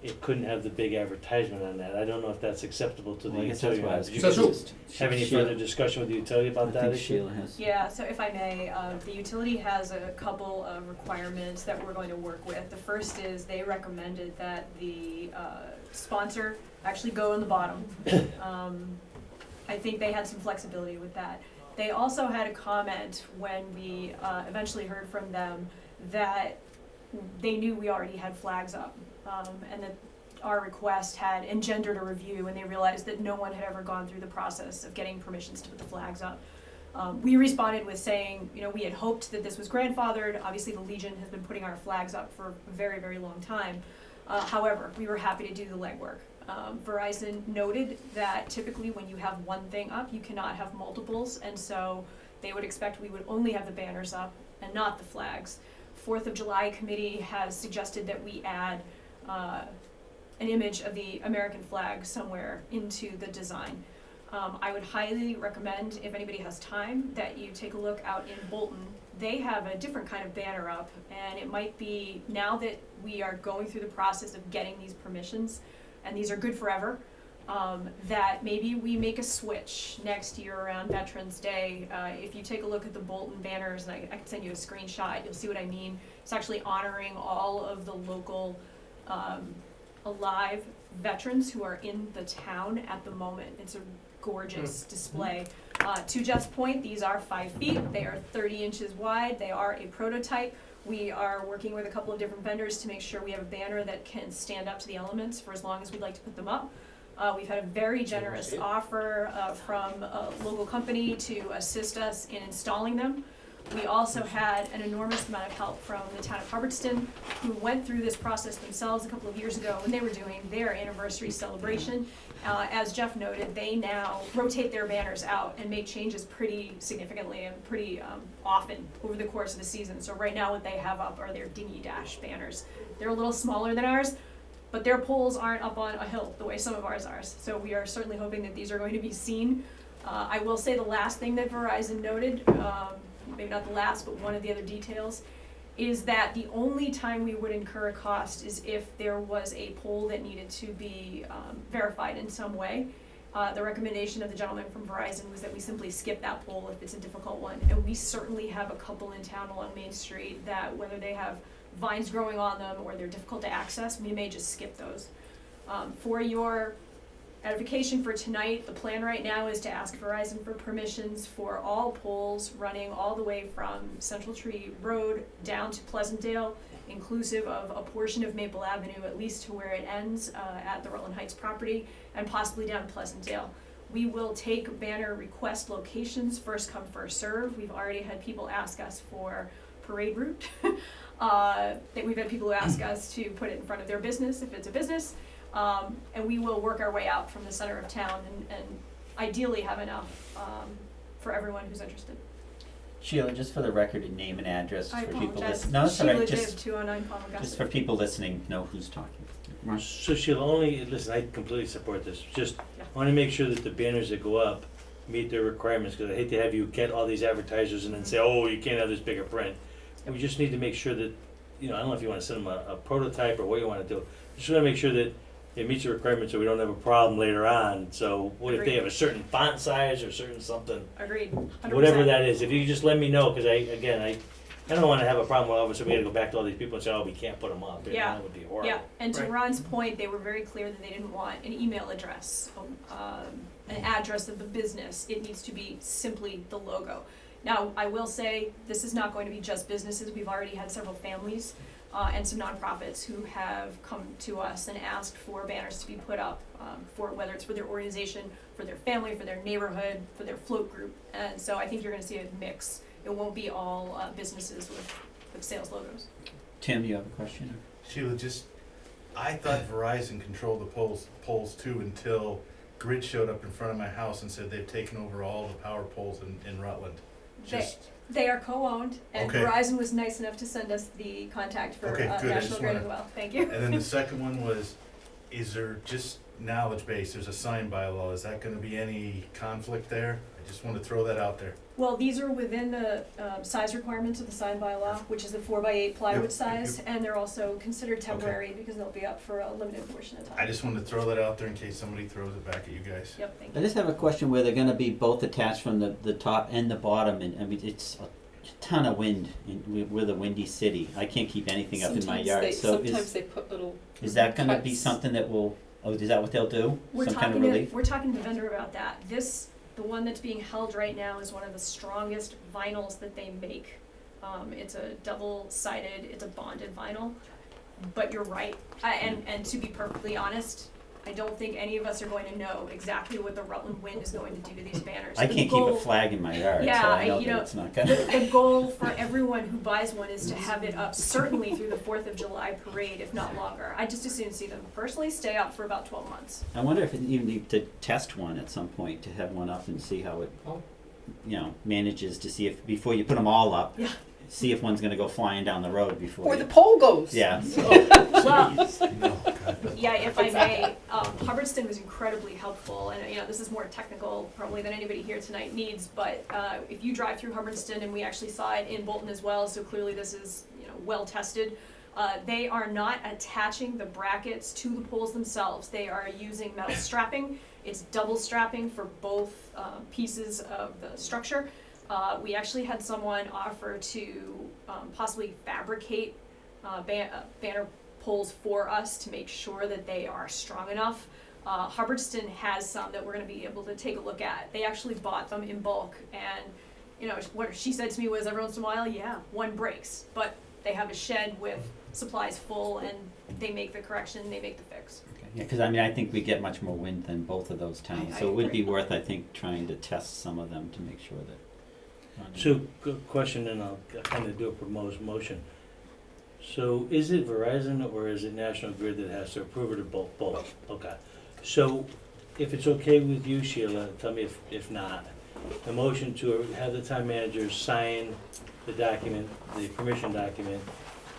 Speaker 6: it couldn't have the big advertisement on that. I don't know if that's acceptable to the
Speaker 2: Well, I guess that's
Speaker 6: utility.
Speaker 2: why I was
Speaker 6: Did you
Speaker 13: So-
Speaker 2: confused.
Speaker 6: have any
Speaker 2: Sheila-
Speaker 6: further discussion with the utility about
Speaker 2: I
Speaker 6: that
Speaker 2: think
Speaker 6: issue?
Speaker 2: Sheila has.
Speaker 15: Yeah, so if I may, the utility has a couple of requirements that we're going to work with. The first is they recommended that the sponsor actually go on the bottom. I think they had some flexibility with that. They also had a comment when we eventually heard from them that they knew we already had flags up, and that our request had engendered a review, and they realized that no one had ever gone through the process of getting permissions to put the flags up. We responded with saying, you know, we had hoped that this was grandfathered. Obviously, the Legion has been putting our flags up for a very, very long time. However, we were happy to do the legwork. Verizon noted that typically when you have one thing up, you cannot have multiples, and so they would expect we would only have the banners up and not the flags. 4th of July committee has suggested that we add an image of the American flag somewhere into the design. I would highly recommend, if anybody has time, that you take a look out in Bolton. They have a different kind of banner up, and it might be, now that we are going through the process of getting these permissions, and these are good forever, that maybe we make a switch next year around Veterans Day. If you take a look at the Bolton banners, and I can send you a screenshot, you'll see what I mean. It's actually honoring all of the local alive veterans who are in the town at the moment. It's a gorgeous display. To Jeff's point, these are 5 feet, they are 30 inches wide, they are a prototype. We are working with a couple of different vendors to make sure we have a banner that can stand up to the elements for as long as we'd like to put them up. We've had a very generous offer from a local company to assist us in installing them. We also had an enormous amount of help from the town of Hubbardston, who went through this process themselves a couple of years ago when they were doing their anniversary celebration. As Jeff noted, they now rotate their banners out and make changes pretty significantly and pretty often over the course of the season. So right now what they have up are their dinghy dash banners. They're a little smaller than ours, but their poles aren't up on a hill the way some of ours are. So we are certainly hoping that these are going to be seen. I will say the last thing that Verizon noted, maybe not the last, but one of the other details, is that the only time we would incur a cost is if there was a pole that needed to be verified in some way. The recommendation of the gentleman from Verizon was that we simply skip that pole if it's a difficult one. And we certainly have a couple in town along Main Street that, whether they have vines growing on them or they're difficult to access, we may just skip those. For your edification for tonight, the plan right now is to ask Verizon for permissions for all poles running all the way from Central Tree Road down to Pleasantdale inclusive of a portion of Maple Avenue, at least to where it ends at the Rutland Heights property, and possibly down Pleasantdale. We will take banner request locations, first come, first serve. We've already had people ask us for parade route. We've had people who ask us to put it in front of their business if it's a business. And we will work our way out from the center of town and ideally have enough for everyone who's interested.
Speaker 2: Sheila, just for the record, and name and address
Speaker 15: I
Speaker 2: for people
Speaker 15: apologize.
Speaker 2: listening. No, it's all right.
Speaker 15: Sheila
Speaker 2: Just,
Speaker 15: Div, 209 Palm Augusta.
Speaker 2: just for people listening, know who's talking.
Speaker 6: So Sheila, listen, I completely support this, just I wanna make sure that the banners that go up meet their requirements, cause I hate to have you get all these advertisers and then say, oh, you can't have this bigger print. We just need to make sure that, I don't know if you wanna send them a prototype or what you wanna do, just wanna make sure that it meets the requirements so we don't have a problem later on, so what if they
Speaker 15: Agreed.
Speaker 6: have a certain font size or certain something,
Speaker 15: Agreed. 100%.
Speaker 6: whatever that is, if you could just let me know, cause I don't wanna have a problem with all of us, so we gotta go back to all these people and say, oh, we can't put them up,
Speaker 15: Yeah.
Speaker 6: that would be horrible.
Speaker 15: Yeah, and to
Speaker 6: Right.
Speaker 15: Ron's point, they were very clear that they didn't want an email address, an address of the business. It needs to be simply the logo. Now, I will say, this is not going to be just businesses. We've already had several families and some nonprofits who have come to us and asked for banners to be put up for whether it's for their organization, for their family, for their neighborhood, for their float group. And so I think you're gonna see a mix. It won't be all businesses with sales logos.
Speaker 2: Tim, do you have a question?
Speaker 5: Sheila, I thought Verizon controlled the poles too until Grid showed up in front of my house and said they've taken over all the power poles in Rutland.
Speaker 15: They are co-owned, and
Speaker 5: Okay.
Speaker 15: Verizon was nice enough to send us the contact for
Speaker 5: Okay, good. I
Speaker 15: National
Speaker 5: just
Speaker 15: Grid as
Speaker 5: wanna-
Speaker 15: well. Thank you.
Speaker 5: And then the second one was, is there just knowledge base, there's a sign bylaw, is that gonna be any conflict there? I just wanna throw that out there.
Speaker 15: Well, these are within the size requirements of the sign bylaw, which is a 4x8 plywood
Speaker 5: Yep,
Speaker 15: size,
Speaker 5: yep.
Speaker 15: and they're also considered temporary because they'll be up for a limited portion of time.
Speaker 5: I just wanted to throw that out there in case somebody throws it back at you guys.
Speaker 15: Yep, thank
Speaker 2: I
Speaker 15: you.
Speaker 2: just have a question where they're gonna be both attached from the top and the bottom, and I mean, it's a ton of wind, we're the windy city, I can't keep anything up in my yard, so
Speaker 3: Sometimes they put little
Speaker 2: is that gonna be
Speaker 3: cuts.
Speaker 2: something that will, is that what they'll do?
Speaker 15: We're
Speaker 2: Some kind of
Speaker 15: talking
Speaker 2: relief?
Speaker 15: we're talking to the vendor about that. The one that's being held right now is one of the strongest vinyls that they make. It's a double-sided, it's a bonded vinyl. But you're right, and to be perfectly honest, I don't think any of us are going to know exactly what the Rutland wind is going to do to these banners.
Speaker 2: I
Speaker 15: The
Speaker 2: can't keep a
Speaker 15: goal-
Speaker 2: flag in my yard, so
Speaker 15: Yeah,
Speaker 2: I know
Speaker 15: you
Speaker 2: that
Speaker 15: know,
Speaker 2: it's not gonna.
Speaker 15: The goal for everyone who buys one is to have it up certainly through the 4th of July parade, if not longer. I just as soon see them personally stay up for about 12 months.
Speaker 2: I wonder if it even need to test one at some point, to have one up and see how it, manages to see if, before you put them all up,
Speaker 15: Yeah.
Speaker 2: see if one's gonna go flying down the road before
Speaker 3: Or
Speaker 2: you.
Speaker 3: the pole goes.
Speaker 2: Yeah.
Speaker 15: Well,
Speaker 5: No, God.
Speaker 15: yeah, if I may, Hubbardston was incredibly helpful, and this is more technical probably than anybody here tonight needs, but if you drive through Hubbardston, and we actually saw it in Bolton as well, so clearly this is well tested. They are not attaching the brackets to the poles themselves. They are using metal strapping. It's double strapping for both pieces of the structure. We actually had someone offer to possibly fabricate banner poles for us to make sure that they are strong enough. Hubbardston has some that we're going to be able to take a look at. They actually bought them in bulk, and what she said to me was, every once in a while, one breaks, but they have a shed with supplies full, and they make the correction, they make the fix.
Speaker 2: Yeah, because I think we get much more wind than both of those towns,
Speaker 15: I
Speaker 2: so it would be
Speaker 15: agree.
Speaker 2: worth, I think, trying to test some of them to make sure that.
Speaker 6: So, good question, and I'll kind of do a proposed motion. So, is it Verizon or is it National Grid that has to approve it, or both? Both. Okay. So, if it's okay with you, Sheila, tell me if not. The motion to have the town manager sign the document, the permission document,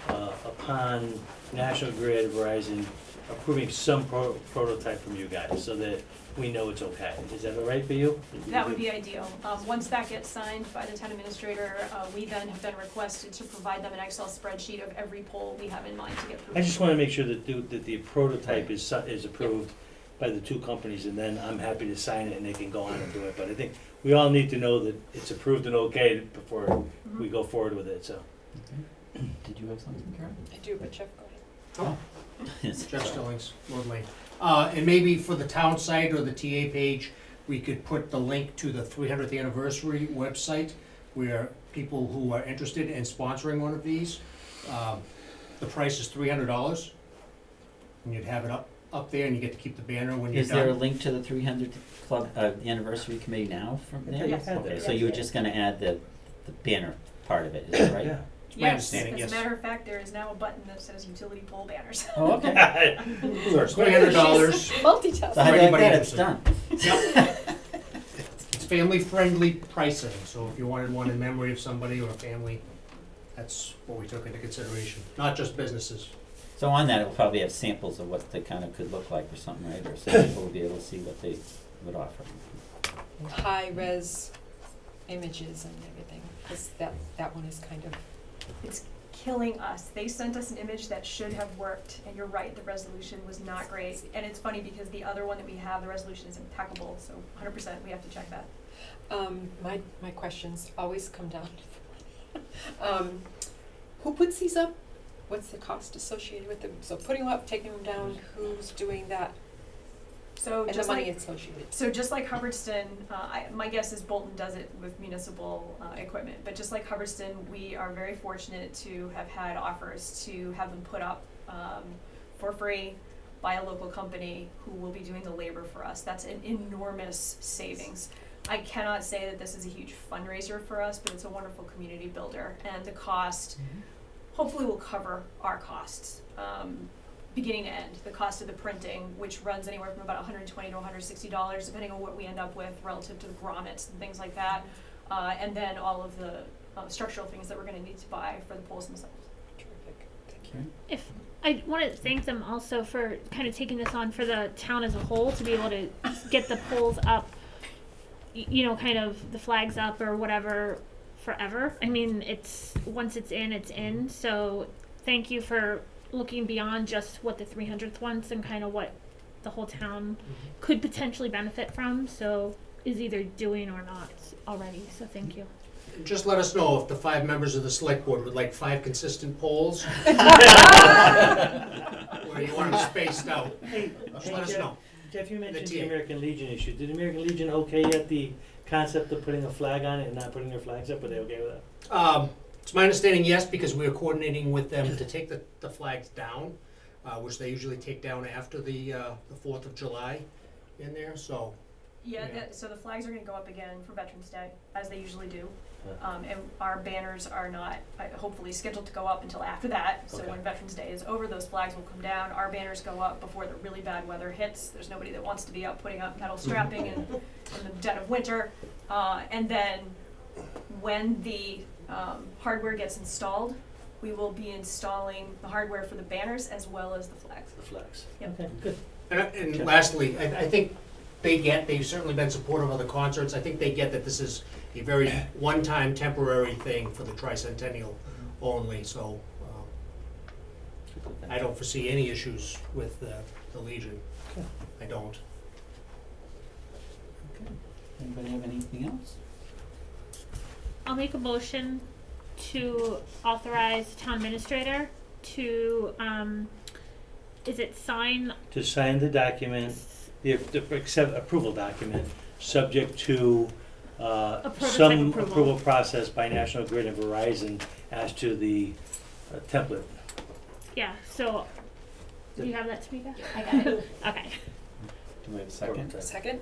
Speaker 6: upon National Grid, Verizon approving some prototype from you guys, so that we know it's okay. Is that all right for you?
Speaker 15: That would be ideal. Once that gets signed by the town administrator, we then have been requested to provide them an Excel spreadsheet of every poll we have in mind to get approved.
Speaker 6: I just wanna make sure that the prototype is approved by the two companies, and then I'm happy to sign it and they can go on and do it. But I think we all need to know that it's approved and okay before we go forward with it, so.
Speaker 2: Did you have something, Karen?
Speaker 3: I do, but Jeff, go ahead.
Speaker 13: Jeff Stillings, Lord Lane. And maybe for the town site or the TA page, we could put the link to the 300th anniversary website, where people who are interested in sponsoring one of these the price is $300, and you'd have it up there, and you get to keep the banner when you're
Speaker 2: Is there a
Speaker 13: done.
Speaker 2: link to the 300 Club, anniversary committee now from there?
Speaker 13: Yes.
Speaker 2: Okay, so you were just gonna add the banner part of it, is that right?
Speaker 6: Yeah.
Speaker 13: It's my understanding,
Speaker 15: As
Speaker 13: yes.
Speaker 15: a matter of fact, there is now a button that says utility pole banners.
Speaker 2: Oh, okay.
Speaker 13: It's $300.
Speaker 3: Multitasking.
Speaker 2: So how do you like
Speaker 13: Anybody
Speaker 2: that? It's
Speaker 13: interested.
Speaker 2: done.
Speaker 13: It's family-friendly pricing, so if you wanted one in memory of somebody or a family, that's what we took into consideration, not just businesses.
Speaker 2: So on that, it'll probably have samples of what they kind of could look like or something, right? Or so people will be able to see what they would offer.
Speaker 3: High res images and everything, because that one is kind of,
Speaker 15: It's killing us. They sent us an image that should have worked, and you're right, the resolution was not great. And it's funny because the other one that we have, the resolution is impeccable, so 100% we have to check that.
Speaker 3: my questions always come down to, who puts these up? What's the cost associated with them? So putting them up, taking them down, who's doing that?
Speaker 15: So
Speaker 3: And the
Speaker 15: just
Speaker 3: money
Speaker 15: like,
Speaker 3: associated.
Speaker 15: so just like Hubbardston, my guess is Bolton does it with municipal equipment, but just like Hubbardston, we are very fortunate to have had offers to have them put up for free by a local company who will be doing the labor for us. That's an enormous savings. I cannot say that this is a huge fundraiser for us, but it's a wonderful community builder, and the cost hopefully will cover our costs. Beginning to end, the cost of the printing, which runs anywhere from about $120 to $160, depending on what we end up with relative to the grommets and things like that, and then all of the structural things that we're going to need to buy for the poles themselves.
Speaker 3: Terrific, thank you.
Speaker 4: If I want to thank them also for kind of taking this on for the town as a whole to be able to get the poles up, you know, kind of the flags up or whatever forever. I mean, it's once it's in. So thank you for looking beyond just what the 300th wants and kind of what the whole town could potentially benefit from. So is either doing or not already. So thank you.
Speaker 13: Just let us know if the 5 members of the select board would like 5 consistent polls. Or you want them spaced out.
Speaker 6: Hey,
Speaker 13: Just let us know.
Speaker 6: Jeff, you mentioned the
Speaker 13: team.
Speaker 6: American Legion issue. Did the American Legion okay yet the concept of putting a flag on it and not putting their flags up? Were they okay with that?
Speaker 13: It's my understanding, yes, because we are coordinating with them to take the flags down, which they usually take down after the 4th of July in there, so.
Speaker 15: Yeah,
Speaker 13: Yeah.
Speaker 15: so the flags are going to go up again for Veterans Day, as they usually do. And our banners are not, hopefully, scheduled to go up until after that. So
Speaker 6: Okay.
Speaker 15: when Veterans Day is over, those flags will come down. Our banners go up before the really bad weather hits. There's nobody that wants to be out putting up metal strapping in the dead of winter. And then when the hardware gets installed, we will be installing the hardware for the banners as well as the flags.
Speaker 6: The flags.
Speaker 15: Yep.
Speaker 6: Okay, good.
Speaker 13: And lastly, I think they've certainly been supportive of the concerts. I think they get that this is a very one-time temporary thing for the tricentennial only, so I don't foresee any issues with the Legion.
Speaker 6: Okay.
Speaker 13: I don't.
Speaker 2: Okay. Anybody have anything else?
Speaker 4: I'll make a motion to authorize the town administrator to, is it sign?
Speaker 6: To sign the document, the approval document, subject to
Speaker 4: prototype
Speaker 6: some
Speaker 4: approval.
Speaker 6: approval process by National Grid and Verizon as to the template.
Speaker 4: Yeah, so, do you have that, Tamika?
Speaker 15: I got it.
Speaker 4: Okay.
Speaker 2: Do we have a second?
Speaker 3: Second?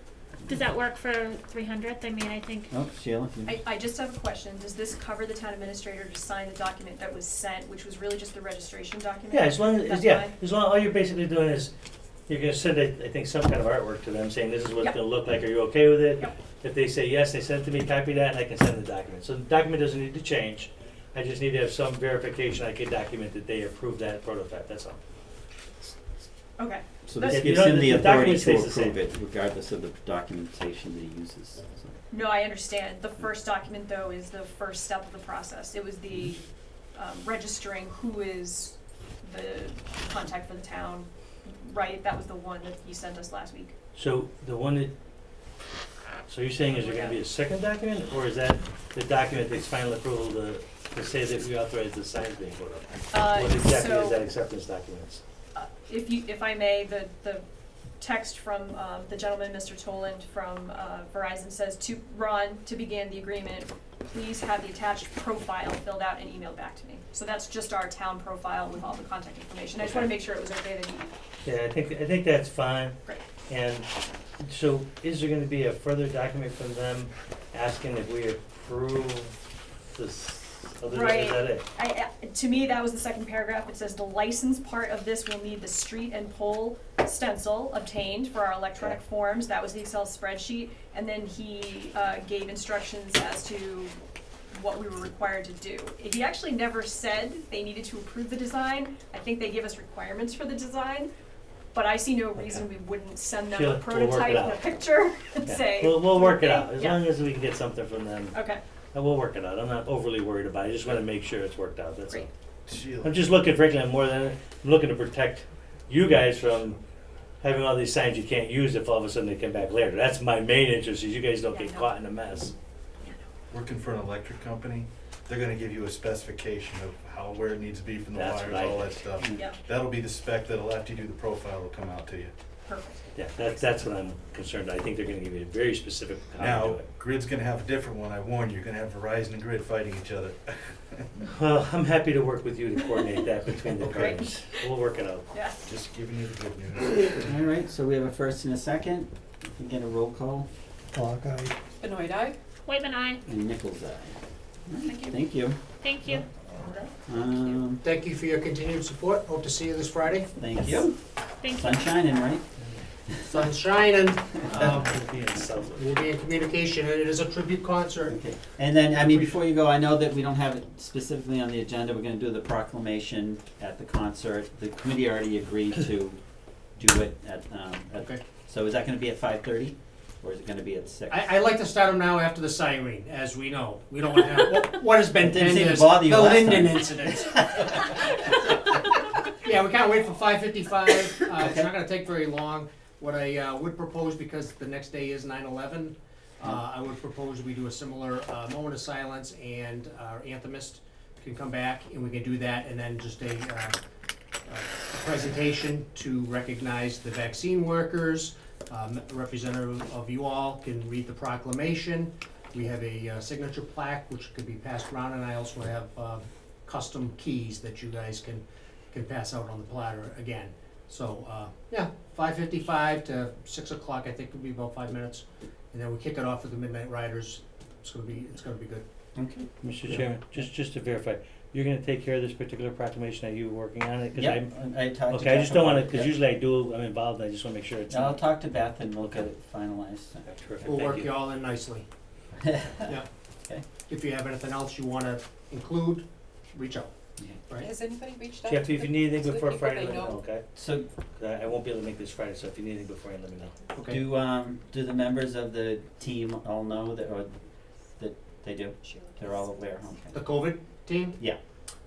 Speaker 4: Does that work for 300th? I mean, I think.
Speaker 2: Oh, Sheila?
Speaker 15: I just have a question. Does this cover the town administrator to sign the document that was sent, which was really just the registration document?
Speaker 6: Yeah, as long as,
Speaker 15: That's
Speaker 6: yeah,
Speaker 15: fine?
Speaker 6: as long, all you're basically doing is, you're gonna send, I think, some kind of artwork to them saying this is what it's
Speaker 15: Yep.
Speaker 6: gonna look like, are you okay with it?
Speaker 15: Yep.
Speaker 6: If they say yes, they send it to me, copy that, and I can send the document. So the document doesn't need to change, I just need to have some verification I can document that they approved that prototype, that's all.
Speaker 15: Okay.
Speaker 2: So
Speaker 15: But-
Speaker 2: this
Speaker 6: Yeah,
Speaker 2: gives
Speaker 6: you know,
Speaker 2: him the
Speaker 6: the
Speaker 2: authority
Speaker 6: document
Speaker 2: to
Speaker 6: stays the same.
Speaker 2: approve it regardless of the documentation that he uses. So-
Speaker 15: No, I understand. The first document, though, is the first step of the process. It was the registering who is the contact for the town, right? That was the one that you sent us last week.
Speaker 6: So the one that, so you're saying is there gonna be a second document, or is that the document that's final approval to say that we authorize the signs being put up? What exactly is that acceptance documents?
Speaker 15: If I may, the text from the gentleman, Mr. Toland from Verizon says to Ron to begin the agreement. please have the attached profile filled out and emailed back to me. So that's just our town profile with all the contact information. I just wanna make sure it was okay that he,
Speaker 6: Yeah, I think that's fine.
Speaker 15: Great.
Speaker 6: And so is there gonna be a further document from them asking if we approve this other,
Speaker 15: Right.
Speaker 6: is that it?
Speaker 15: to me, that was the second paragraph. It says the license part of this will need the street and pole stencil obtained for our electronic
Speaker 6: Okay.
Speaker 15: forms. That was the Excel spreadsheet. And then he gave instructions as to what we were required to do. He actually never said they needed to approve the design. I think they give us requirements for the design. But I see no reason we wouldn't send them
Speaker 6: Sure,
Speaker 15: a
Speaker 6: we'll work
Speaker 15: prototype
Speaker 6: it
Speaker 15: and a
Speaker 6: out.
Speaker 15: picture and
Speaker 6: Yeah.
Speaker 15: say.
Speaker 6: We'll work it
Speaker 15: okay,
Speaker 6: out, as
Speaker 15: yeah.
Speaker 6: long as we can get something from them.
Speaker 15: Okay,
Speaker 6: We'll work it out. I'm not overly worried about it. I just wanna make sure it's worked out, that's all.
Speaker 15: great.
Speaker 5: Sheila.
Speaker 6: I'm just looking, frankly, I'm looking to protect you guys from having all these signs you can't use if all of a sudden they come back later. That's my main interest, is you guys don't
Speaker 15: Yeah,
Speaker 6: get
Speaker 15: no.
Speaker 6: caught in a mess.
Speaker 5: Working for an electric company, they're gonna give you a specification of where it needs to be from the
Speaker 6: That's
Speaker 5: wires,
Speaker 6: what I
Speaker 5: all that
Speaker 6: think.
Speaker 5: stuff.
Speaker 15: Yeah,
Speaker 5: That'll be the spec that'll, after you do the profile, will come out to you.
Speaker 15: perfect.
Speaker 6: Yeah, that's what I'm concerned. I think they're gonna give you a very specific how to do
Speaker 5: Now,
Speaker 6: it.
Speaker 5: Grid's gonna have a different one, I warn you, you're gonna have Verizon and Grid fighting each other.
Speaker 6: Well, I'm happy to work with you to coordinate that between the
Speaker 5: Okay.
Speaker 6: parties. We'll work it out.
Speaker 15: Yeah.
Speaker 5: Just giving you the good news.
Speaker 2: All right, so we have a first and a second. We can get a roll call,
Speaker 1: Clock eye.
Speaker 3: Benoit eye?
Speaker 4: Whitman, I.
Speaker 2: and Nichols' eye.
Speaker 3: Thank you.
Speaker 2: Thank you.
Speaker 4: Thank you.
Speaker 13: Thank you for your continued support. Hope to see you this Friday.
Speaker 2: Thank you.
Speaker 4: Thank you.
Speaker 2: Sun shining, right?
Speaker 13: Sun's shining.
Speaker 6: We'll be in Southwood.
Speaker 13: We'll be in communication, and it is a tribute concert.
Speaker 2: Okay, and then, I mean, before you go, I know that we don't have it specifically on the agenda, we're gonna do the proclamation at the concert. The committee already agreed to do it at,
Speaker 13: Okay.
Speaker 2: so is that gonna be at 5:30, or is it gonna be at 6?
Speaker 13: I like to start them now after the siren, as we know. We don't want to have, what has been
Speaker 2: It didn't
Speaker 13: 10
Speaker 2: seem to
Speaker 13: years,
Speaker 2: bother you
Speaker 13: the
Speaker 2: last
Speaker 13: Linden
Speaker 2: time.
Speaker 13: incident. Yeah, we can't wait for 5:55. It's
Speaker 2: Okay.
Speaker 13: not gonna take very long. What I would propose, because the next day is 9/11, I would propose we do a similar moment of silence, and our anthemist can come back, and we can do that, and then just a presentation to recognize the vaccine workers. A representative of you all can read the proclamation. We have a signature plaque which could be passed around, and I also have custom keys that you guys can pass out on the platter again. So, yeah, 5:55 to 6 o'clock, I think would be about 5 minutes. And then we kick it off with the Midnight Riders. It's gonna be good.
Speaker 2: Okay.
Speaker 6: Mr. Chairman, just to verify, you're gonna take care of this particular proclamation, are you working on it? 'Cause
Speaker 2: Yeah,
Speaker 6: I'm-
Speaker 2: I talked to
Speaker 6: Okay, I just
Speaker 2: Jeff
Speaker 6: don't wanna,
Speaker 2: about it,
Speaker 6: cause
Speaker 2: yeah.
Speaker 6: usually I do, I'm involved, I just wanna make sure it's.
Speaker 2: I'll talk to Beth and we'll get it finalized.
Speaker 6: Terrific,
Speaker 13: We'll
Speaker 6: thank
Speaker 13: work
Speaker 6: you.
Speaker 13: you all in nicely.
Speaker 2: Yeah.
Speaker 13: Yeah. If you have anything else you wanna include, reach out. Right?
Speaker 3: Has anybody reached out?
Speaker 6: Jeff, if you need anything
Speaker 3: to the
Speaker 6: before
Speaker 3: people
Speaker 6: Friday,
Speaker 3: they
Speaker 6: let me know,
Speaker 3: know?
Speaker 6: okay?
Speaker 2: So,
Speaker 6: 'Cause I won't be able to make this Friday, so if you need anything before, let me know.
Speaker 13: Okay.
Speaker 2: do the members of the team all know that, or that they do? They're all aware,
Speaker 13: The
Speaker 2: okay.
Speaker 13: COVID team?
Speaker 2: Yeah.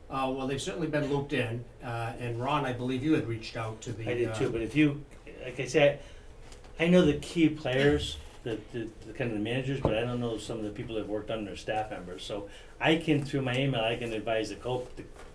Speaker 13: Well, they've certainly been looped in, and Ron, I believe you had reached out to the.
Speaker 6: I did too, but if you, like I said, I know the key players, the kind of the managers, but I don't know some of the people that have worked under staff members, so I can, through my email, I can advise the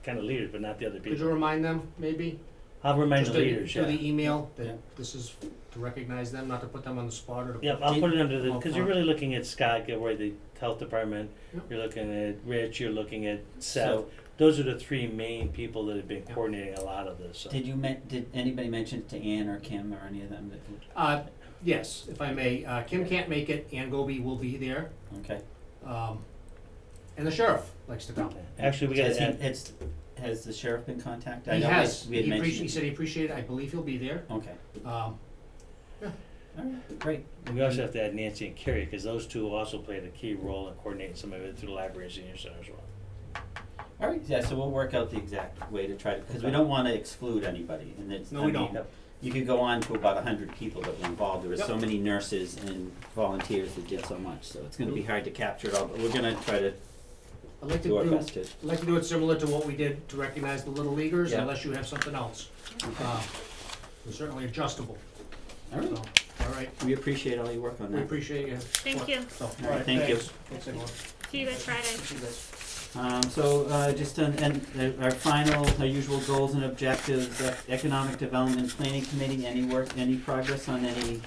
Speaker 6: kind of leaders, but not the other
Speaker 13: Could you
Speaker 6: people.
Speaker 13: remind them, maybe?
Speaker 6: I'll remind the
Speaker 13: Just
Speaker 6: leaders,
Speaker 13: through
Speaker 6: yeah.
Speaker 13: the email, that
Speaker 2: Yeah.
Speaker 13: this is to recognize them, not to put them on the spot or to.
Speaker 6: Yep, I'll put it under the,
Speaker 13: Oh,
Speaker 6: because you're
Speaker 13: fine.
Speaker 6: really looking at Scott Gilroy, the health department,
Speaker 13: Yep.
Speaker 6: you're looking at Rich, you're looking at Seth.
Speaker 2: So-
Speaker 6: Those are the three main people that have been
Speaker 13: Yep.
Speaker 6: coordinating a lot of this, so.
Speaker 2: Did anybody mention it to Ann or Kim or any of them that,
Speaker 13: Yes, if I may, Kim can't make it, Ann Goby will be there,
Speaker 2: okay?
Speaker 13: and the sheriff likes to come.
Speaker 6: Actually, we
Speaker 2: Has
Speaker 6: gotta
Speaker 2: he-
Speaker 6: add,
Speaker 2: has the sheriff been contacted? I
Speaker 13: He
Speaker 2: know
Speaker 13: has,
Speaker 2: we had mentioned
Speaker 13: he
Speaker 2: it.
Speaker 13: said he appreciated it, I believe he'll be there.
Speaker 2: Okay,
Speaker 13: Um,
Speaker 2: all right, great.
Speaker 6: we also have to add Nancy and Carrie, because those two also played a key role in coordinating some of it through the library and senior center as well.
Speaker 2: All right, yeah, so we'll work out the exact way to try to, because we don't want to exclude anybody, and it's,
Speaker 13: No,
Speaker 2: I
Speaker 13: we
Speaker 2: mean,
Speaker 13: don't.
Speaker 2: you could go on to about 100 people that were involved. There were
Speaker 13: Yep.
Speaker 2: so many nurses and volunteers that did so much, so it's gonna be hard to capture it all, but we're gonna try to
Speaker 13: I'd like to
Speaker 2: do our
Speaker 13: do,
Speaker 2: best to.
Speaker 13: I'd like to do it similar to what we did to recognize the little leaguers,
Speaker 2: Yeah.
Speaker 13: unless you have something else.
Speaker 2: Okay.
Speaker 13: We're certainly adjustable,
Speaker 2: All right,
Speaker 13: so, all right,
Speaker 2: we appreciate all your work on
Speaker 13: we
Speaker 2: that.
Speaker 13: appreciate you.
Speaker 4: Thank you.
Speaker 13: So,
Speaker 2: All right, thank you.
Speaker 13: Thanks, everyone.
Speaker 4: See you guys Friday.
Speaker 13: See you guys.
Speaker 2: Just our usual goals and objectives, Economic Development Planning Committee, any progress on any?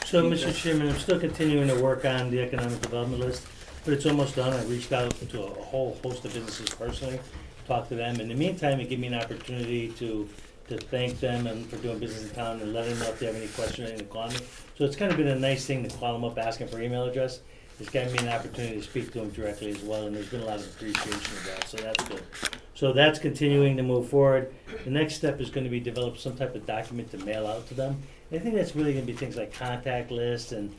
Speaker 6: So, Mr. Chairman, I'm still continuing to work on the economic development list. but it's almost done. I reached out to a whole host of businesses personally, talked to them. In the meantime, it gave me an opportunity to thank them and for doing business in town and let them know if they have any questions or anything to call me. So it's kind of been a nice thing to call them up, asking for email address. It's given me an opportunity to speak to them directly as well, and there's been a lot of appreciation of that, so that's good. So that's continuing to move forward. The next step is going to be develop some type of document to mail out to them. And I think that's really going to be things like contact lists and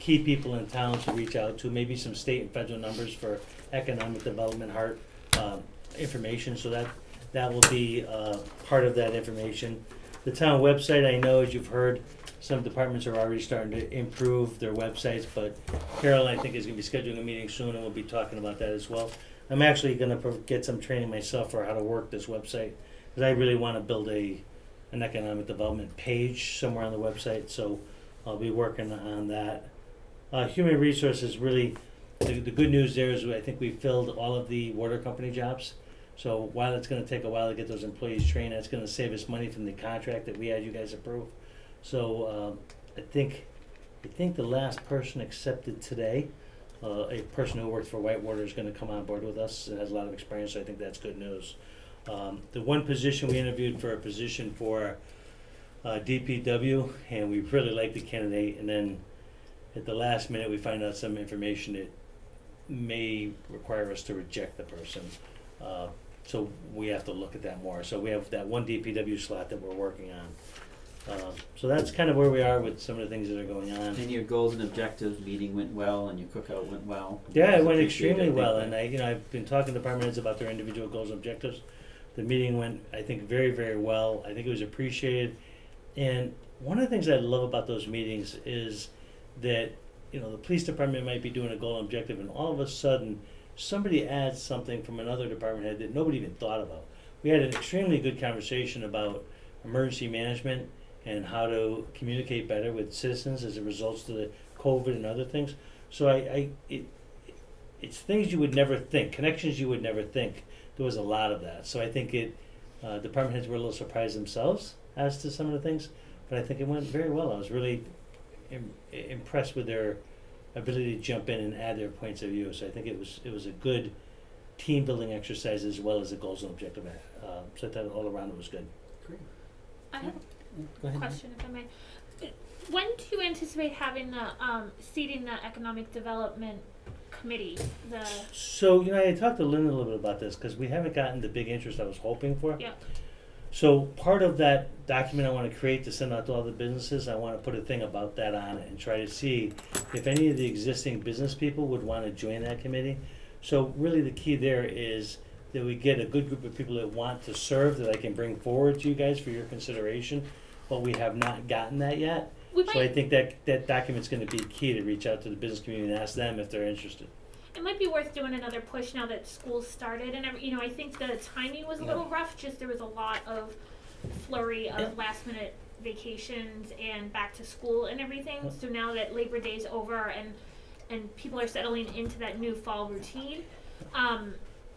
Speaker 6: key people in town to reach out to, maybe some state and federal numbers for economic development information, so that will be part of that information. The town website, I know, as you've heard, some departments are already starting to improve their websites, but Carol, I think, is going to be scheduling a meeting soon, and we'll be talking about that as well. I'm actually going to get some training myself for how to work this website, because I really want to build an economic development page somewhere on the website, so I'll be working on that. Human resources, really, the good news there is I think we filled all of the water company jobs. So while it's going to take a while to get those employees trained, that's going to save us money from the contract that we had you guys approve. So I think the last person accepted today, a person who worked for Whitewater, is going to come on board with us and has a lot of experience, so I think that's good news. The one position we interviewed for a position for DPW, and we really liked the candidate, and then at the last minute we find out some information that may require us to reject the person. So we have to look at that more. So we have that one DPW slot that we're working on. So that's kind of where we are with some of the things that are going on.
Speaker 2: And your goals and objectives meeting went well, and your cookout went well.
Speaker 6: Yeah, it went extremely well, and I've been talking to department heads about their individual goals and objectives. The meeting went, I think, very, very well. I think it was appreciated. And one of the things I love about those meetings is that, the police department might be doing a goal and objective, and all of a sudden, somebody adds something from another department head that nobody even thought about. We had an extremely good conversation about emergency management and how to communicate better with citizens as a result of the COVID and other things. So it's things you would never think, connections you would never think. There was a lot of that. So I think department heads were a little surprised themselves as to some of the things, but I think it went very well. I was really impressed with their ability to jump in and add their points of view. So I think it was a good team building exercise as well as a goals and objective. So I thought all around it was good.
Speaker 2: Great.
Speaker 4: I have
Speaker 2: Go
Speaker 4: a
Speaker 2: ahead.
Speaker 4: question, if I may. When do you anticipate having the seating the economic development committee?
Speaker 6: So I talked to Lynn a little bit about this because we haven't gotten the big interest I was hoping for.
Speaker 4: Yeah.
Speaker 6: So part of that document I want to create to send out to all the businesses, I want to put a thing about that on it and try to see if any of the existing business people would want to join that committee. So really the key there is that we get a good group of people that want to serve that I can bring forward to you guys for your consideration, but we have not gotten that yet. So I think that document's going to be key to reach out to the business community and ask them if they're interested.
Speaker 4: It might be worth doing another push now that school started, and I think the timing was a little rough. Just there was a lot of flurry of last minute vacations and back to school and everything. So now that Labor Day's over and people are settling into that new fall routine,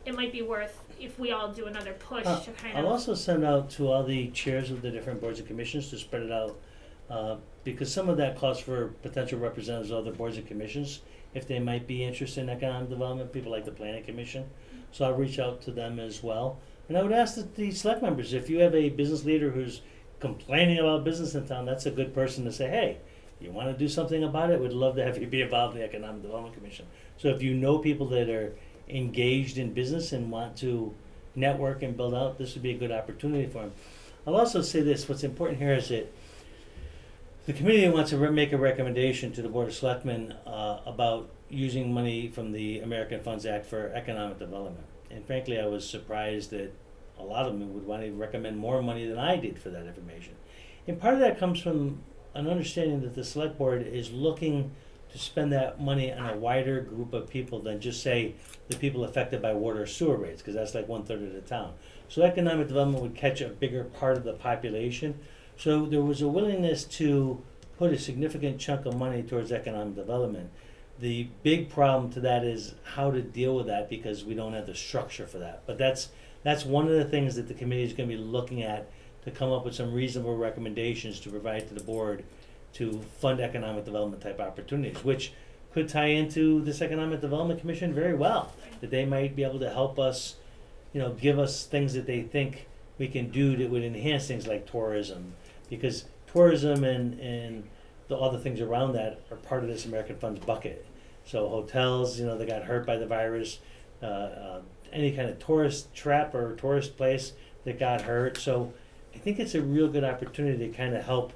Speaker 4: it might be worth if we all do another push to kind of.
Speaker 6: I'll also send out to all the chairs of the different boards and commissions to spread it out, because some of that calls for potential representatives of other boards and commissions if they might be interested in economic development, people like the Planning Commission. So I'll reach out to them as well. And I would ask the select members, if you have a business leader who's complaining about business in town, that's a good person to say, hey, you want to do something about it? We'd love to have you be involved in the Economic Development Commission. So if you know people that are engaged in business and want to network and build out, this would be a good opportunity for them. I'll also say this, what's important here is that the committee wants to make a recommendation to the Board of Selectmen about using money from the American Funds Act for economic development. And frankly, I was surprised that a lot of them would want to recommend more money than I did for that information. And part of that comes from an understanding that the Select Board is looking to spend that money on a wider group of people than just, say, the people affected by water or sewer rates, because that's like 1/3 of the town. So economic development would catch a bigger part of the population. So there was a willingness to put a significant chunk of money towards economic development. The big problem to that is how to deal with that, because we don't have the structure for that. But that's one of the things that the committee is going to be looking at to come up with some reasonable recommendations to provide to the board to fund economic development type opportunities, which could tie into this Economic Development Commission very well. That they might be able to help us, give us things that they think we can do that would enhance things like tourism. Because tourism and the other things around that are part of this American Funds bucket. So hotels, that got hurt by the virus, any kind of tourist trap or tourist place that got hurt. So I think it's a real good opportunity to kind of help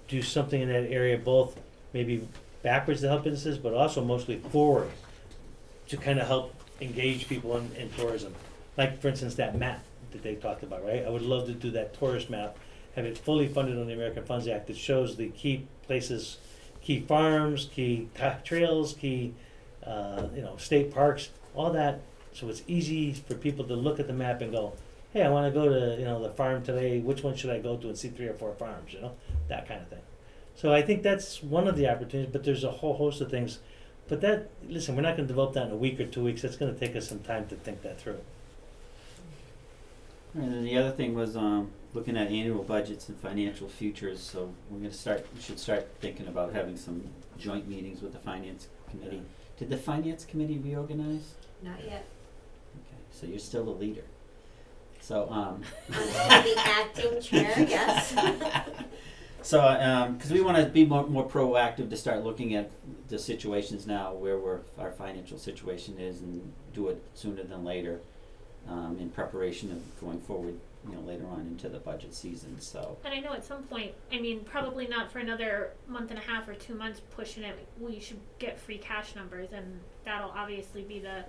Speaker 6: do something in that area, both maybe backwards to help businesses, but also mostly forward to kind of help engage people in tourism. Like, for instance, that map that they talked about, right? I would love to do that tourist map, have it fully funded on the American Funds Act that shows the key places, key farms, key trails, key, state parks, all that. So it's easy for people to look at the map and go, hey, I want to go to, the farm today. Which one should I go to and see 3 or 4 farms, that kind of thing. So I think that's one of the opportunities, but there's a whole host of things. But listen, we're not going to develop that in a week or 2 weeks. That's going to take us some time to think that through.
Speaker 2: And then the other thing was looking at annual budgets and financial futures. So we should start thinking about having some joint meetings with the Finance Committee. Did the Finance Committee reorganize?
Speaker 7: Not yet.
Speaker 2: Okay, so you're still the leader. So
Speaker 7: I'm the acting chair, yes.
Speaker 2: So, because we want to be more proactive to start looking at the situations now where our financial situation is, and do it sooner than later, in preparation of going forward, later on into the budget season. So.
Speaker 4: And I know at some point, probably not for another month and a half or 2 months pushing it, we should get free cash numbers, and that'll obviously be the.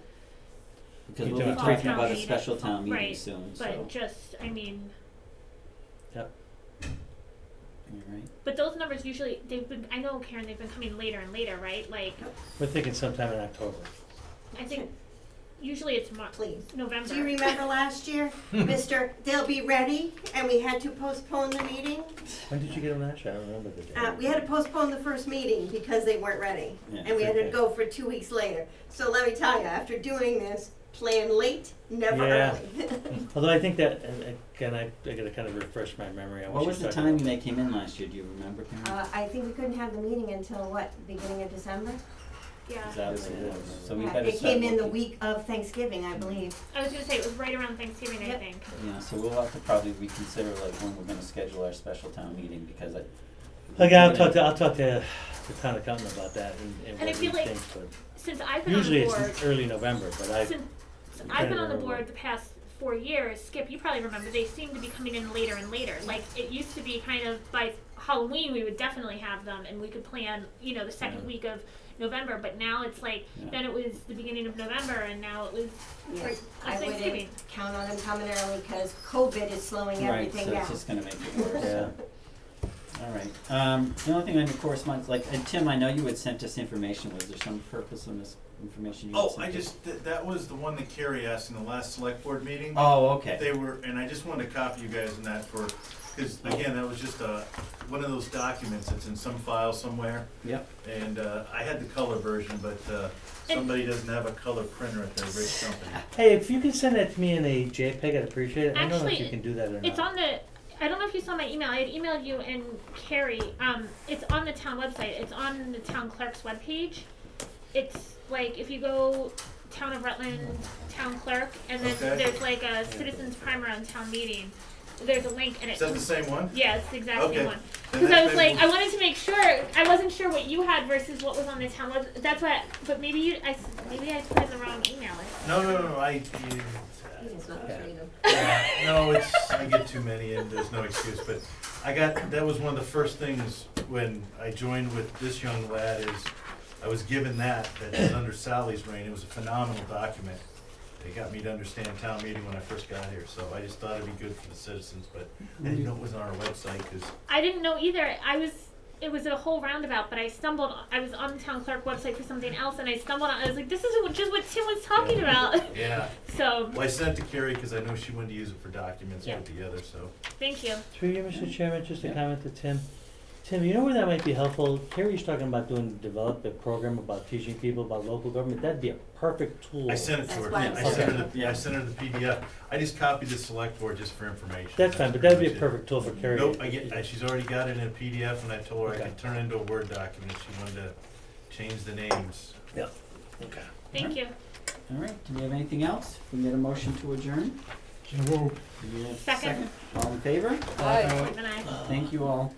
Speaker 2: Because we'll be talking about a special town meeting
Speaker 4: right,
Speaker 2: soon.
Speaker 4: But
Speaker 2: so.
Speaker 4: just,
Speaker 2: Yep. You're right.
Speaker 4: But those numbers usually, I know, Karen, they've been coming later and later, right? Like.
Speaker 6: We're thinking sometime in October.
Speaker 4: I think usually it's November.
Speaker 16: Do you remember last year, Mr. They'll be ready, and we had to postpone the meeting?
Speaker 6: When did you get them last year? I don't remember the date.
Speaker 16: We had to postpone the first meeting because they weren't ready,
Speaker 2: Yeah,
Speaker 16: and we had to
Speaker 6: okay.
Speaker 16: go for 2 weeks later. So let me tell you, after doing this, plan late, never
Speaker 6: Yeah.
Speaker 16: early.
Speaker 6: Although I think that, again, I gotta kind of refresh my memory on
Speaker 2: What
Speaker 6: what
Speaker 2: was the
Speaker 6: you're talking
Speaker 2: timing
Speaker 6: about.
Speaker 2: they came in last year? Do you remember, Karen?
Speaker 16: I think we couldn't have the meeting until beginning of December?
Speaker 4: Yeah.
Speaker 2: Is that what it was? So we
Speaker 16: Yeah,
Speaker 2: better
Speaker 16: it
Speaker 2: start
Speaker 16: came in the
Speaker 2: looking.
Speaker 16: week of Thanksgiving, I believe.
Speaker 4: I was gonna say it was right around Thanksgiving, I
Speaker 16: Yep.
Speaker 4: think.
Speaker 2: Yeah, so we'll have to probably reconsider when we're going to schedule our special town meeting, because
Speaker 6: Okay, I'll talk to the town accountant about that and
Speaker 4: And I
Speaker 6: what we
Speaker 4: feel like
Speaker 6: think, but
Speaker 4: since I've been
Speaker 6: usually
Speaker 4: on the board,
Speaker 6: it's early November, but
Speaker 4: since I've been on the board the past 4 years, Skip, you probably remember, they seem to be coming in later and later. Like, it used to be kind of by Halloween we would definitely have them, and we could plan, the second week of November, but now it's like, then it was the beginning of November, and now it was
Speaker 16: Yes, I
Speaker 4: Thanksgiving.
Speaker 16: wouldn't count on them coming early because COVID is slowing
Speaker 2: right,
Speaker 16: everything
Speaker 2: so
Speaker 16: down.
Speaker 2: it's just going to make it worse.
Speaker 6: Yeah.
Speaker 2: All right. The only thing on your correspondence, and Tim, I know you had sent us information. Was there some purpose on this information you had sent us?
Speaker 5: that was the one that Carrie asked in the last select board meeting.
Speaker 2: Oh, okay.
Speaker 5: And I just wanted to copy you guys in that because again, that was just one of those documents that's in some file somewhere.
Speaker 2: Yep.
Speaker 5: And I had the color version, but somebody doesn't have a color printer at their big company.
Speaker 6: Hey, if you could send that to me in a JPEG, I'd appreciate it. I don't know if
Speaker 4: Actually,
Speaker 6: you can do that or not.
Speaker 4: It's on the. I don't know if you saw my email. I had emailed you and Carrie. It's on the town website. It's on the town clerk's webpage. It's like if you go Town of Rutland, town clerk, and then there's like a citizens primer on town meeting. There's a link and
Speaker 5: Is that the same one?
Speaker 4: Yeah, it's the exact
Speaker 5: Okay.
Speaker 4: same one.
Speaker 5: Then
Speaker 4: Because I was
Speaker 5: that's
Speaker 4: like,
Speaker 5: maybe-
Speaker 4: I wanted to make sure. I wasn't sure what you had versus what was on the town website. That's why. But maybe I put in the wrong email.
Speaker 5: No. No, I get too many and there's no excuse, but that was one of the first things when I joined with this young lad is I was given that was under Sally's reign. It was a phenomenal document. It got me to understand town meeting when I first got here, so I just thought it'd be good for the citizens, but I didn't know it was on our website, because
Speaker 4: I didn't know either. It was a whole roundabout, but I was on the town clerk website for something else, and I stumbled on. I was like, this is just what Tim was talking about.
Speaker 5: yeah.
Speaker 4: So.
Speaker 5: Well, I sent it to Carrie because I know she wanted to use it for documents put together, so.
Speaker 4: Thank you.
Speaker 6: Through you, Mr. Chairman, just a comment to Tim. Tim, you know where that might be helpful? Carrie's talking about develop a program about teaching people about local government. That'd be a perfect tool.
Speaker 5: I sent it to her. I sent her the PDF. I just copied the select board just for information.
Speaker 6: That's fine, but that'd be a perfect tool for Carrie.
Speaker 5: Nope, she's already got it in a PDF, and I told her I could turn it into a Word document if she wanted to change the names.
Speaker 6: Okay.
Speaker 4: Thank you.
Speaker 2: All right, do we have anything else? We get a motion to adjourn?
Speaker 1: So moved.
Speaker 2: Do we have a
Speaker 4: Second.
Speaker 2: All in favor?
Speaker 3: Aye.
Speaker 4: Have a nice-
Speaker 2: Thank you all.